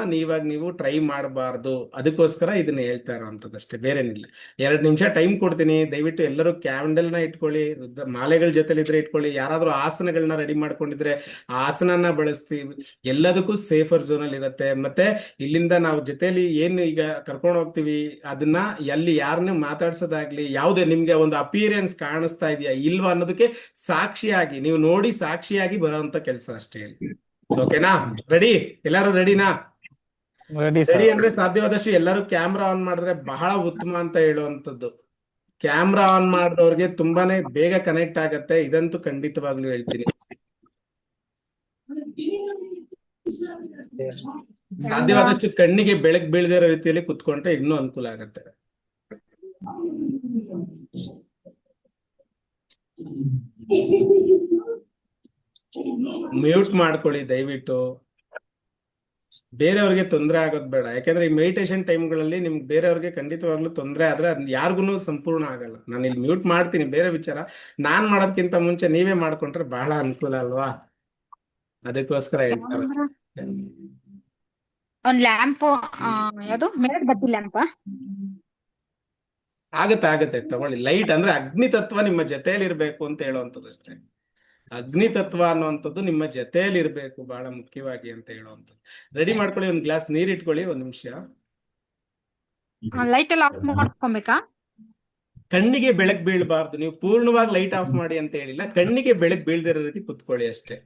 ನೀವು ಟ್ರೈ ಮಾಡಬಾರ್ದು. ಅದಕ್ಕೋಸ್ಕರ ಇದನ್ನ ಹೇಳ್ತಾ ಇರೋವಂಥದ್ದಷ್ಟೇ, ಬೇರೇನಿಲ್ಲ. 2 ನಿಮಿಷ ಟೈಮ್ ಕೊಡ್ತೀನಿ. ದಯವಿಟ್ಟು ಎಲ್ಲರೂ ಕ್ಯಾಂಡಲ್ನ ಇಟ್ಕೊಳ್ಳಿ, ಮಾಲೆಗಳ ಜೊತೆಲಿದ್ರೆ ಇಟ್ಕೊಳ್ಳಿ. ಯಾರಾದ್ರೂ ಆಸನಗಳನ್ನ ರೆಡಿ ಮಾಡ್ಕೊಂಡಿದ್ರೆ ಆಸನನ ಬಳಸ್ತೀವಿ. ಎಲ್ಲದಕ್ಕೂ ಸೇಫರ್ ಝೋನ್ ಅಲ್ಲಿ ಇರುತ್ತೆ. ಮತ್ತೆ ಇಲ್ಲಿಂದ ನಾವು ಜೊತೆಲಿ ಏನು ಈಗ ಕರ್ಕೊಂಡು ಹೋಗ್ತೀವಿ ಅದನ್ನ ಎಲ್ಲಿ ಯಾರನ್ನ ಮಾತಾಡ್ಸೋದಾಗ್ಲಿ, ಯಾವುದೇ ನಿಮ್ಗೆ ಒಂದು ಅಪಿಯರೆನ್ಸ್ ಕಾಣಿಸ್ತಾ ಇದೆಯಾ ಇಲ್ವಾ ಅನ್ನೋದಕ್ಕೆ ಸಾಕ್ಷಿಯಾಗಿ ನೀವು ನೋಡಿ ಸಾಕ್ಷಿಯಾಗಿ ಬರೋಂತ ಕೆಲಸ ಅಷ್ಟೇ. ಓಕೆನಾ? ರೆಡಿ? ಎಲ್ಲರೂ ರೆಡಿನಾ? Ready ready sir. ಅಂದ್ರೆ ಸಾಧ್ಯವಾದಷ್ಟು ಎಲ್ಲರೂ ಕ್ಯಾಮ್ರಾ ಆನ್ ಮಾಡಿದ್ರೆ ಬಹಳ ಉತ್ತಮ ಅಂತ ಹೇಳುವಂಥದ್ದು. ಕ್ಯಾಮ್ರಾ ಆನ್ ಮಾಡಿದವ್ರಿಗೆ ತುಂಬಾನೇ ಬೇಗ ಕನೆಕ್ಟ್ ಆಗತ್ತೆ, ಇದಂತೂ ಖಂಡಿತವಾಗ್ಲೂ ಹೇಳ್ತೀನಿ. ಸಾಧ್ಯವಾದಷ್ಟು ಕಣ್ಣಿಗೆ ಬೆಳಕು ಬೀಳದಿರೋ ರೀತಿಯಲ್ಲಿ ಕುತ್ಕೊಂಡ್ರೆ ಇನ್ನೂ ಅನುಕೂಲ ಆಗತ್ತೆ. ಮ್ಯೂಟ್ ಮಾಡ್ಕೊಳ್ಳಿ ದಯವಿಟ್ಟು. ಬೇರೆಯವ್ರಿಗೆ ತೊಂದರೆ ಆಗೋದ್ ಬೇಡ. ಯಾಕಂದ್ರೆ ಈ ಮೆಡಿಟೇಷನ್ ಟೈಮ್ಗಳಲ್ಲಿ ನಿಮ್ಗೆ ಬೇರೆಯವ್ರಿಗೆ ಖಂಡಿತವಾಗ್ಲೂ ತೊಂದರೆ ಆದ್ರೆ ಅದ್ ಯಾರಿಗೂ ಸಂಪೂರ್ಣ ಆಗಲ್ಲ. ನಾನು ಇಲ್ಲಿ ಮ್ಯೂಟ್ ಮಾಡ್ತೀನಿ, ಬೇರೆ ವಿಚಾರ. ನಾನ್ ಮಾಡೋದಕ್ಕಿಂತ ಮುಂಚೆ ನೀವೇ ಮಾಡ್ಕೊಂಡ್ರೆ ಬಹಳ ಅನುಕೂಲ ಅಲ್ವಾ? ಅದಕ್ಕೋಸ್ಕರ ಹೇಳ್ತಾರೆ. ಒಂದ್ ಲ್ಯಾಂಪ್, ಯಾವುದು ಮೇಡ್ ಬತ್ತಿ ಲ್ಯಾಂಪ್. ಆಗತ್ತೆ ತಗೊಳ್ಳಿ. ಲೈಟ್ ಅಂದ್ರೆ ಅಗ್ನಿ ತತ್ವ ನಿಮ್ಮ ಜೊತೆಯಲ್ಲಿ ಇರ್ಬೇಕು ಅಂತ ಹೇಳುವಂಥದ್ದು ಅಷ್ಟೇ. ಅಗ್ನಿ ತತ್ವ ಅನ್ನುವಂಥದ್ದು ನಿಮ್ಮ ಜೊತೆಯಲ್ಲಿ ಇರ್ಬೇಕು ಬಹಳ ಮುಖ್ಯವಾಗಿ ಅಂತ ಹೇಳುವಂಥದ್ದು. ರೆಡಿ ಮಾಡ್ಕೊಳ್ಳಿ. ಒಂದ್ ಗ್ಲಾಸ್ ನೀರ್ ಇಟ್ಕೊಳ್ಳಿ. 1 ನಿಮಿಷ. ಲೈಟ್ ಎಲ್ಲ ಆಫ್ ಮಾಡ್ಕೊಬೇಕಾ? ಕಣ್ಣಿಗೆ ಬೆಳಕು ಬೀಳಬಾರ್ದು. ನೀವು ಪೂರ್ಣವಾಗಿ ಲೈಟ್ ಆಫ್ ಮಾಡಿ ಅಂತ ಹೇಳಿಲ್ಲ, ಕಣ್ಣಿಗೆ ಬೆಳಕು ಬೀಳ್ದಿರೋ ರೀತಿ ಕುತ್ಕೊಳ್ಳಿ ಅಷ್ಟೇ.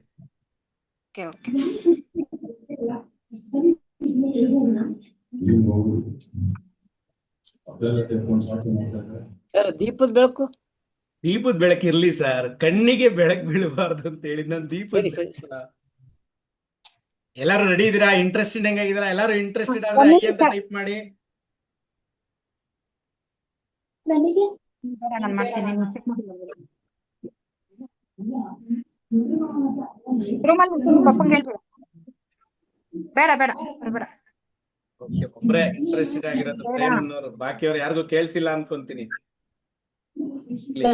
ಸರ್ ದೀಪದ ಬೆಳಕು ದೀಪದ ಬೆಳಕು ಇರ್ಲಿ ಸರ್, ಕಣ್ಣಿಗೆ ಬೆಳಕು ಬೀಳಬಾರ್ದು ಅಂತ ಹೇಳಿದ್ ನಾನು. ದೀಪದ ಎಲ್ಲಾರು ರೆಡಿ ಇದೀರಾ? ಇಂಟ್ರೆಸ್ಟೆಡ್ ಹೆಂಗಾಗಿದ್ದೀರಾ? ಎಲ್ಲಾರು ಇಂಟ್ರೆಸ್ಟೆಡ್ ಆದ್ರೆ ಐ ಅಂತ ಟೈಪ್ ಮಾಡಿ. ನಾನು ಮಾಡ್ತೀನಿ. ಬೇಡ ಬೇಡ ಬೇಡ. ಒಬ್ರೆ ಇಂಟ್ರೆಸ್ಟೆಡ್ ಆಗಿರೋದು ಪ್ರೇಮನ್ನೋರು, ಬಾಕಿಯವ್ರು ಯಾರಿಗೂ ಕೇಳ್ಸಿಲ್ಲ ಅನ್ಕೊಂತೀನಿ.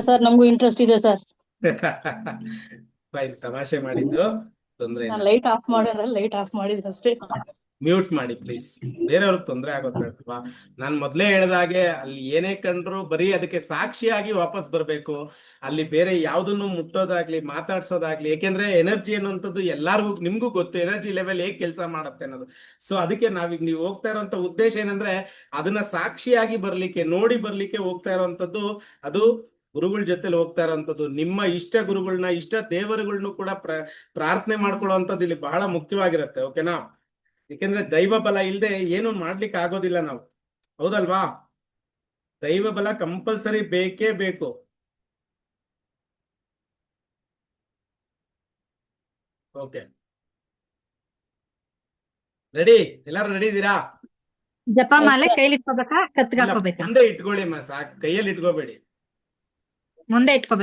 ಸರ್ ನಮಗೂ ಇಂಟ್ರೆಸ್ಟ್ ಇದೆ ಸರ್. ಫೈನ್, ತಮಾಷೆ ಮಾಡಿದ್ದು, ತೊಂದ್ರೆ ಇಲ್ಲ. ನಾನು ಲೈಟ್ ಆಫ್ ಮಾಡಿದ್ರೆ ಲೈಟ್ ಆಫ್ ಮಾಡಿದ್ರೆ ಅಷ್ಟೇ. ಮ್ಯೂಟ್ ಮಾಡಿ ಪ್ಲೀಸ್, ಬೇರೆಯವ್ರಿಗೆ ತೊಂದರೆ ಆಗೋದ್ಬೇಕಲ್ವಾ. ನಾನ್ ಮೊದ್ಲೇ ಹೇಳ್ದಾಗೆ ಅಲ್ಲಿ ಏನೇ ಕಂಡ್ರು ಬರೀ ಅದಕ್ಕೆ ಸಾಕ್ಷಿಯಾಗಿ ವಾಪಸ್ ಬರ್ಬೇಕು. ಅಲ್ಲಿ ಬೇರೆ ಯಾವ್ದನ್ನು ಮುಟ್ಟೋದಾಗ್ಲಿ ಮಾತಾಡ್ಸೋದಾಗ್ಲಿ, ಯಾಕೆಂದ್ರೆ ಎನರ್ಜಿ ಅನ್ನುವಂಥದ್ದು ಎಲ್ಲಾರ್ಗು ನಿಮ್ಗೂ ಗೊತ್ತು ಎನರ್ಜಿ ಲೆವೆಲ್ ಹೇಗ್ ಕೆಲಸ ಮಾಡುತ್ತೆ ಅನ್ನೋದು. ಸೊ ಅದಕ್ಕೆ ನಾವೀಗ ನೀವು ಹೋಗ್ತಾ ಇರೋಂಥ ಉದ್ದೇಶ ಏನಂದ್ರೆ ಅದನ್ನ ಸಾಕ್ಷಿಯಾಗಿ ಬರ್ಲಿಕ್ಕೆ, ನೋಡಿ ಬರ್ಲಿಕ್ಕೆ ಹೋಗ್ತಾ ಇರೋಂಥದ್ದು. ಅದು ಗುರುಗಳ ಜೊತೆಲಿ ಹೋಗ್ತಾ ಇರೋಂಥದ್ದು. ನಿಮ್ಮ ಇಷ್ಟ ಗುರುಗಳನ್ನ, ಇಷ್ಟ ದೇವರುಗಳನ್ನು ಕೂಡ ಪ್ರಾರ್ಥನೆ ಮಾಡ್ಕೊಳ್ಳುವಂಥದ್ದು ಇಲ್ಲಿ ಬಹಳ ಮುಖ್ಯವಾಗಿರುತ್ತೆ. ಓಕೆನಾ? ಯಾಕೆಂದ್ರೆ ದೈವ ಬಲ ಇಲ್ಲದೆ ಏನು ಮಾಡ್ಲಿಕ್ಕೆ ಆಗೋದಿಲ್ಲ ನಾವು, ಹೌದಲ್ವಾ? ದೈವ ಬಲ ಕಂಪಲ್ಸರಿ ಬೇಕೇ ಬೇಕು. Okay, ready? ಎಲ್ಲಾರು ರೆಡಿ ಇದ್ದೀರಾ? ಜಪಮಾಲೆ ಕೈಲಿ ಇಟ್ಕೋಬೇಕಾ? ಕತ್ಗೆ ಇಲ್ಲ, ಹಾಕೋಬೇಕಾ? ಮುಂದೆ ಇಟ್ಕೊಳ್ಳಿ ಸಾಕು, ಕೈಯಲ್ಲಿ ಇಟ್ಕೋಬೇಡಿ. ಮುಂದೆ ಇಟ್ಕೋಬೇಕಾ?